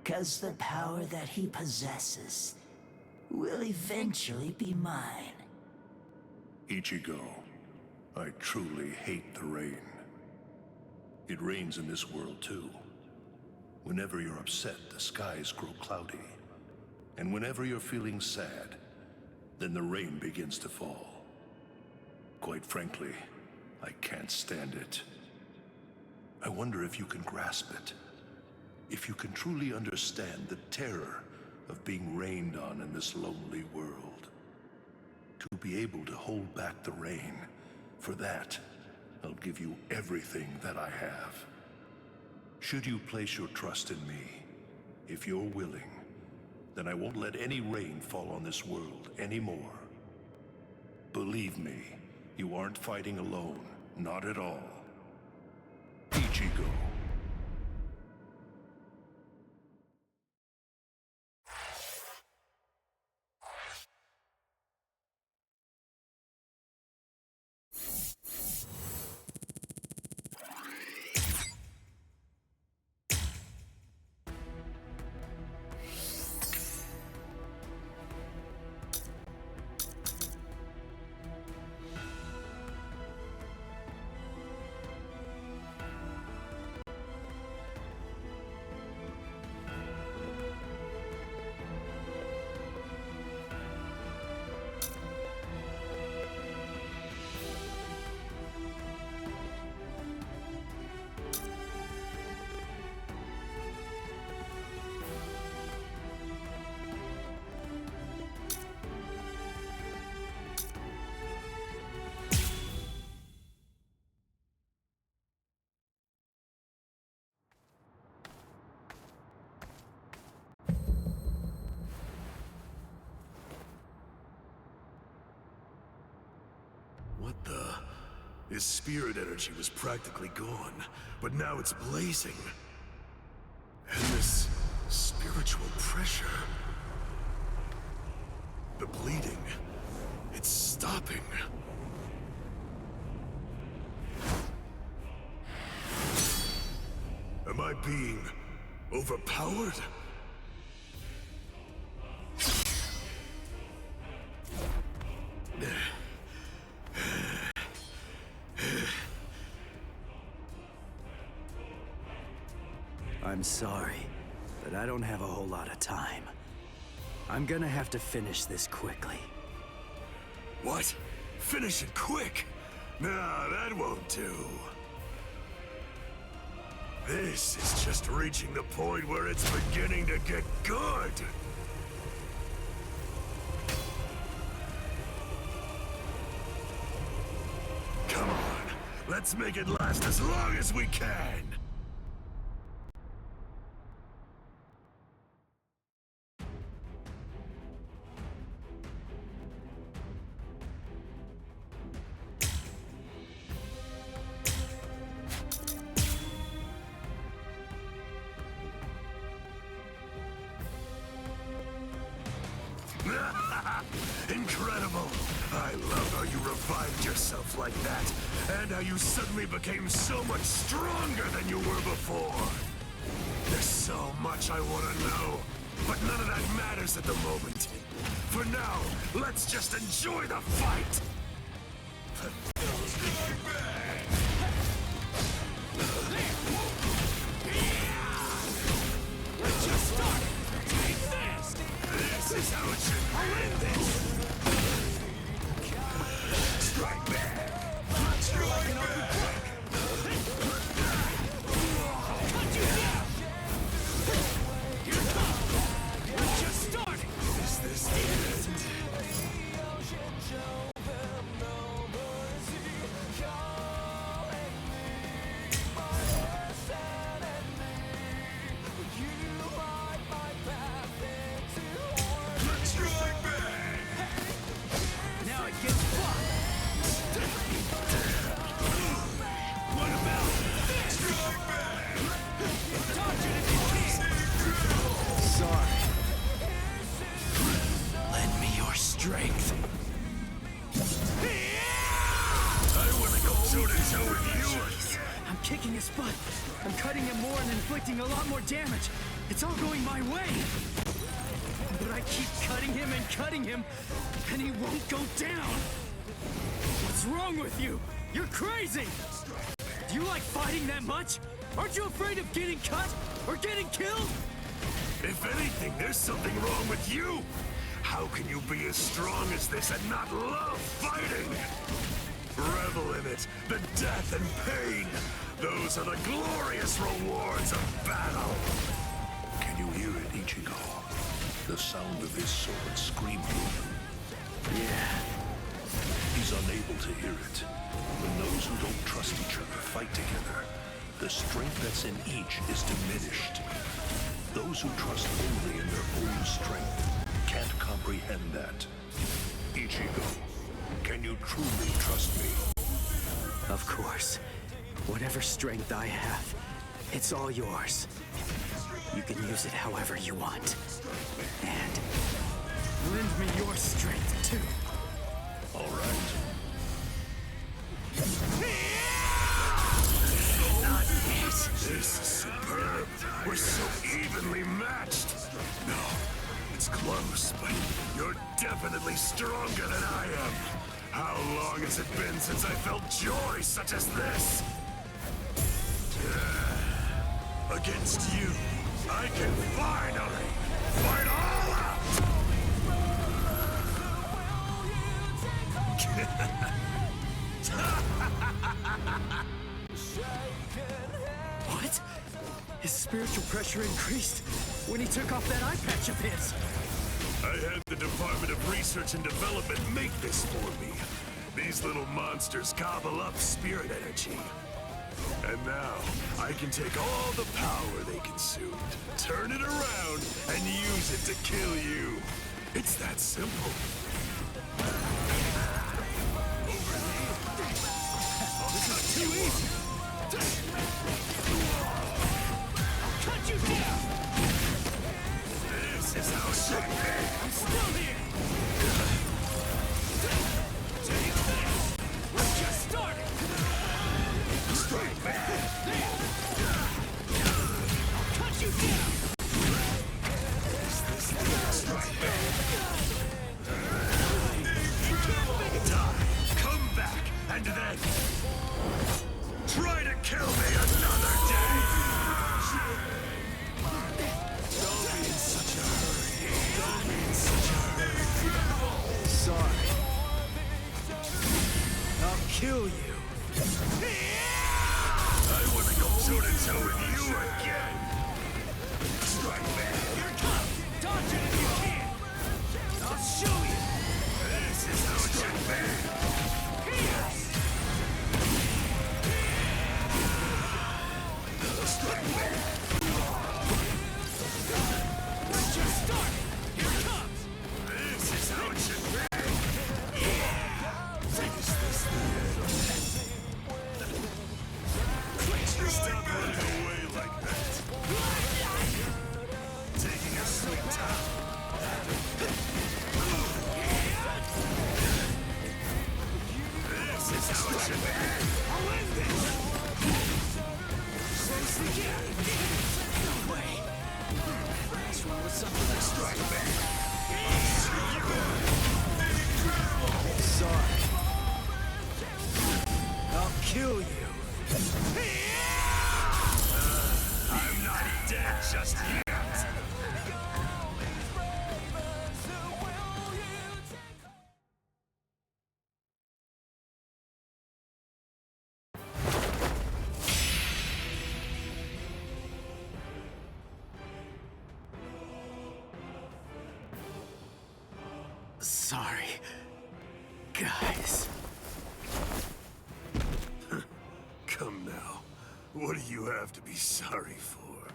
[SPEAKER 22] 'Cause the power that he possesses will eventually be mine.
[SPEAKER 3] Ichigo, I truly hate the rain. It rains in this world too. Whenever you're upset, the skies grow cloudy. And whenever you're feeling sad, then the rain begins to fall. Quite frankly, I can't stand it. I wonder if you can grasp it. If you can truly understand the terror of being rained on in this lonely world. To be able to hold back the rain, for that, I'll give you everything that I have. Should you place your trust in me, if you're willing, then I won't let any rain fall on this world anymore. Believe me, you aren't fighting alone, not at all. Ichigo. His spirit energy was practically gone, but now it's blazing. And this spiritual pressure... The bleeding... It's stopping. Am I being overpowered?
[SPEAKER 7] I'm sorry, but I don't have a whole lot of time. I'm gonna have to finish this quickly.
[SPEAKER 3] What? Finish it quick? Nah, that won't do. This is just reaching the point where it's beginning to get good. Come on, let's make it last as long as we can. Incredible! I love how you revived yourself like that, and how you suddenly became so much stronger than you were before. There's so much I want to know, but none of that matters at the moment. For now, let's just enjoy the fight!
[SPEAKER 19] Let's just start! Take this!
[SPEAKER 3] This is how it should end this! Strike back! Strike back!
[SPEAKER 19] Cut you down! Here it comes! We're just starting!
[SPEAKER 3] Is this the end? Strike back!
[SPEAKER 19] Now it gets fun! What about this?
[SPEAKER 3] Strike back!
[SPEAKER 19] Dodge it if you can!
[SPEAKER 7] Sorry.
[SPEAKER 2] Lend me your strength.
[SPEAKER 3] I want to go toe-to-toe with you!
[SPEAKER 7] I'm kicking his butt. I'm cutting him more and inflicting a lot more damage. It's all going my way. But I keep cutting him, and he won't go down. What's wrong with you? You're crazy! Do you like fighting that much? Aren't you afraid of getting cut or getting killed?
[SPEAKER 3] If anything, there's something wrong with you! How can you be as strong as this and not love fighting? Revel in it, the death and pain! Those are the glorious rewards of battle!
[SPEAKER 8] Can you hear it, Ichigo? The sound of his sword screaming.
[SPEAKER 7] Yeah.
[SPEAKER 8] He's unable to hear it. When those who don't trust each other fight together, the strength that's in each is diminished. Those who trust only in their own strength can't comprehend that. Ichigo, can you truly trust me?
[SPEAKER 7] Of course. Whatever strength I have, it's all yours. You can use it however you want. And lend me your strength, too.
[SPEAKER 8] All right.
[SPEAKER 3] Not yet. This is superb. We're so evenly matched. No, it's close, but you're definitely stronger than I am. How long has it been since I felt joy such as this? Against you, I can finally fight all out!
[SPEAKER 7] What? His spiritual pressure increased when he took off that eye patch of his.
[SPEAKER 3] I had the Department of Research and Development make this for me. These little monsters gobble up spirit energy. And now, I can take all the power they consumed, turn it around, and use it to kill you. It's that simple.
[SPEAKER 19] too easy! Cut you down!
[SPEAKER 3] This is how it should be!
[SPEAKER 19] I'm still here! Take this! We're just starting!
[SPEAKER 3] Strike back!
[SPEAKER 19] Cut you down!
[SPEAKER 3] Strike back! Die! Come back! And then... try to kill me another day!
[SPEAKER 19] Don't be in such a hurry. Don't be in such a hurry.
[SPEAKER 7] Sorry. I'll kill you.
[SPEAKER 3] I want to go toe-to-toe with you again! Strike back!
[SPEAKER 19] Here it comes! Dodge it if you can! I'll show you!
[SPEAKER 3] This is how it should be!
[SPEAKER 19] Here!
[SPEAKER 3] Strike back!
[SPEAKER 19] We're just starting! Here it comes!
[SPEAKER 3] This is how it should be! Stop running away like that! Taking your sweet time! This is how it should be!
[SPEAKER 19] I'll end this! No way! What's wrong with something else?
[SPEAKER 3] Strike back!
[SPEAKER 7] Sorry. I'll kill you.
[SPEAKER 3] I'm not dead just yet!
[SPEAKER 7] Sorry, guys.
[SPEAKER 3] Come now. What do you have to be sorry for?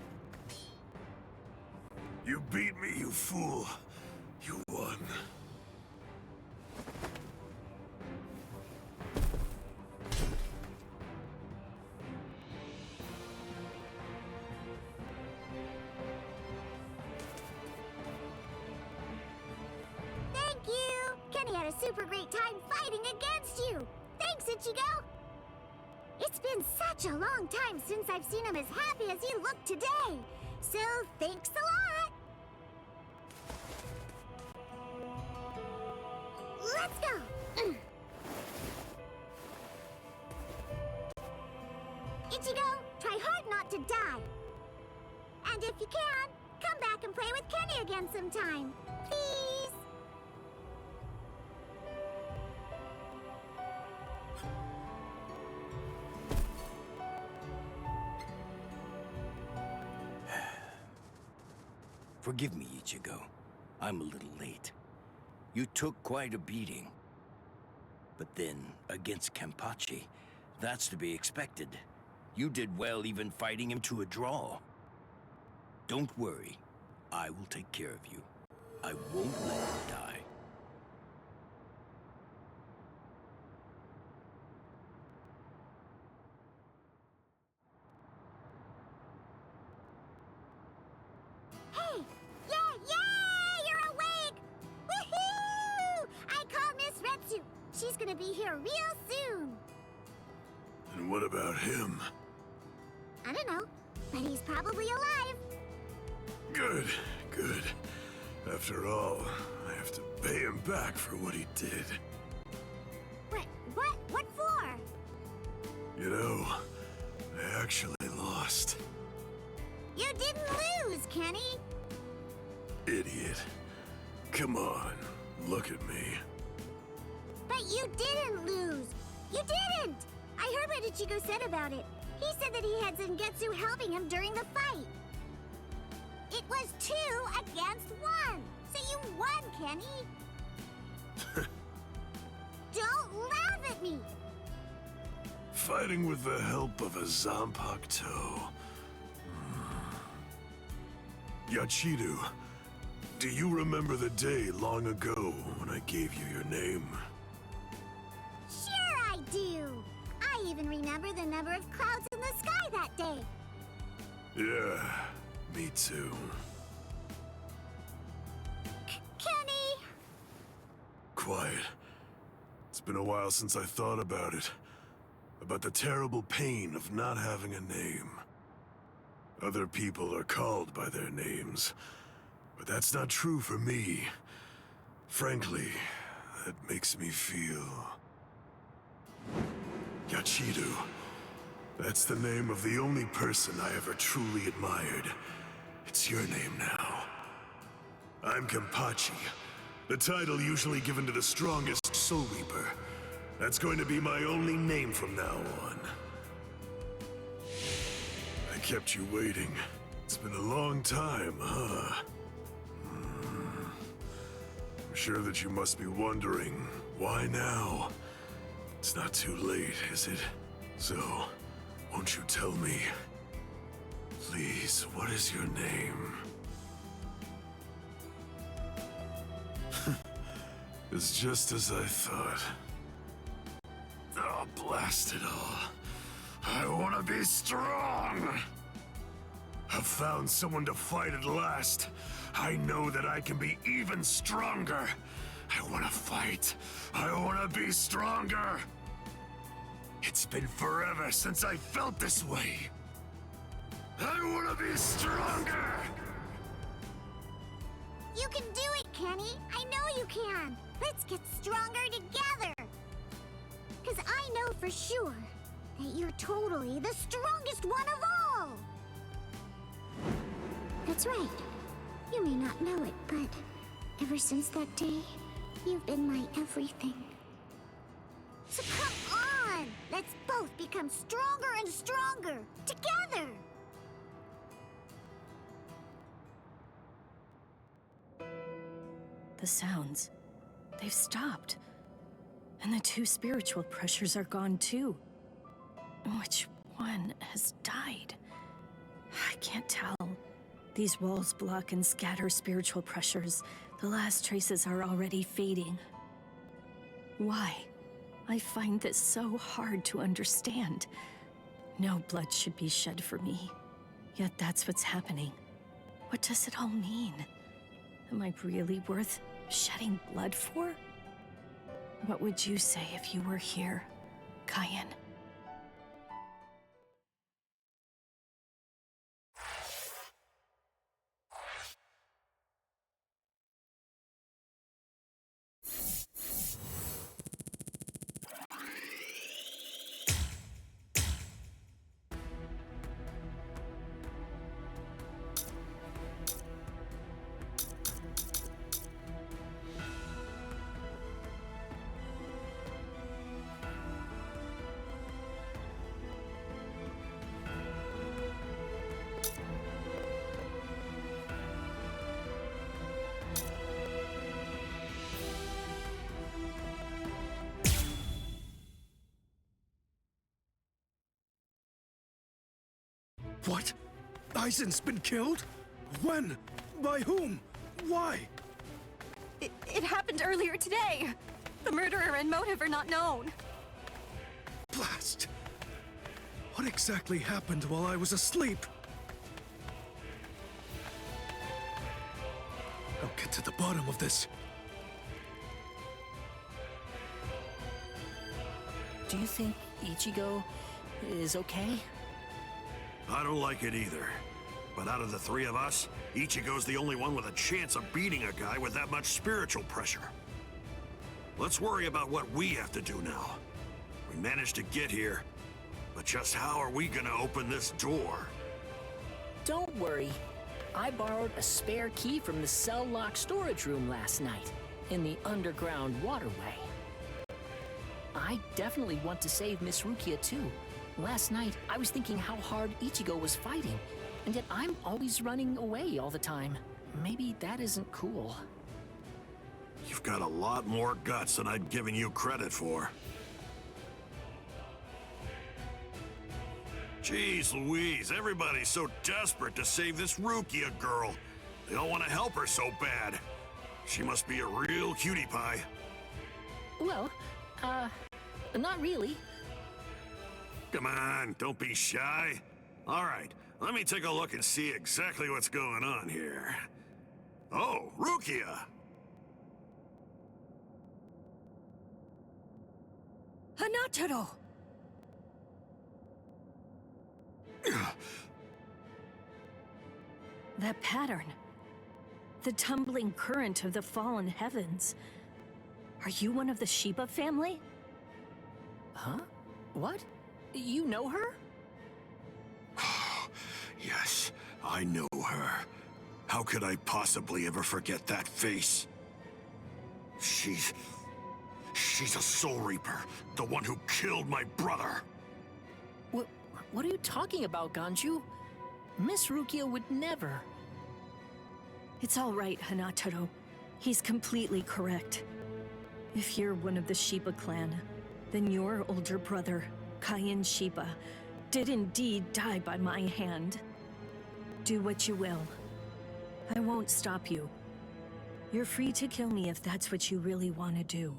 [SPEAKER 3] You beat me, you fool. You won.
[SPEAKER 18] Thank you! Kenny had a super great time fighting against you! Thanks, Ichigo! It's been such a long time since I've seen him as happy as he looked today! So, thanks a lot! Let's go! Ichigo, try hard not to die! And if you can, come back and play with Kenny again sometime! Please!
[SPEAKER 17] Forgive me, Ichigo. I'm a little late. You took quite a beating. But then, against Kenpachi, that's to be expected. You did well even fighting him to a draw. Don't worry. I will take care of you. I won't let you die.
[SPEAKER 18] Hey! Yeah! You're awake! Woohoo! I called Miss Retsu. She's gonna be here real soon.
[SPEAKER 3] And what about him?
[SPEAKER 18] I don't know, but he's probably alive.
[SPEAKER 3] Good, good. After all, I have to pay him back for what he did.
[SPEAKER 18] What for?
[SPEAKER 3] You know, I actually lost.
[SPEAKER 18] You didn't lose, Kenny.
[SPEAKER 3] Idiot. Come on, look at me.
[SPEAKER 18] But you didn't lose. You didn't! I heard what Ichigo said about it. He said that he had Zangetsu helping him during the fight. It was 2 against 1. So you won, Kenny. Don't laugh at me.
[SPEAKER 3] Fighting with the help of a Zanpakuto. Yachiru, do you remember the day long ago when I gave you your name?
[SPEAKER 18] Sure I do. I even remember the number of clouds in the sky that day.
[SPEAKER 3] Yeah, me too.
[SPEAKER 18] Kenny!
[SPEAKER 3] Quiet. It's been a while since I thought about it. About the terrible pain of not having a name. Other people are called by their names, but that's not true for me. Frankly, that makes me feel... Yachiru. That's the name of the only person I ever truly admired. It's your name now. I'm Kenpachi, the title usually given to the strongest Soul Reaper. That's going to be my only name from now on. I kept you waiting. It's been a long time, huh? I'm sure that you must be wondering, why now? It's not too late, is it? So, won't you tell me? Please, what is your name? It's just as I thought. Oh, blast it all. I want to be strong! I've found someone to fight at last. I know that I can be even stronger. I want to fight. I want to be stronger. It's been forever since I felt this way. I want to be stronger!
[SPEAKER 18] You can do it, Kenny! I know you can! Let's get stronger together! Because I know for sure that you're totally the strongest one of all! That's right. You may not know it, but ever since that day, you've been my everything. So come on! Let's both become stronger and stronger! Together!
[SPEAKER 20] The sounds, they've stopped. And the two spiritual pressures are gone too. Which one has died? I can't tell. These walls block and scatter spiritual pressures. The last traces are already fading. Why? I find this so hard to understand. No blood should be shed for me. Yet that's what's happening. What does it all mean? Am I really worth shedding blood for? What would you say if you were here, Cayenne?
[SPEAKER 12] What? Aizen's been killed? When? By whom? Why?
[SPEAKER 20] It happened earlier today. The murderer and motive are not known.
[SPEAKER 12] Blast! What exactly happened while I was asleep? I'll get to the bottom of this.
[SPEAKER 6] Do you think Ichigo is okay?
[SPEAKER 9] I don't like it either. But out of the three of us, Ichigo's the only one with a chance of beating a guy with that much spiritual pressure. Let's worry about what we have to do now. We managed to get here, but just how are we gonna open this door?
[SPEAKER 6] Don't worry. I borrowed a spare key from the cell lock storage room last night, in the underground waterway. I definitely want to save Miss Rukia too. Last night, I was thinking how hard Ichigo was fighting, and yet I'm always running away all the time. Maybe that isn't cool.
[SPEAKER 9] You've got a lot more guts than I'd given you credit for. Jeez Louise, everybody's so desperate to save this Rukia girl. They all want to help her so bad. She must be a real cutie pie.
[SPEAKER 6] Well, not really.
[SPEAKER 9] Come on, don't be shy. All right, let me take a look and see exactly what's going on here. Oh, Rukia!
[SPEAKER 20] Hanataro! That pattern. The tumbling current of the fallen heavens. Are you one of the Shiba family?
[SPEAKER 6] Huh? What? You know her?
[SPEAKER 9] Yes, I know her. How could I possibly ever forget that face? She's a Soul Reaper, the one who killed my brother.
[SPEAKER 6] What are you talking about, Ganju? Miss Rukia would never.
[SPEAKER 20] It's all right, Hanataro. He's completely correct. If you're one of the Shiba clan, then your older brother, Kaien Shiba, did indeed die by my hand. Do what you will. I won't stop you. You're free to kill me if that's what you really want to do.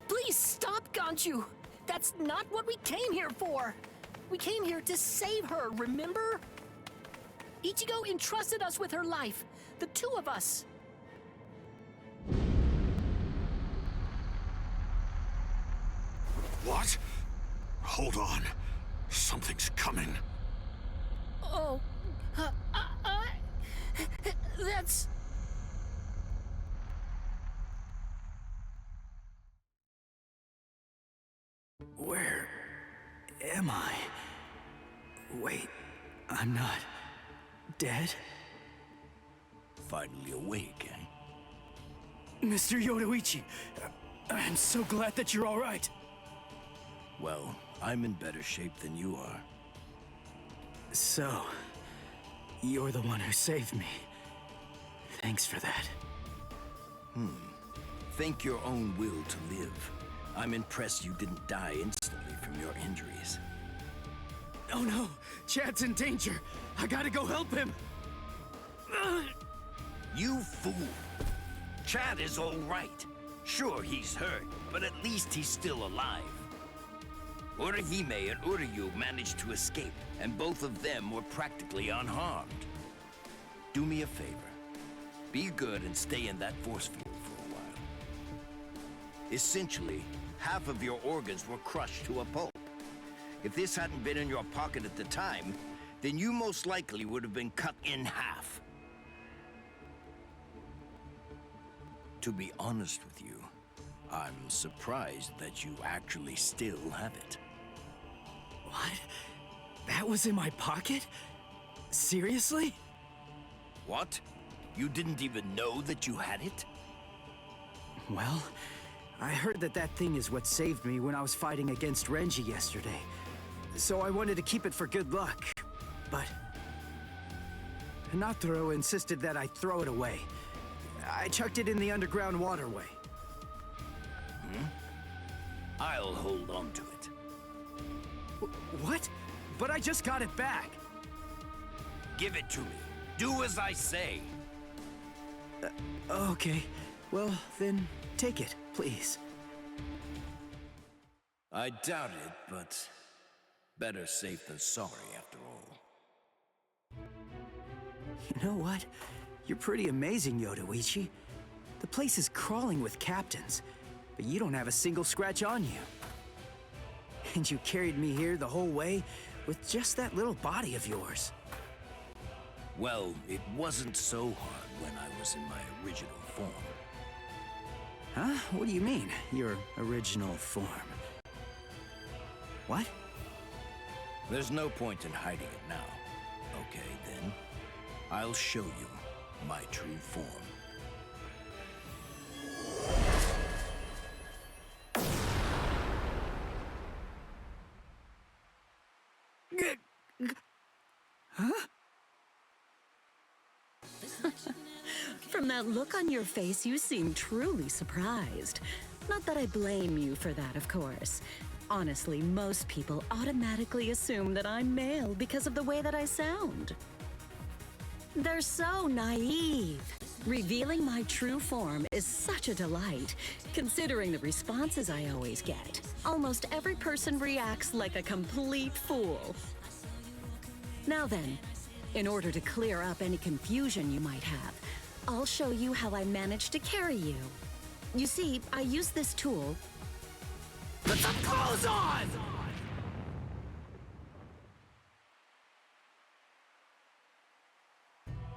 [SPEAKER 6] Please stop, Ganju! That's not what we came here for! We came here to save her, remember? Ichigo entrusted us with her life, the two of us.
[SPEAKER 9] What? Hold on. Something's coming.
[SPEAKER 6] Oh, that's...
[SPEAKER 12] Where am I? Wait, I'm not dead?
[SPEAKER 17] Finally awake, eh?
[SPEAKER 12] Mr. Yoruichi, I'm so glad that you're all right.
[SPEAKER 17] Well, I'm in better shape than you are.
[SPEAKER 12] So, you're the one who saved me. Thanks for that.
[SPEAKER 17] Think your own will to live. I'm impressed you didn't die instantly from your injuries.
[SPEAKER 12] Oh no! Chad's in danger! I gotta go help him!
[SPEAKER 17] You fool! Chad is all right. Sure, he's hurt, but at least he's still alive. Orihime and Uryu managed to escape, and both of them were practically unharmed. Do me a favor. Be good and stay in that force field for a while. Essentially, half of your organs were crushed to a pulp. If this hadn't been in your pocket at the time, then you most likely would have been cut in half. To be honest with you, I'm surprised that you actually still have it.
[SPEAKER 12] What? That was in my pocket? Seriously?
[SPEAKER 17] What? You didn't even know that you had it?
[SPEAKER 12] Well, I heard that that thing is what saved me when I was fighting against Renji yesterday. So I wanted to keep it for good luck, but Hanataro insisted that I throw it away. I chucked it in the underground waterway.
[SPEAKER 17] I'll hold on to it.
[SPEAKER 12] What? But I just got it back.
[SPEAKER 17] Give it to me. Do as I say.
[SPEAKER 12] Okay. Well, then take it, please.
[SPEAKER 17] I doubt it, but better safe than sorry after all.
[SPEAKER 12] You know what? You're pretty amazing, Yoruichi. The place is crawling with captains, but you don't have a single scratch on you. And you carried me here the whole way with just that little body of yours.
[SPEAKER 17] Well, it wasn't so hard when I was in my original form.
[SPEAKER 12] Huh? What do you mean, your original form? What?
[SPEAKER 17] There's no point in hiding it now. Okay, then. I'll show you my true form.
[SPEAKER 12] Huh?
[SPEAKER 20] From that look on your face, you seem truly surprised. Not that I blame you for that, of course. Honestly, most people automatically assume that I'm male because of the way that I sound. They're so naive.
[SPEAKER 15] Revealing my true form is such a delight, considering the responses I always get. Almost every person reacts like a complete fool. Now then, in order to clear up any confusion you might have, I'll show you how I managed to carry you. You see, I use this tool.
[SPEAKER 13] Put some clothes on!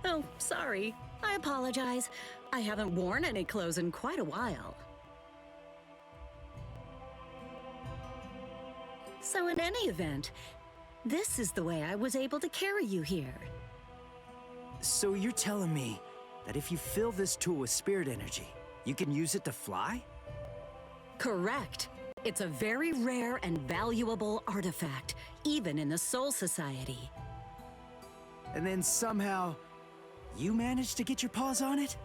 [SPEAKER 15] Oh, sorry. I apologize. I haven't worn any clothes in quite a while. So in any event, this is the way I was able to carry you here.
[SPEAKER 7] So you're telling me that if you fill this tool with spirit energy, you can use it to fly?
[SPEAKER 15] Correct. It's a very rare and valuable artifact, even in the Soul Society.
[SPEAKER 7] And then somehow, you managed to get your paws on it?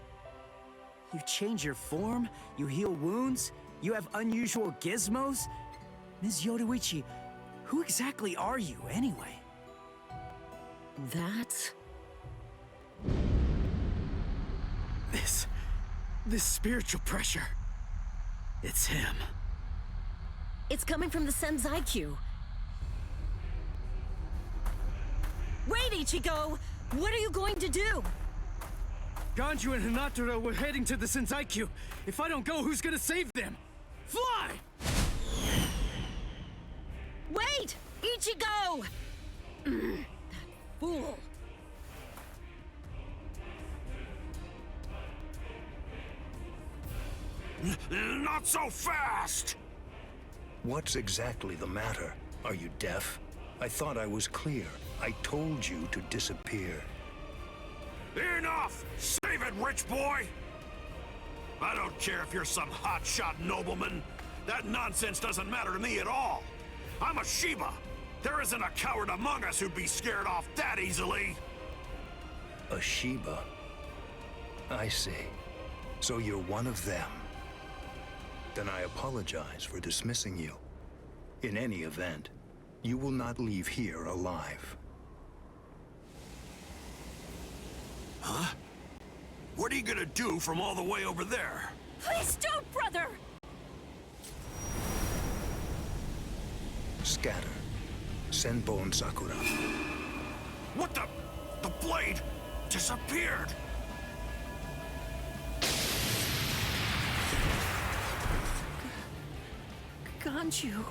[SPEAKER 7] You change your form, you heal wounds, you have unusual gizmos? Ms. Yoruichi, who exactly are you, anyway?
[SPEAKER 15] That's...
[SPEAKER 12] This spiritual pressure. It's him.
[SPEAKER 15] It's coming from the Senzai-Q. Wait, Ichigo! What are you going to do?
[SPEAKER 13] Ganju and Hinata were heading to the Senzai-Q. If I don't go, who's gonna save them? Fly!
[SPEAKER 15] Wait! Ichigo! That fool.
[SPEAKER 3] Not so fast!
[SPEAKER 8] What's exactly the matter? Are you deaf? I thought I was clear. I told you to disappear.
[SPEAKER 3] Enough! Save it, rich boy! I don't care if you're some hotshot nobleman. That nonsense doesn't matter to me at all. I'm a Shiba. There isn't a coward among us who'd be scared off that easily.
[SPEAKER 8] A Shiba? I see. So you're one of them. Then I apologize for dismissing you. In any event, you will not leave here alive.
[SPEAKER 3] Huh? What are you gonna do from all the way over there?
[SPEAKER 20] Please don't, brother!
[SPEAKER 8] Scatter. Senbon and Sakura.
[SPEAKER 3] What the? The blade disappeared!
[SPEAKER 6] Ganju.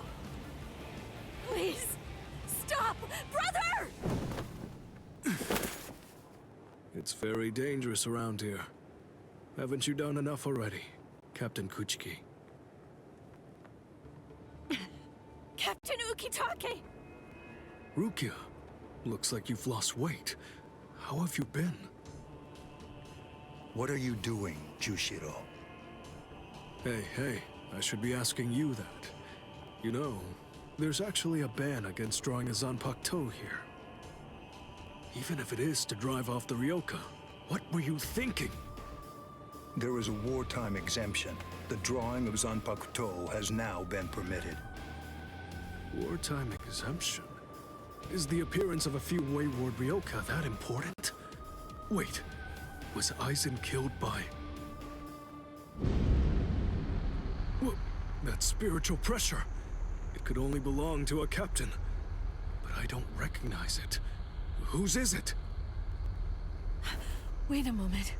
[SPEAKER 20] Please, stop! Brother!
[SPEAKER 21] It's very dangerous around here. Haven't you done enough already, Captain Kuchiki?
[SPEAKER 20] Captain Ukitake!
[SPEAKER 21] Rukia, looks like you've lost weight. How have you been?
[SPEAKER 8] What are you doing, Jushiro?
[SPEAKER 21] Hey, I should be asking you that. You know, there's actually a ban against drawing a Zanpakuto here. Even if it is to drive off the Ryoka, what were you thinking?
[SPEAKER 8] There is a wartime exemption. The drawing of Zanpakuto has now been permitted.
[SPEAKER 21] Wartime exemption? Is the appearance of a few wayward Ryoka that important? Wait, was Aizen killed by... Well, that spiritual pressure. It could only belong to a captain. But I don't recognize it. Whose is it?
[SPEAKER 20] Wait a moment.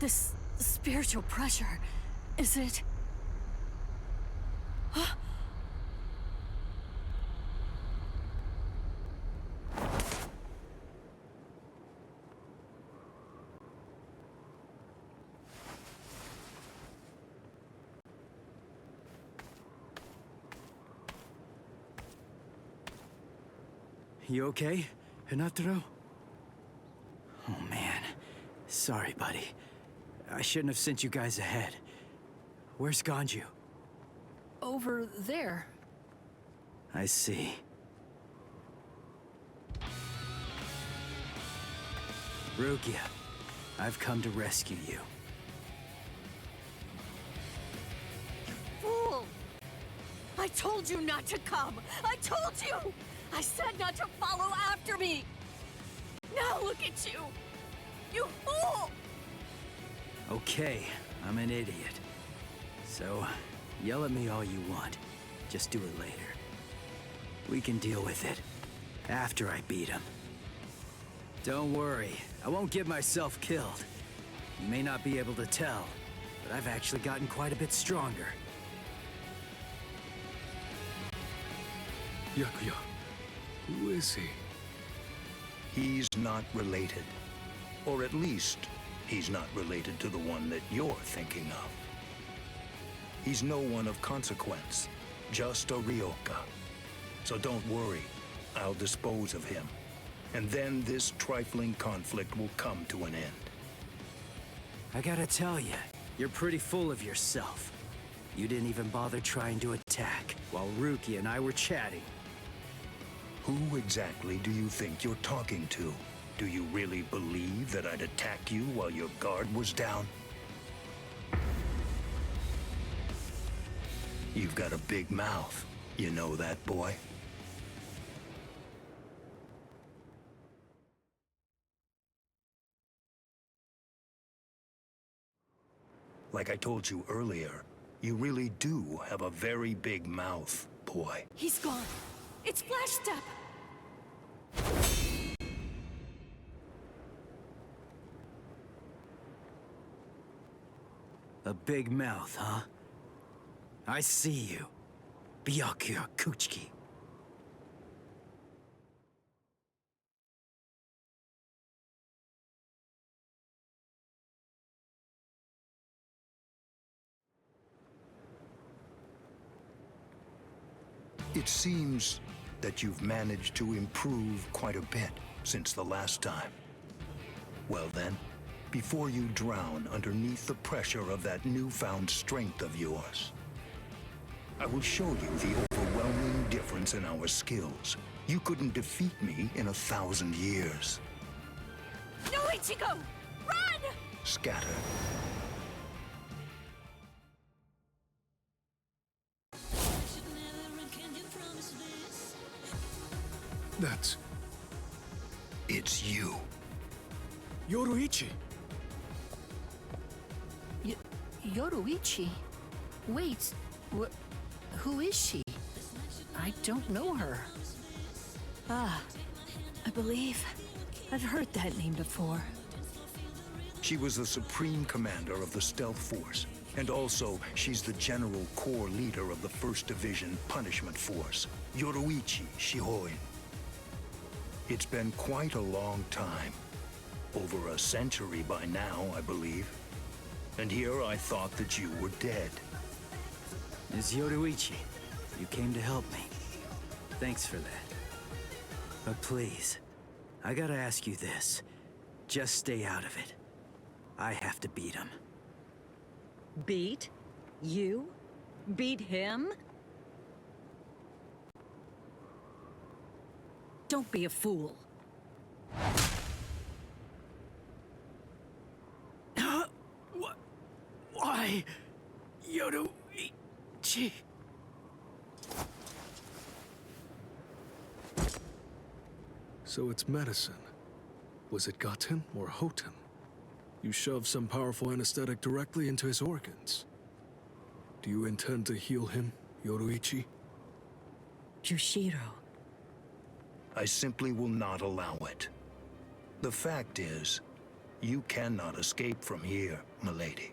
[SPEAKER 20] This spiritual pressure, is it... Huh?
[SPEAKER 7] You okay, Hinata? Oh man, sorry buddy. I shouldn't have sent you guys ahead. Where's Ganju?
[SPEAKER 6] Over there.
[SPEAKER 7] I see. Rukia, I've come to rescue you.
[SPEAKER 20] Fool! I told you not to come! I told you! I said not to follow after me! Now look at you! You fool!
[SPEAKER 7] Okay, I'm an idiot. So, yell at me all you want. Just do it later. We can deal with it after I beat him. Don't worry, I won't get myself killed. You may not be able to tell, but I've actually gotten quite a bit stronger.
[SPEAKER 21] Yakuya, who is he?
[SPEAKER 3] He's not related. Or at least, he's not related to the one that you're thinking of. He's no one of consequence, just a Ryoka. So don't worry, I'll dispose of him. And then this trifling conflict will come to an end.
[SPEAKER 7] I gotta tell you, you're pretty full of yourself. You didn't even bother trying to attack, while Ruki and I were chatting.
[SPEAKER 3] Who exactly do you think you're talking to? Do you really believe that I'd attack you while your guard was down? You've got a big mouth. You know that, boy? Like I told you earlier, you really do have a very big mouth, boy.
[SPEAKER 20] He's gone. It's Flash Step.
[SPEAKER 7] A big mouth, huh? I see you. Byakuya Kuchiki.
[SPEAKER 3] It seems that you've managed to improve quite a bit since the last time. Well then, before you drown underneath the pressure of that newfound strength of yours, I will show you the overwhelming difference in our skills. You couldn't defeat me in 1,000 years.
[SPEAKER 20] No, Ichigo! Run!
[SPEAKER 3] Scatter.
[SPEAKER 21] That's...
[SPEAKER 3] It's you.
[SPEAKER 21] Yoruichi.
[SPEAKER 6] Yoruichi? Wait, who is she? I don't know her.
[SPEAKER 20] Ah, I believe I've heard that name before.
[SPEAKER 3] She was the supreme commander of the Stealth Force, and also she's the general corps leader of the 1st Division Punishment Force, Yoruichi Shihoin. It's been quite a long time. Over a century by now, I believe. And here I thought that you were dead.
[SPEAKER 7] Ms. Yoruichi, you came to help me. Thanks for that. But please, I gotta ask you this. Just stay out of it. I have to beat him.
[SPEAKER 15] Beat? You? Beat him? Don't be a fool.
[SPEAKER 7] Why? Yoruichi.
[SPEAKER 21] So it's medicine. Was it Goten or Hoten? You shoved some powerful anesthetic directly into his organs. Do you intend to heal him, Yoruichi?
[SPEAKER 15] Yushiro.
[SPEAKER 3] I simply will not allow it. The fact is, you cannot escape from here, milady.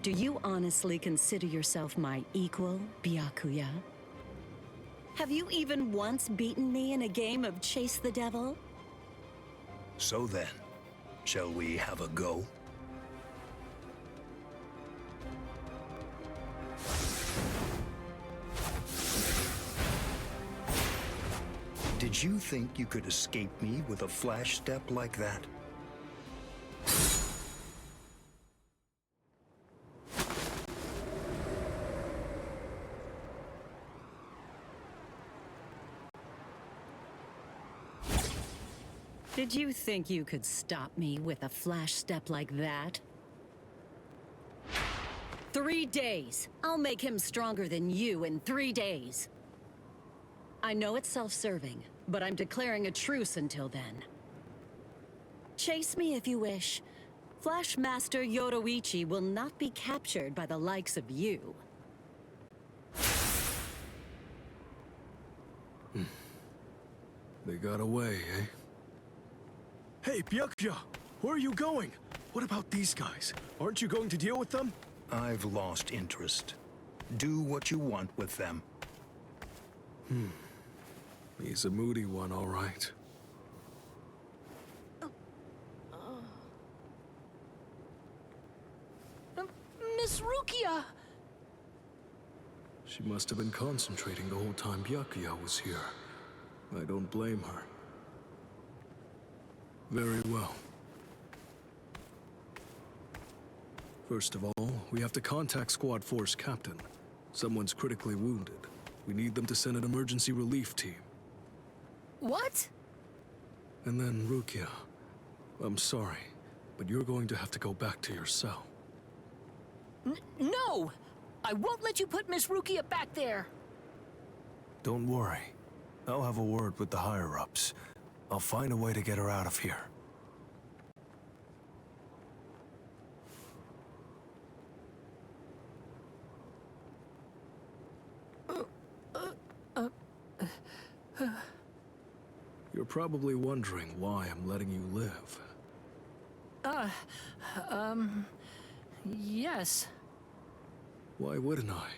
[SPEAKER 15] Do you honestly consider yourself my equal, Byakuya? Have you even once beaten me in a game of Chase the Devil?
[SPEAKER 3] So then, shall we have a go? Did you think you could escape me with a flash step like that?
[SPEAKER 15] Did you think you could stop me with a flash step like that? 3 days. I'll make him stronger than you in 3 days. I know it's self-serving, but I'm declaring a truce until then. Chase me if you wish. Flash Master Yoroichi will not be captured by the likes of you.
[SPEAKER 21] They got away, eh? Hey, Byakuya! Where are you going? What about these guys? Aren't you going to deal with them?
[SPEAKER 5] I've lost interest. Do what you want with them.
[SPEAKER 21] He's a moody one, all right.
[SPEAKER 6] Miss Rukia!
[SPEAKER 21] She must have been concentrating the whole time Byakuya was here. I don't blame her. Very well. First of all, we have to contact Squad Force Captain. Someone's critically wounded. We need them to send an emergency relief team.
[SPEAKER 6] What?
[SPEAKER 21] And then, Rukia, I'm sorry, but you're going to have to go back to your cell.
[SPEAKER 6] No! I won't let you put Miss Rukia back there!
[SPEAKER 12] Don't worry. I'll have a word with the higher-ups. I'll find a way to get her out of here.
[SPEAKER 21] You're probably wondering why I'm letting you live.
[SPEAKER 6] Yes.
[SPEAKER 21] Why wouldn't I?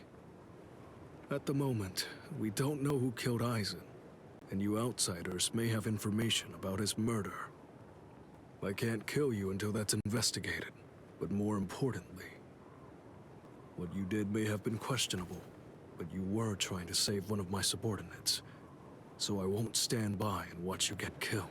[SPEAKER 21] At the moment, we don't know who killed Aizen, and you outsiders may have information about his murder. I can't kill you until that's investigated, but more importantly, what you did may have been questionable, but you were trying to save one of my subordinates, so I won't stand by and watch you get killed.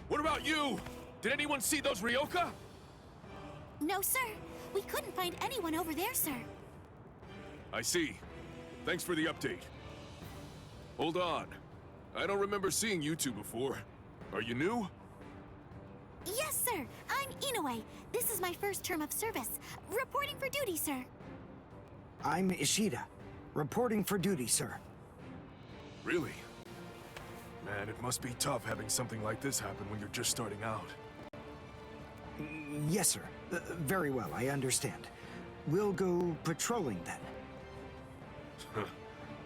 [SPEAKER 16] What about you? Did anyone see those Ryoka?
[SPEAKER 1] No, sir. We couldn't find anyone over there, sir.
[SPEAKER 16] I see. Thanks for the update. Hold on. I don't remember seeing you two before. Are you new?
[SPEAKER 1] Yes, sir. I'm Inoue. This is my first term of service. Reporting for duty, sir.
[SPEAKER 23] I'm Ishida. Reporting for duty, sir.
[SPEAKER 16] Really? Man, it must be tough having something like this happen when you're just starting out.
[SPEAKER 23] Yes, sir. Very well, I understand. We'll go patrolling then.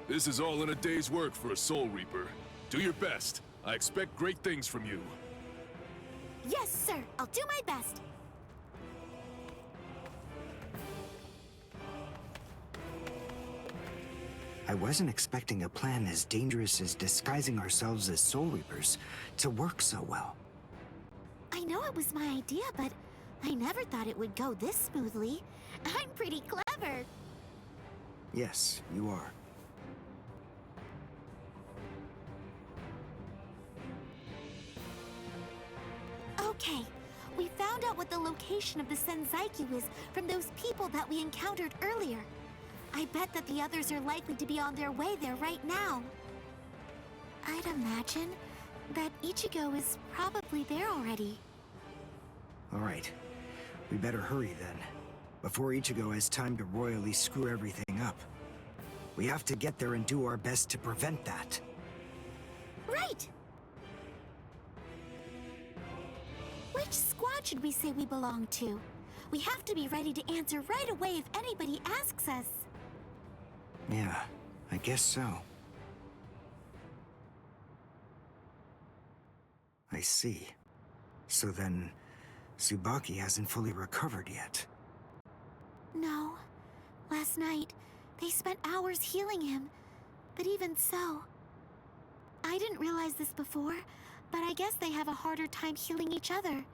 [SPEAKER 16] This is all in a day's work for a Soul Reaper. Do your best. I expect great things from you.
[SPEAKER 1] Yes, sir. I'll do my best.
[SPEAKER 23] I wasn't expecting a plan as dangerous as disguising ourselves as Soul Reapers to work so well.
[SPEAKER 1] I know it was my idea, but I never thought it would go this smoothly. I'm pretty clever.
[SPEAKER 23] Yes, you are.
[SPEAKER 1] Okay, we found out what the location of the Senzaikyu is from those people that we encountered earlier. I bet that the others are likely to be on their way there right now. I'd imagine that Ichigo is probably there already.
[SPEAKER 23] All right. We better hurry then, before Ichigo has time to royally screw everything up. We have to get there and do our best to prevent that.
[SPEAKER 1] Right! Which squad should we say we belong to? We have to be ready to answer right away if anybody asks us.
[SPEAKER 23] Yeah, I guess so. I see. So then, Tsubaki hasn't fully recovered yet.
[SPEAKER 1] No. Last night, they spent hours healing him. But even so, I didn't realize this before, but I guess they have a harder time healing each other.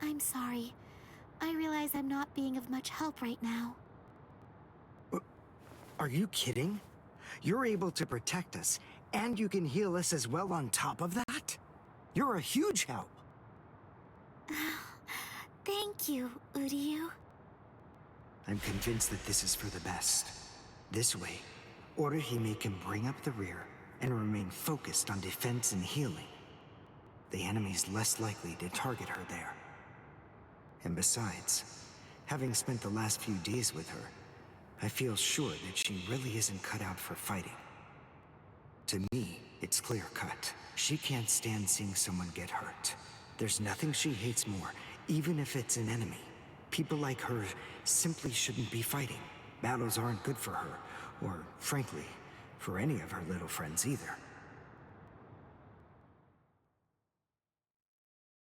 [SPEAKER 1] I'm sorry. I realize I'm not being of much help right now.
[SPEAKER 23] Are you kidding? You're able to protect us, and you can heal us as well on top of that? You're a huge help.
[SPEAKER 1] Thank you, Uryu.
[SPEAKER 23] I'm convinced that this is for the best. This way, Orihime can bring up the rear and remain focused on defense and healing. The enemy's less likely to target her there. And besides, having spent the last few days with her, I feel sure that she really isn't cut out for fighting. To me, it's clear-cut. She can't stand seeing someone get hurt. There's nothing she hates more, even if it's an enemy. People like her simply shouldn't be fighting. Battles aren't good for her, or, frankly, for any of her little friends either.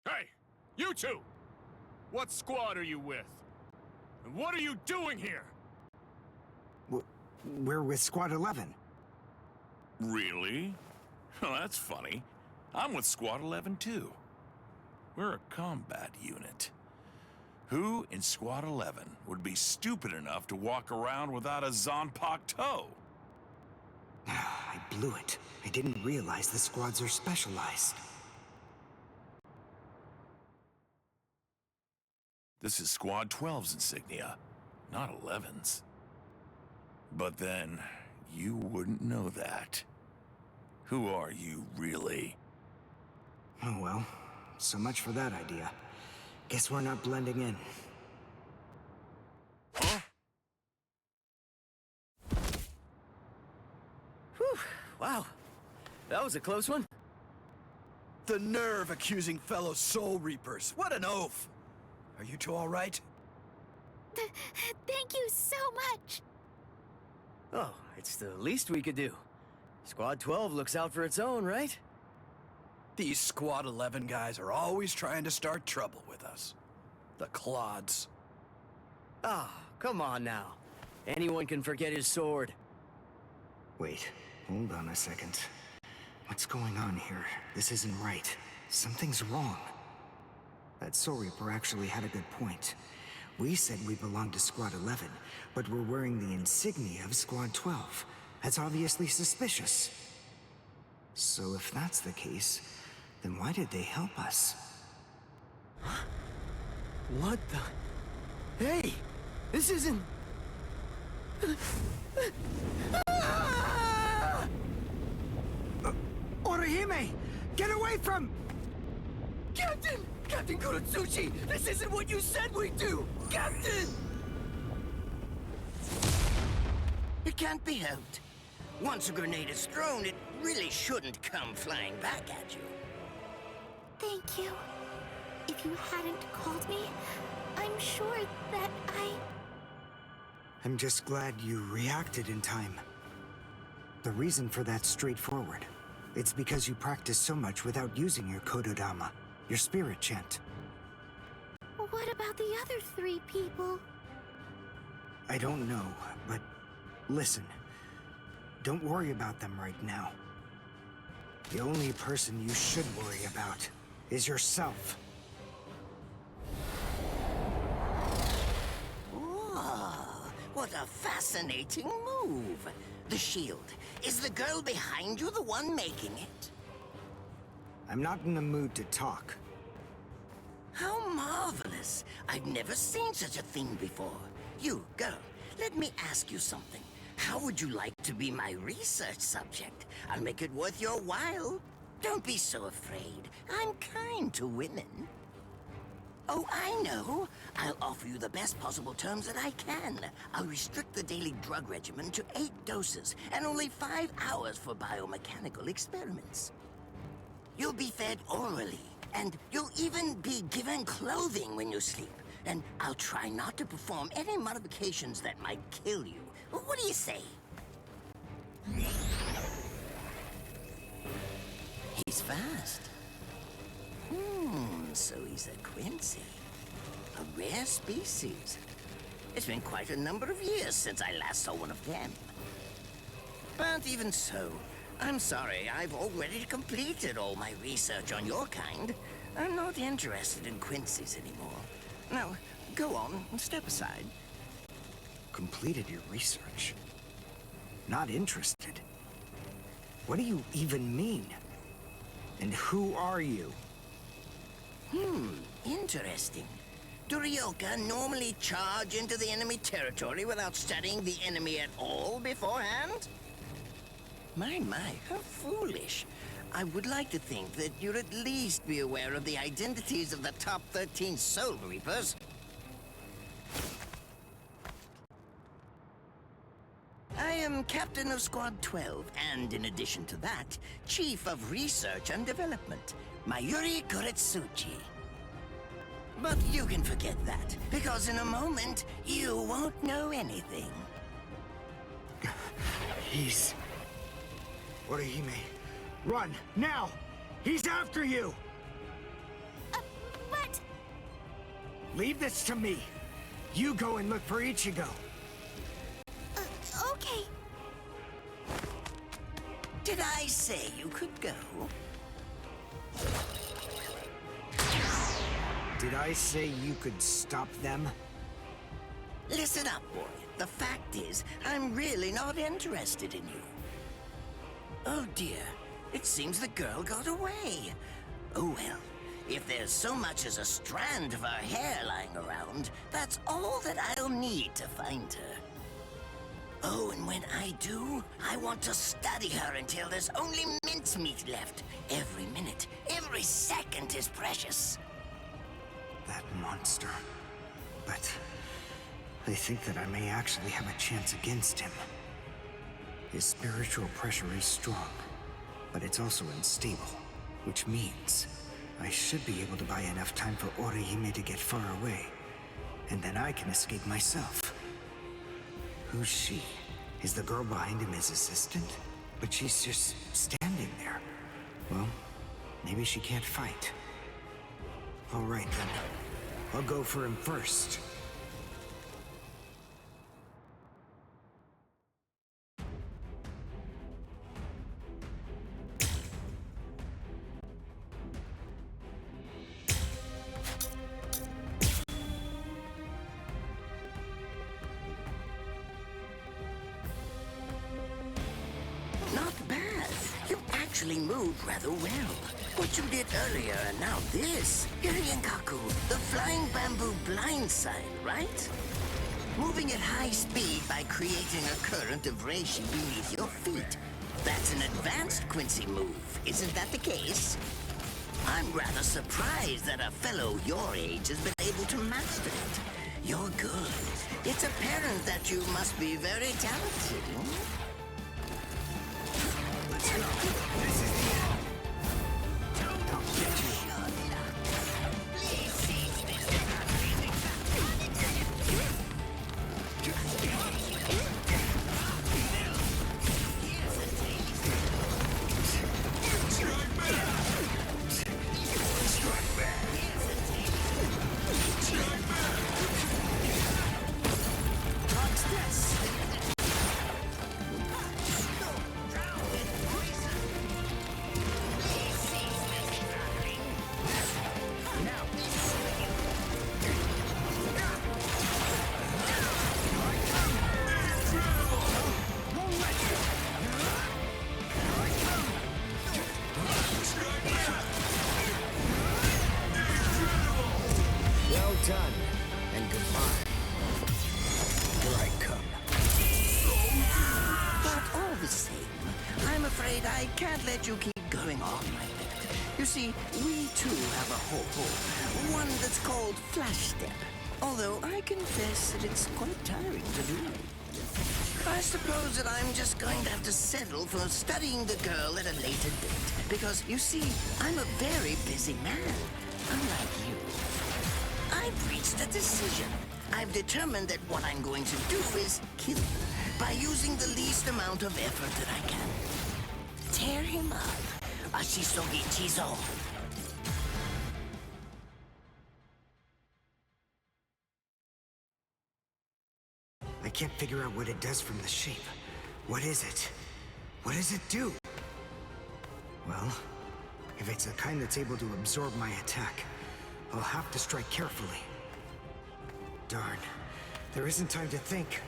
[SPEAKER 16] Hey, you two! What squad are you with? And what are you doing here?
[SPEAKER 23] We're with Squad 11.
[SPEAKER 10] Really? Well, that's funny. I'm with Squad 11 too. We're a combat unit. Who in Squad 11 would be stupid enough to walk around without a Zanpakuto toe?
[SPEAKER 23] I blew it. I didn't realize the squads are specialized.
[SPEAKER 10] This is Squad 12's insignia, not 11's. But then, you wouldn't know that. Who are you, really?
[SPEAKER 23] Oh well, so much for that idea. Guess we're not blending in.
[SPEAKER 17] Huh? Whew, wow. That was a close one.
[SPEAKER 12] The nerve accusing fellow Soul Reapers. What an oaf! Are you two all right?
[SPEAKER 1] Thank you so much!
[SPEAKER 17] Oh, it's the least we could do. Squad 12 looks out for its own, right?
[SPEAKER 12] These Squad 11 guys are always trying to start trouble with us. The clods.
[SPEAKER 17] Ah, come on now. Anyone can forget his sword.
[SPEAKER 23] Wait, hold on a second. What's going on here? This isn't right. Something's wrong. That Soul Reaper actually had a good point. We said we belonged to Squad 11, but we're wearing the insignia of Squad 12. That's obviously suspicious. So if that's the case, then why did they help us?
[SPEAKER 17] What the... Hey! This isn't...
[SPEAKER 23] Orihime! Get away from...
[SPEAKER 17] Captain! Captain Kurotsuchi! This isn't what you said we'd do! Captain! It can't be helped. Once a grenade is thrown, it really shouldn't come flying back at you.
[SPEAKER 1] Thank you. If you hadn't called me, I'm sure that
[SPEAKER 23] I'm just glad you reacted in time. The reason for that's straightforward. It's because you practice so much without using your Kododama, your spirit chant.
[SPEAKER 1] What about the other 3 people?
[SPEAKER 23] I don't know, but listen. Don't worry about them right now. The only person you should worry about is yourself.
[SPEAKER 17] Oh, what a fascinating move. The shield. Is the girl behind you the one making it?
[SPEAKER 23] I'm not in the mood to talk.
[SPEAKER 17] How marvelous. I've never seen such a thing before. You, girl, let me ask you something. How would you like to be my research subject? I'll make it worth your while. Don't be so afraid. I'm kind to women. Oh, I know. I'll offer you the best possible terms that I can. I'll restrict the daily drug regimen to 8 doses and only 5 hours for biomechanical experiments. You'll be fed orally, and you'll even be given clothing when you sleep. And I'll try not to perform any modifications that might kill you. What do you say? He's fast. So he's a Quincy. A rare species. It's been quite a number of years since I last saw one of them. But even so, I'm sorry, I've already completed all my research on your kind. I'm not interested in Quincy's anymore. Now, go on, step aside.
[SPEAKER 23] Completed your research? Not interested? What do you even mean? And who are you?
[SPEAKER 17] Interesting. Do Ryoka normally charge into the enemy territory without studying the enemy at all beforehand? My, how foolish. I would like to think that you'd at least be aware of the identities of the top 13 Soul Reapers. I am Captain of Squad 12, and in addition to that, Chief of Research and Development, Mayuri Kuretsuchi. But you can forget that, because in a moment, you won't know anything.
[SPEAKER 23] He's... Orihime, run, now! He's after you!
[SPEAKER 18] But...
[SPEAKER 23] Leave this to me. You go and look for Ichigo.
[SPEAKER 18] Okay.
[SPEAKER 17] Did I say you could go?
[SPEAKER 23] Did I say you could stop them?
[SPEAKER 17] Listen up, boy. The fact is, I'm really not interested in you. Oh dear, it seems the girl got away. Oh well, if there's so much as a strand of her hair lying around, that's all that I'll need to find her. Oh, and when I do, I want to study her until there's only mincemeat left. Every minute, every second is precious.
[SPEAKER 23] That monster. But I think that I may actually have a chance against him. His spiritual pressure is strong, but it's also unstable, which means I should be able to buy enough time for Orihime to get far away, and then I can escape myself. Who's she? Is the girl behind him his assistant? But she's just standing there. Well, maybe she can't fight. All right then. I'll go for him first.
[SPEAKER 17] Not bad. You actually moved rather well. What you did earlier and now this. Yurienkaku, the flying bamboo blindside, right? Moving at high speed by creating a current of reishi beneath your feet. That's an advanced Quincy move, isn't that the case? I'm rather surprised that a fellow your age has been able to master it. You're good. It's apparent that you must be very talented.
[SPEAKER 23] Let's go. This is the end. Don't get you. Well done, and goodbye. Here I come.
[SPEAKER 17] But all the same, I'm afraid I can't let you keep going on like that. You see, we too have a ho-ho, one that's called Flash Step. Although I confess that it's quite tiring to do. I suppose that I'm just going to have to settle for studying the girl at a later date. Because, you see, I'm a very busy man, unlike you. I've reached a decision. I've determined that what I'm going to do is kill you by using the least amount of effort that I can. Tear him up. Ashisogi Chizo.
[SPEAKER 23] I can't figure out what it does from the shape. What is it? What does it do? Well, if it's the kind that's able to absorb my attack, I'll have to strike carefully. Darn, there isn't time to think.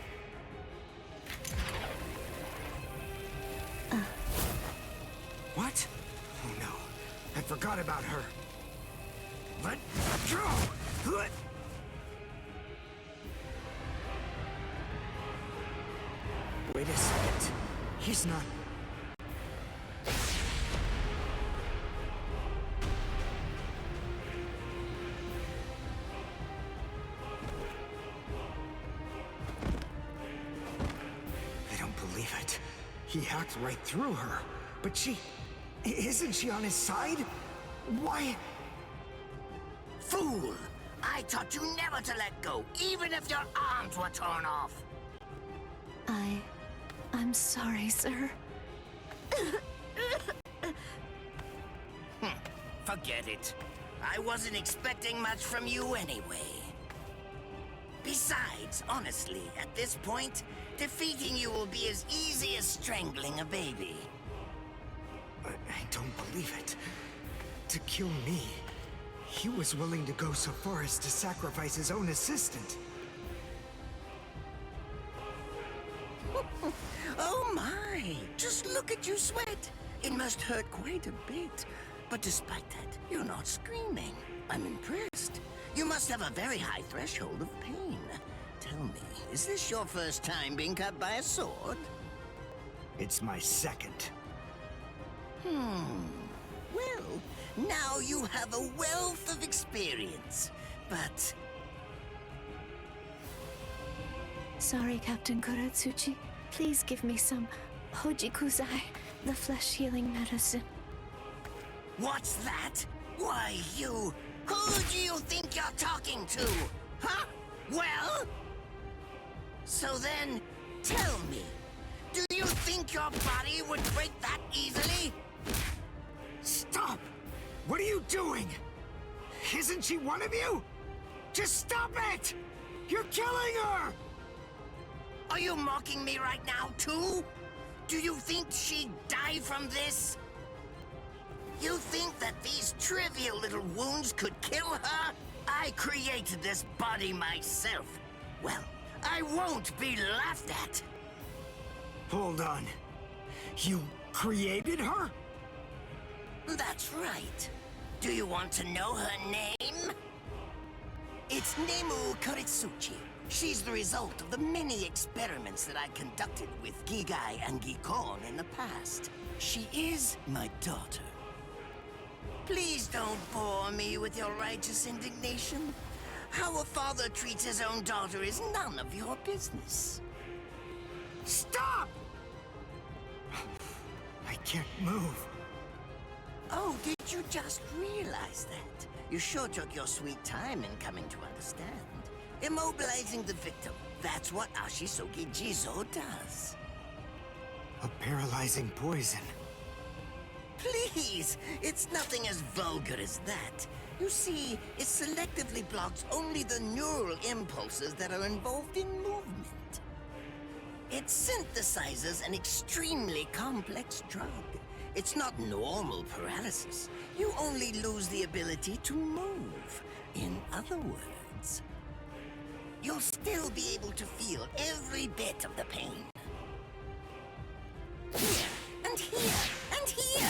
[SPEAKER 23] What? Oh no, I forgot about her. Let go! Wait a second. He's not... I don't believe it. He hacked right through her. But she... Isn't she on his side? Why...
[SPEAKER 4] Fool! I taught you never to let go, even if your arms were torn off!
[SPEAKER 1] I'm sorry, sir.
[SPEAKER 4] Forget it. I wasn't expecting much from you anyway. Besides, honestly, at this point, defeating you will be as easy as strangling a baby.
[SPEAKER 23] I don't believe it. To kill me, he was willing to go so far as to sacrifice his own assistant.
[SPEAKER 4] Oh my! Just look at you sweat! It must hurt quite a bit. But despite that, you're not screaming. I'm impressed. You must have a very high threshold of pain. Tell me, is this your first time being cut by a sword?
[SPEAKER 23] It's my second.
[SPEAKER 4] Well, now you have a wealth of experience, but...
[SPEAKER 1] Sorry, Captain Kuratsuchi. Please give me some Hojikuzai, the flesh-healing medicine.
[SPEAKER 4] What's that? Why, you... Who do you think you're talking to? Huh? Well? So then, tell me, do you think your body would break that easily?
[SPEAKER 23] Stop! What are you doing? Isn't she one of you? Just stop it! You're killing her!
[SPEAKER 4] Are you mocking me right now, too? Do you think she'd die from this? You think that these trivial little wounds could kill her? I created this body myself. Well, I won't be laughed at.
[SPEAKER 23] Hold on. You created her?
[SPEAKER 4] That's right. Do you want to know her name? It's Nemu Kuritsuchi. She's the result of the many experiments that I conducted with Gigai and Gikon in the past. She is my daughter. Please don't bore me with your righteous indignation. How a father treats his own daughter is none of your business.
[SPEAKER 23] Stop! I can't move.
[SPEAKER 4] Oh, did you just realize that? You sure took your sweet time in coming to understand. Immobilizing the victim. That's what Ashisogi Jizo does.
[SPEAKER 23] A paralyzing poison.
[SPEAKER 4] Please! It's nothing as vulgar as that. You see, it selectively blocks only the neural impulses that are involved in movement. It synthesizes an extremely complex drug. It's not normal paralysis. You only lose the ability to move. In other words, you'll still be able to feel every bit of the pain. Here, and here, and here!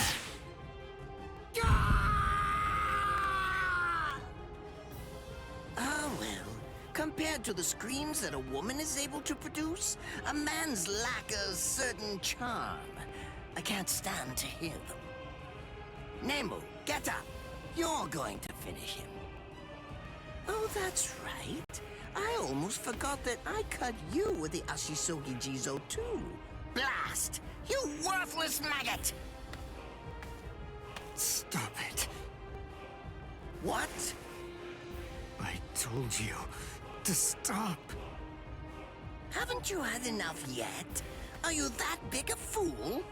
[SPEAKER 4] Ah, well, compared to the screams that a woman is able to produce, a man's lack a certain charm. I can't stand to hear them. Nemo, get up. You're going to finish him. Oh, that's right. I almost forgot that I cut you with the Ashisogi Jizo too. Blast! You worthless maggot!
[SPEAKER 23] Stop it.
[SPEAKER 4] What?
[SPEAKER 23] I told you to stop.
[SPEAKER 4] Haven't you had enough yet? Are you that big a fool?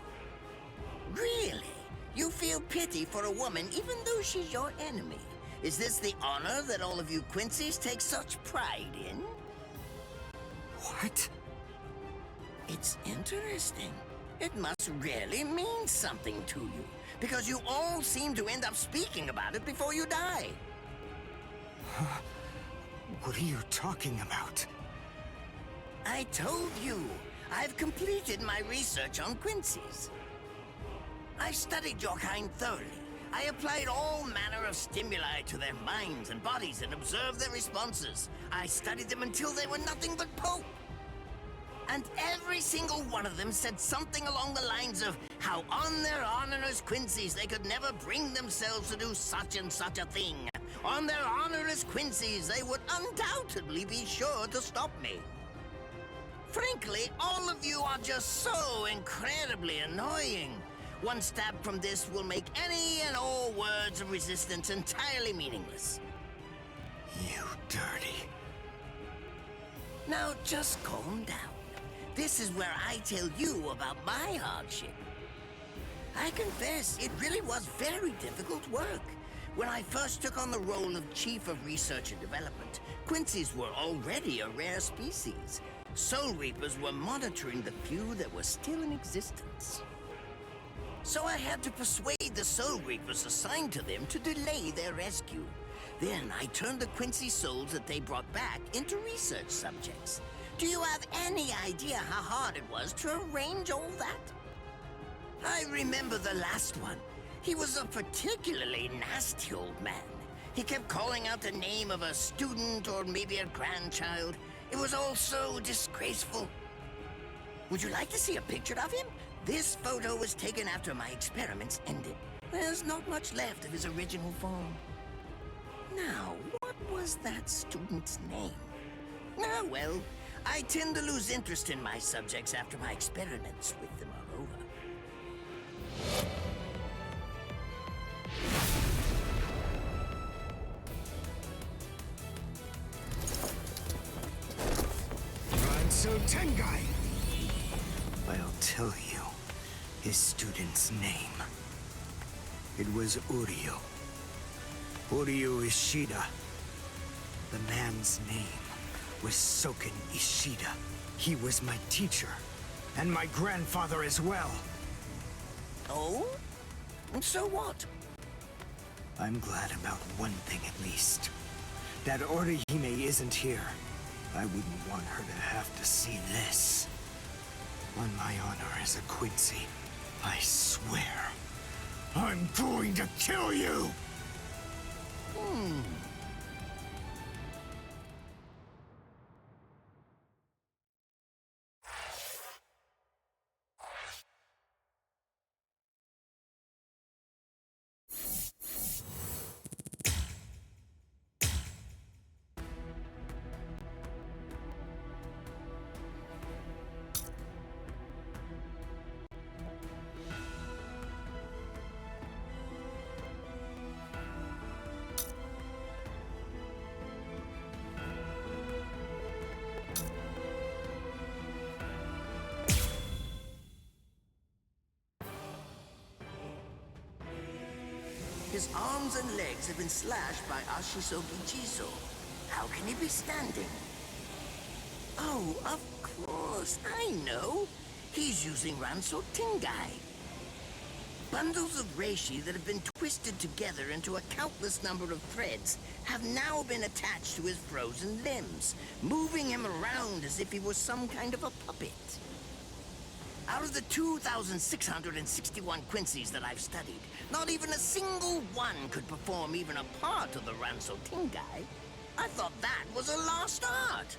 [SPEAKER 4] Really? You feel pity for a woman even though she's your enemy? Is this the honor that all of you Quincy's take such pride in?
[SPEAKER 23] What?
[SPEAKER 4] It's interesting. It must really mean something to you, because you all seem to end up speaking about it before you die.
[SPEAKER 23] What are you talking about?
[SPEAKER 4] I told you, I've completed my research on Quincy's. I studied your kind thoroughly. I applied all manner of stimuli to their minds and bodies and observed their responses. I studied them until they were nothing but pulp. And every single one of them said something along the lines of how on their honorless Quincy's they could never bring themselves to do such and such a thing. On their honorless Quincy's they would undoubtedly be sure to stop me. Frankly, all of you are just so incredibly annoying. One stab from this will make any and all words of resistance entirely meaningless.
[SPEAKER 23] You dirty.
[SPEAKER 4] Now just calm down. This is where I tell you about my hardship. I confess, it really was very difficult work. When I first took on the role of Chief of Research and Development, Quincy's were already a rare species. Soul Reapers were monitoring the few that were still in existence. So I had to persuade the Soul Reapers assigned to them to delay their rescue. Then I turned the Quincy souls that they brought back into research subjects. Do you have any idea how hard it was to arrange all that? I remember the last one. He was a particularly nasty old man. He kept calling out the name of a student or maybe a grandchild. It was all so disgraceful. Would you like to see a picture of him? This photo was taken after my experiments ended. There's not much left of his original form. Now, what was that student's name? Ah, well, I tend to lose interest in my subjects after my experiments with them are over.
[SPEAKER 23] Ranso Tengai! I'll tell you his student's name. It was Uryu. Uryu Ishida. The man's name was Soken Ishida. He was my teacher, and my grandfather as well.
[SPEAKER 4] Oh? And so what?
[SPEAKER 23] I'm glad about one thing at least. That Orihime isn't here. I wouldn't want her to have to see this. On my honor as a Quincy, I swear, I'm going to kill you!
[SPEAKER 4] His arms and legs have been slashed by Ashisogi Jizo. How can he be standing? Oh, of course, I know. He's using Ranso Tengai. Bundles of reishi that have been twisted together into a countless number of threads have now been attached to his frozen limbs, moving him around as if he was some kind of a puppet. Out of the 2,661 Quincy's that I've studied, not even a single one could perform even a part of the Ranso Tengai. I thought that was a lost art.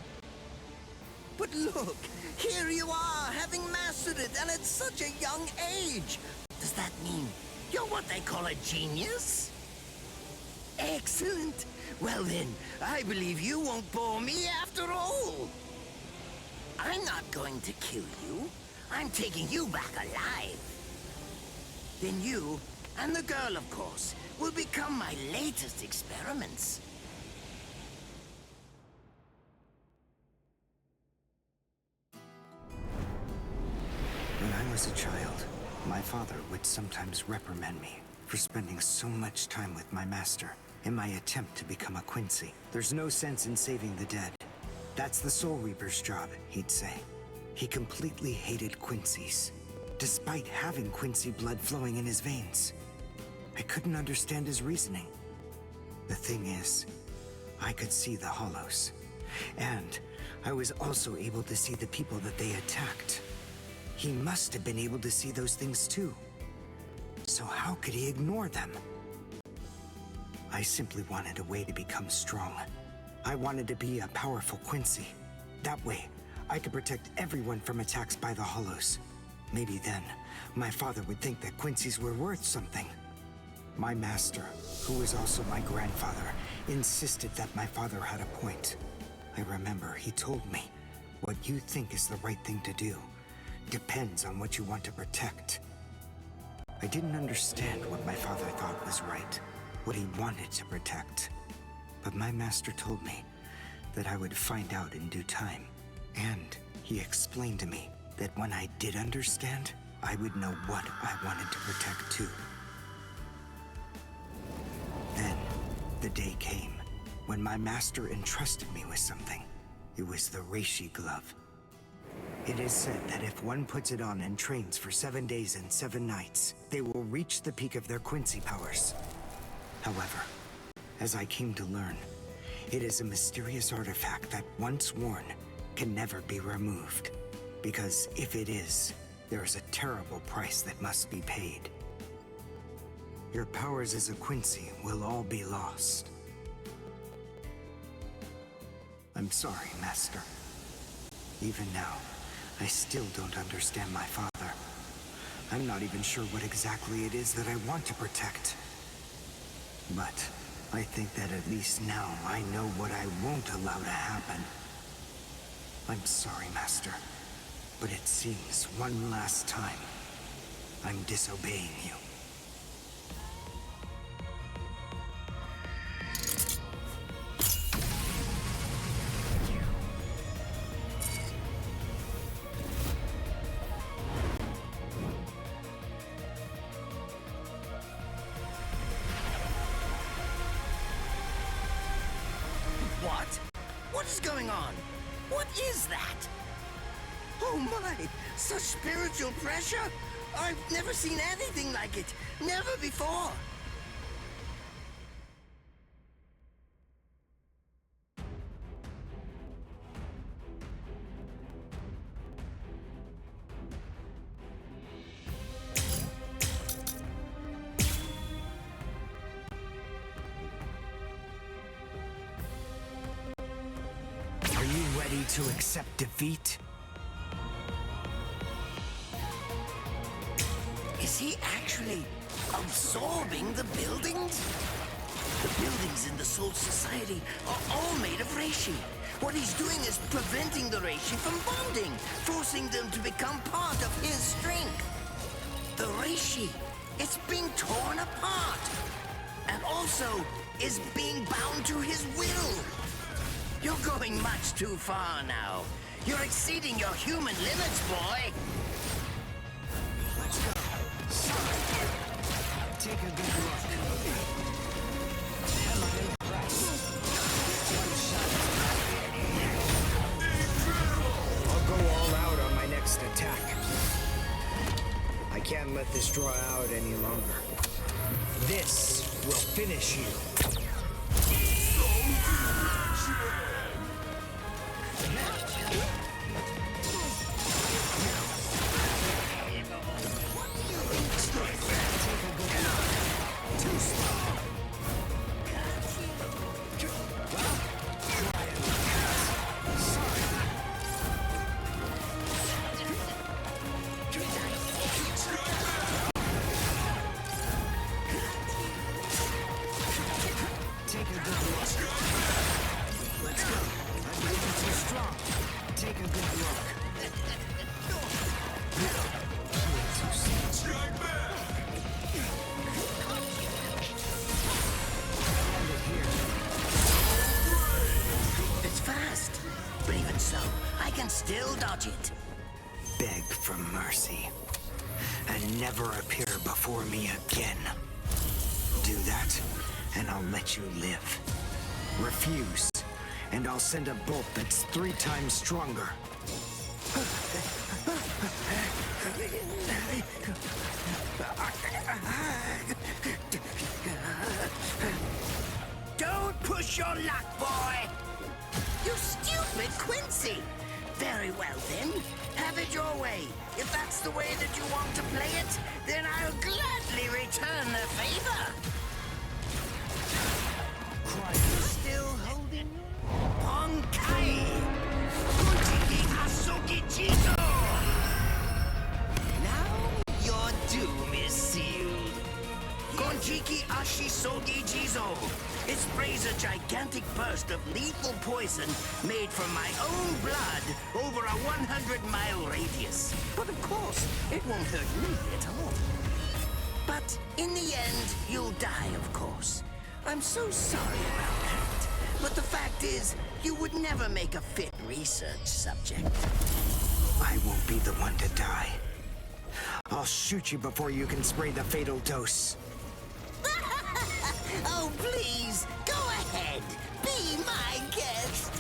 [SPEAKER 4] But look, here you are, having mastered it, and at such a young age. Does that mean you're what they call a genius? Excellent. Well then, I believe you won't bore me after all. I'm not going to kill you. I'm taking you back alive. Then you, and the girl, of course, will become my latest experiments.
[SPEAKER 23] When I was a child, my father would sometimes reprimand me for spending so much time with my master in my attempt to become a Quincy. There's no sense in saving the dead. That's the Soul Reaper's job, he'd say. He completely hated Quincy's. despite having Quincy blood flowing in his veins. I couldn't understand his reasoning. The thing is, I could see the hollows, and I was also able to see the people that they attacked. He must have been able to see those things too. So how could he ignore them? I simply wanted a way to become strong. I wanted to be a powerful Quincy. That way, I could protect everyone from attacks by the hollows. Maybe then, my father would think that Quincy's were worth something. My master, who was also my grandfather, insisted that my father had a point. I remember he told me, what you think is the right thing to do depends on what you want to protect. I didn't understand what my father thought was right, what he wanted to protect. But my master told me that I would find out in due time. And he explained to me that when I did understand, I would know what I wanted to protect too. Then, the day came when my master entrusted me with something. It was the Reishi glove. It is said that if one puts it on and trains for 7 days and 7 nights, they will reach the peak of their Quincy powers. However, as I came to learn, it is a mysterious artifact that once worn can never be removed. Because if it is, there is a terrible price that must be paid. Your powers as a Quincy will all be lost. I'm sorry, Master. Even now, I still don't understand my father. I'm not even sure what exactly it is that I want to protect. But I think that at least now I know what I won't allow to happen. I'm sorry, Master, but it seems one last time I'm disobeying you.
[SPEAKER 4] What? What is going on? What is that? Oh my! Such spiritual pressure? I've never seen anything like it. Never before.
[SPEAKER 23] Are you ready to accept defeat?
[SPEAKER 4] Is he actually absorbing the buildings? The buildings in the Soul Society are all made of Reishi. What he's doing is preventing the Reishi from bonding, forcing them to become part of his strength. The Reishi, it's being torn apart, and also is being bound to his will. You're going much too far now. You're exceeding your human limits, boy.
[SPEAKER 23] Let's go. Take a good look. Am I impressed? One shot. I'll go all out on my next attack. I can't let this draw out any longer. This will finish you.
[SPEAKER 4] It's fast, but even so, I can still dodge it.
[SPEAKER 23] Beg for mercy, and never appear before me again. Do that, and I'll let you live. Refuse, and I'll send a bolt that's 3 times stronger.
[SPEAKER 4] that's the way that you want to play it, then I'll gladly return the favor. Still holding Ponkai! Kujiki Asuki Jizo! Now your doom is sealed. Konjiki Ashisogi Jizo. It sprays a gigantic burst of lethal poison made from my own blood over a 100-mile radius. But of course, it won't hurt me at all. But in the end, you'll die, of course. I'm so sorry about that. But the fact is, you would never make a fit research subject.
[SPEAKER 23] I won't be the one to die. I'll shoot you before you can spray the fatal dose.
[SPEAKER 4] Oh, please, go ahead. Be my guest.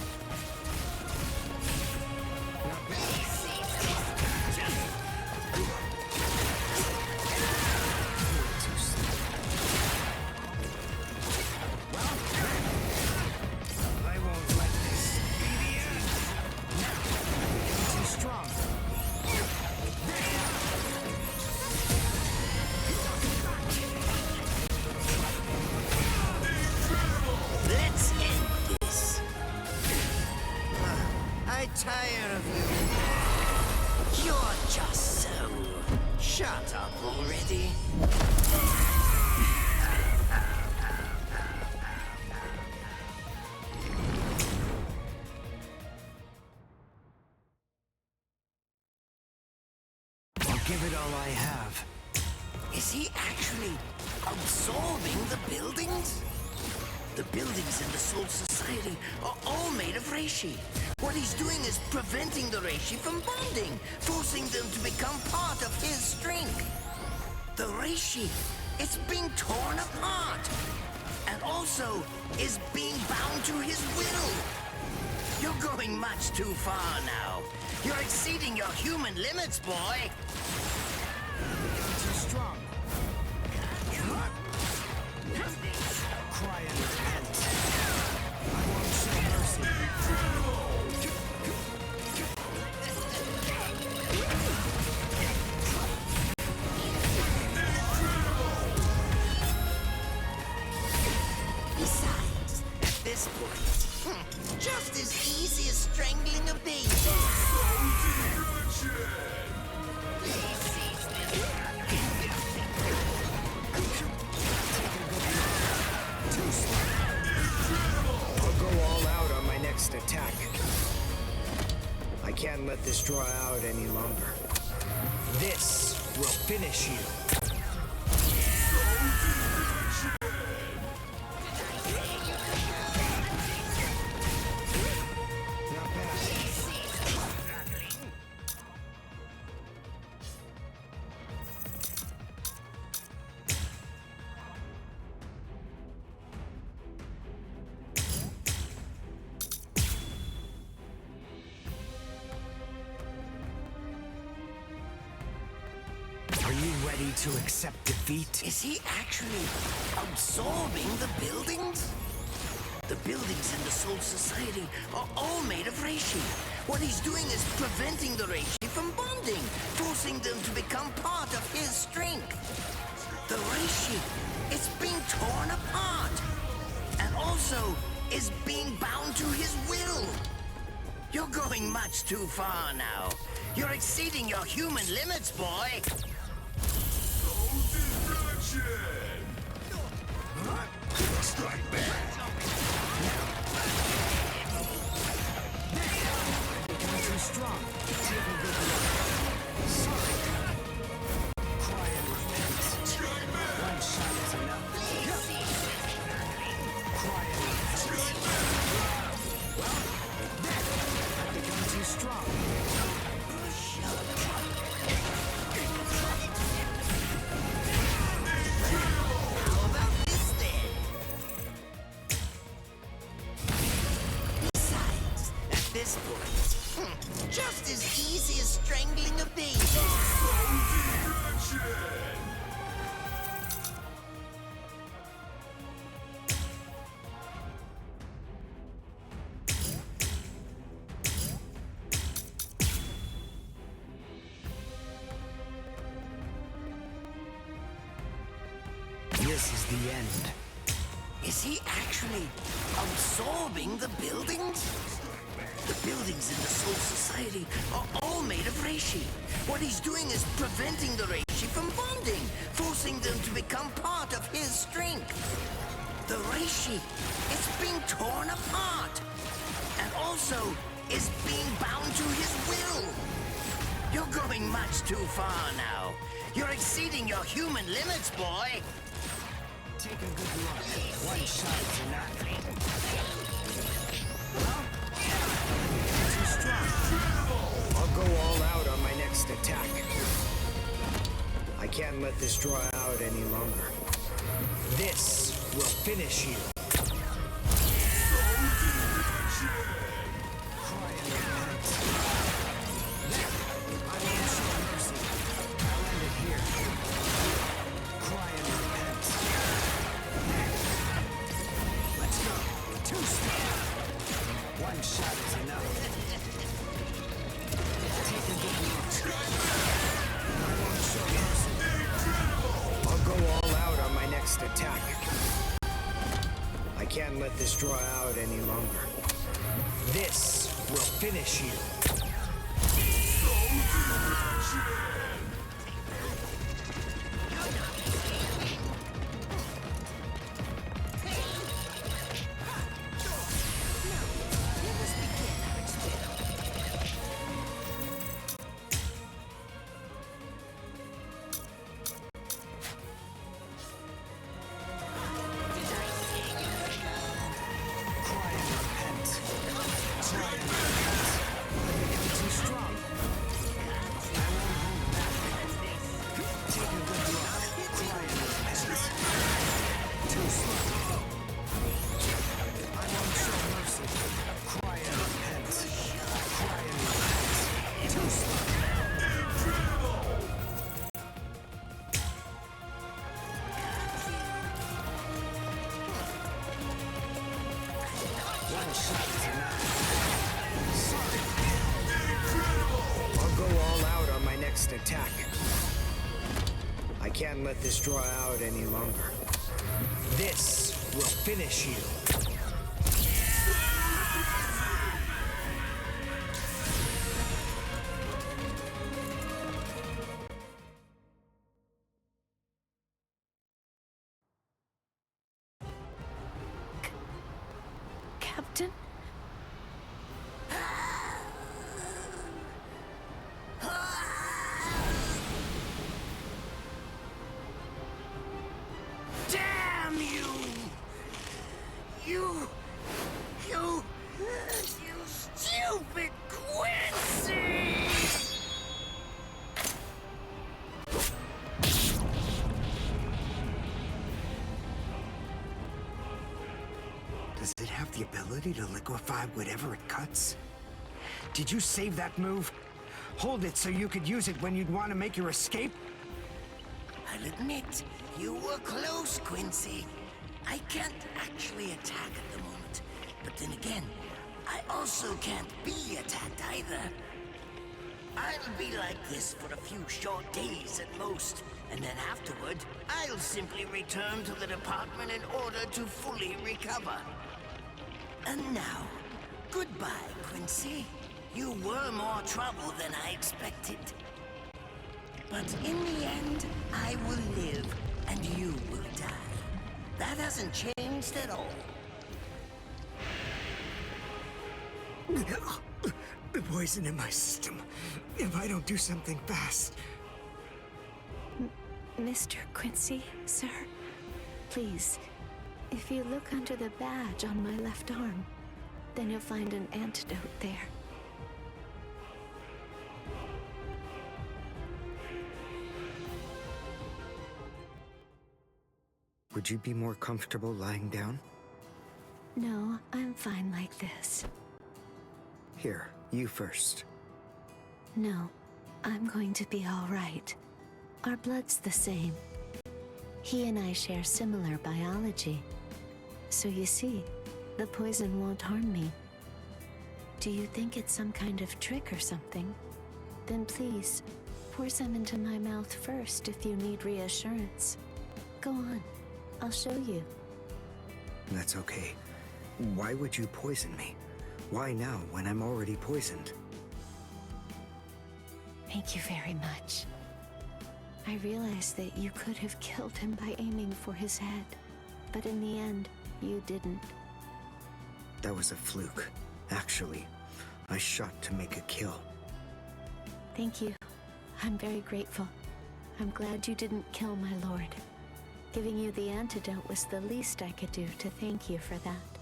[SPEAKER 23] I won't let this be the end. Now, too strong.
[SPEAKER 4] Let's end this. I tire of you. You're just so... Shut up already.
[SPEAKER 23] I'll give it all I have.
[SPEAKER 4] Is he actually absorbing the buildings? The buildings in the Soul Society are all made of reishi. What he's doing is preventing the reishi from bonding, forcing them to become part of his strength. The reishi, it's being torn apart, and also is being bound to his will. You're going much too far now. You're exceeding your human limits, boy.
[SPEAKER 23] Too strong. Cry and repent. I won't show mercy.
[SPEAKER 4] Besides, at this point, just as easy as strangling a baby.
[SPEAKER 23] I'll go all out on my next attack. I can't let this draw out any longer. This will finish you. Not bad. Are you ready to accept defeat?
[SPEAKER 4] Is he actually absorbing the buildings? The buildings in the Soul Society are all made of reishi. What he's doing is preventing the reishi from bonding, forcing them to become part of his strength. The reishi, it's being torn apart, and also is being bound to his will. You're going much too far now. You're exceeding your human limits, boy.
[SPEAKER 3] Strike back.
[SPEAKER 23] Become too strong. Take a good look. Sorry. Cry and repent. One shot is enough. Cry and repent. I've become too strong.
[SPEAKER 4] How about this then? Besides, at this point, just as easy as strangling a baby.
[SPEAKER 23] This is the end.
[SPEAKER 4] Is he actually absorbing the buildings? The buildings in the Soul Society are all made of reishi. What he's doing is preventing the reishi from bonding, forcing them to become part of his strength. The reishi is being torn apart, and also is being bound to his will. You're going much too far now. You're exceeding your human limits, boy.
[SPEAKER 23] Take a good look. One shot is enough. Too strong. I'll go all out on my next attack. I can't let this draw out any longer. This will finish you. Attack. I can't let this draw out any longer. This will finish you. Attack. I can't let this draw out any longer. This will finish you.
[SPEAKER 20] Captain?
[SPEAKER 4] You stupid Quincy!
[SPEAKER 23] Does it have the ability to liquefy whatever it cuts? Did you save that move? Hold it so you could use it when you'd want to make your escape?
[SPEAKER 4] I'll admit, you were close, Quincy. I can't actually attack at the moment, but then again, I also can't be attacked either. I'll be like this for a few short days at most, and then afterward, I'll simply return to the department in order to fully recover. And now, goodbye, Quincy. You were more trouble than I expected. But in the end, I will live, and you will die. That hasn't changed at all.
[SPEAKER 23] The poison in my system. If I don't do something fast.
[SPEAKER 1] Mr. Quincy, sir, please, if you look under the badge on my left arm, then you'll find an antidote there.
[SPEAKER 23] Would you be more comfortable lying down?
[SPEAKER 1] No, I'm fine like this.
[SPEAKER 23] Here, you first.
[SPEAKER 1] No, I'm going to be all right. Our blood's the same. He and I share similar biology. So you see, the poison won't harm me. Do you think it's some kind of trick or something? Then please, pour some into my mouth first if you need reassurance. Go on, I'll show you.
[SPEAKER 23] That's okay. Why would you poison me? Why now, when I'm already poisoned?
[SPEAKER 1] Thank you very much. I realized that you could have killed him by aiming for his head, but in the end, you didn't.
[SPEAKER 23] That was a fluke. Actually, I shot to make a kill.
[SPEAKER 1] Thank you. I'm very grateful. I'm glad you didn't kill my lord. Giving you the antidote was the least I could do to thank you for that.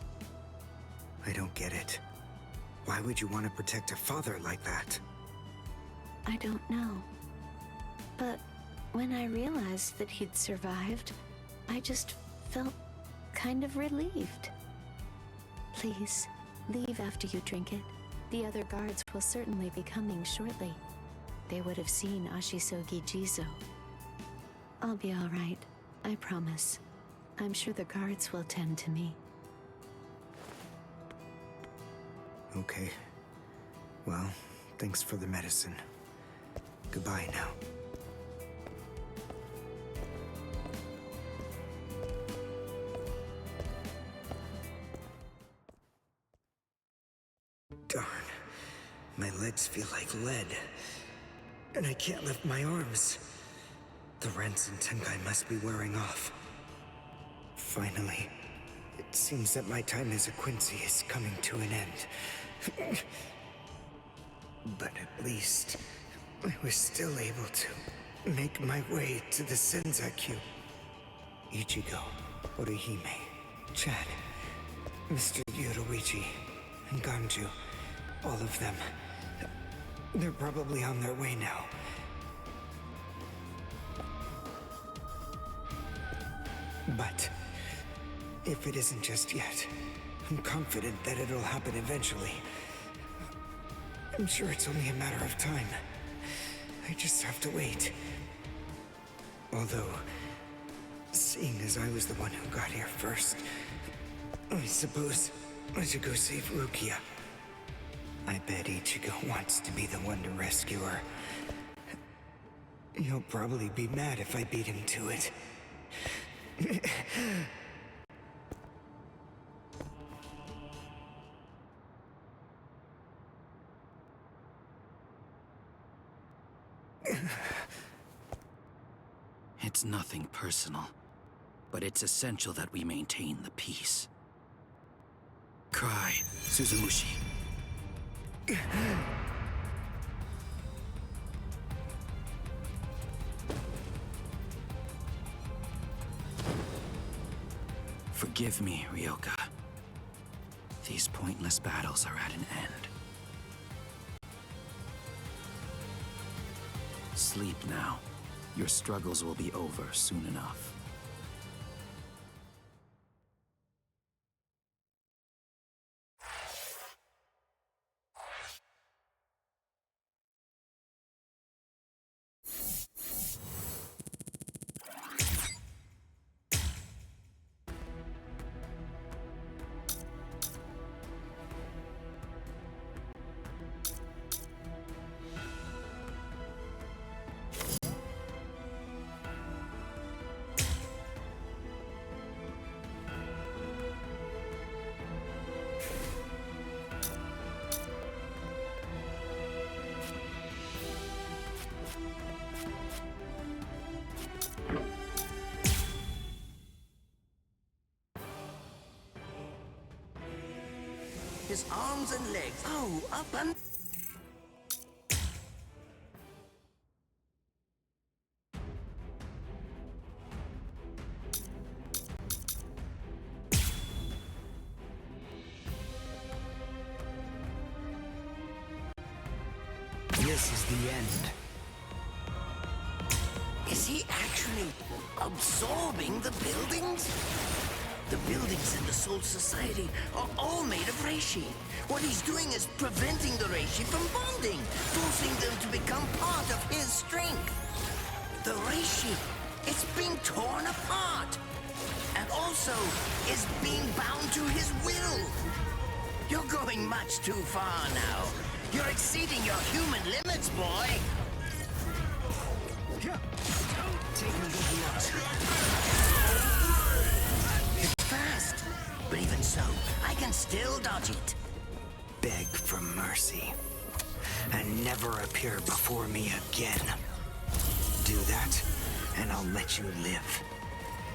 [SPEAKER 23] I don't get it. Why would you want to protect a father like that?
[SPEAKER 1] I don't know. But when I realized that he'd survived, I just felt kind of relieved. Please, leave after you drink it. The other guards will certainly be coming shortly. They would have seen Ashisogi Jizo. I'll be all right, I promise. I'm sure the guards will tend to me.
[SPEAKER 23] Okay. Well, thanks for the medicine. Goodbye now. Darn. My legs feel like lead. And I can't lift my arms. The rents in Tenkai must be wearing off. Finally, it seems that my time as a Quincy is coming to an end. But at least, I was still able to make my way to the Senzakyu. Ichigo, Orihime, Chad, Mr. Yoruichi, and Ganju, all of them. They're probably on their way now. But if it isn't just yet, I'm confident that it'll happen eventually. I'm sure it's only a matter of time. I just have to wait. Although, seeing as I was the one who got here first, I suppose I should go save Rukia. I bet Ichigo wants to be the one to rescue her. He'll probably be mad if I beat him to it.
[SPEAKER 2] It's nothing personal, but it's essential that we maintain the peace. Cry, Suzumushi. Forgive me, Ryoka. These pointless battles are at an end. Sleep now. Your struggles will be over soon enough.
[SPEAKER 4] His arms and legs. Oh, up and...
[SPEAKER 23] This is the end.
[SPEAKER 4] Is he actually absorbing the buildings? The buildings in the Soul Society are all made of reishi. What he's doing is preventing the reishi from bonding, forcing them to become part of his strength. The reishi, it's being torn apart, and also is being bound to his will. You're going much too far now. You're exceeding your human limits, boy.
[SPEAKER 23] Don't take a good look.
[SPEAKER 4] But even so, I can still dodge it.
[SPEAKER 23] Beg for mercy. And never appear before me again. Do that, and I'll let you live.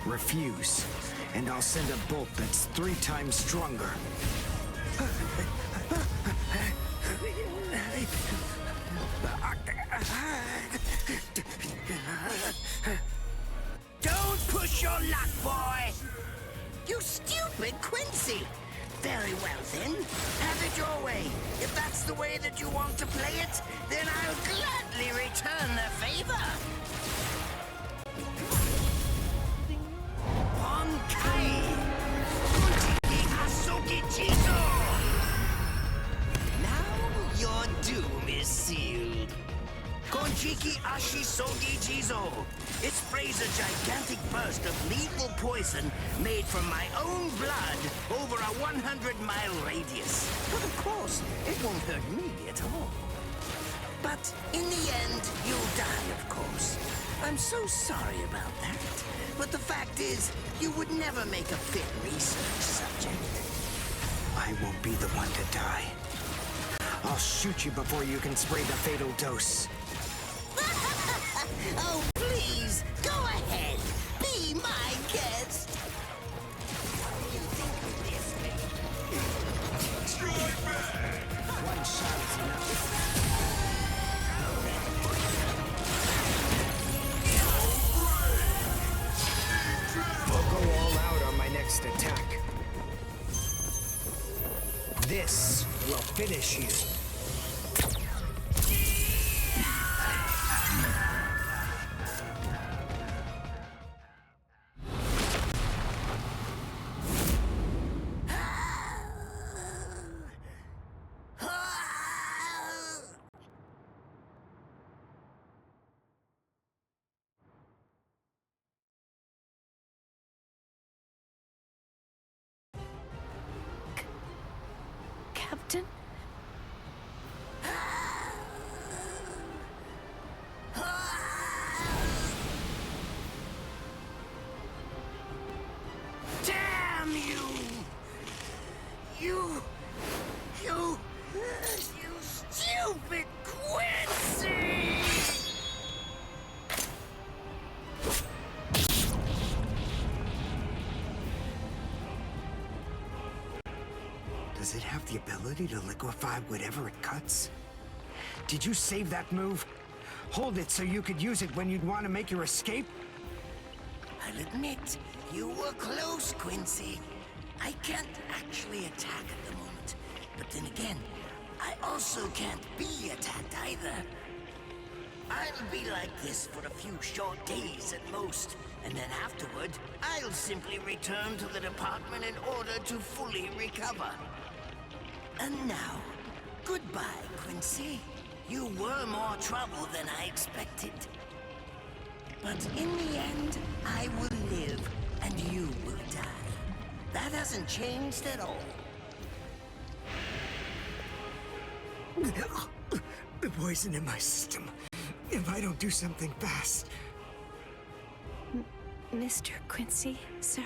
[SPEAKER 23] Refuse, and I'll send a bolt that's 3 times stronger.
[SPEAKER 4] Don't push your luck, boy! You stupid Quincy! Very well then, have it your way. If that's the way that you want to play it, then I'll gladly return the favor. Ponkai! Kunjiki Asuki Jizo! Now your doom is sealed. Konjiki Ashisogi Jizo. It sprays a gigantic burst of lethal poison made from my own blood over a 100-mile radius. But of course, it won't hurt me at all. But in the end, you'll die, of course. I'm so sorry about that. But the fact is, you would never make a fit research subject.
[SPEAKER 23] I won't be the one to die. I'll shoot you before you can spray the fatal dose.
[SPEAKER 4] Oh, please, go ahead. Be my guest. You think of this, strike back.
[SPEAKER 23] One shot is enough. I'll go all out on my next attack. This will finish you.
[SPEAKER 20] Captain?
[SPEAKER 4] Damn you! You stupid Quincy!
[SPEAKER 23] Does it have the ability to liquefy whatever it cuts? Did you save that move? Hold it so you could use it when you'd want to make your escape?
[SPEAKER 4] I'll admit, you were close, Quincy. I can't actually attack at the moment. But then again, I also can't be attacked either. I'll be like this for a few short days at most. And then afterward, I'll simply return to the department in order to fully recover. And now, goodbye, Quincy. You were more trouble than I expected. But in the end, I will live, and you will die. That hasn't changed at all.
[SPEAKER 23] The poison in my system. If I don't do something fast.
[SPEAKER 20] Mr. Quincy, sir?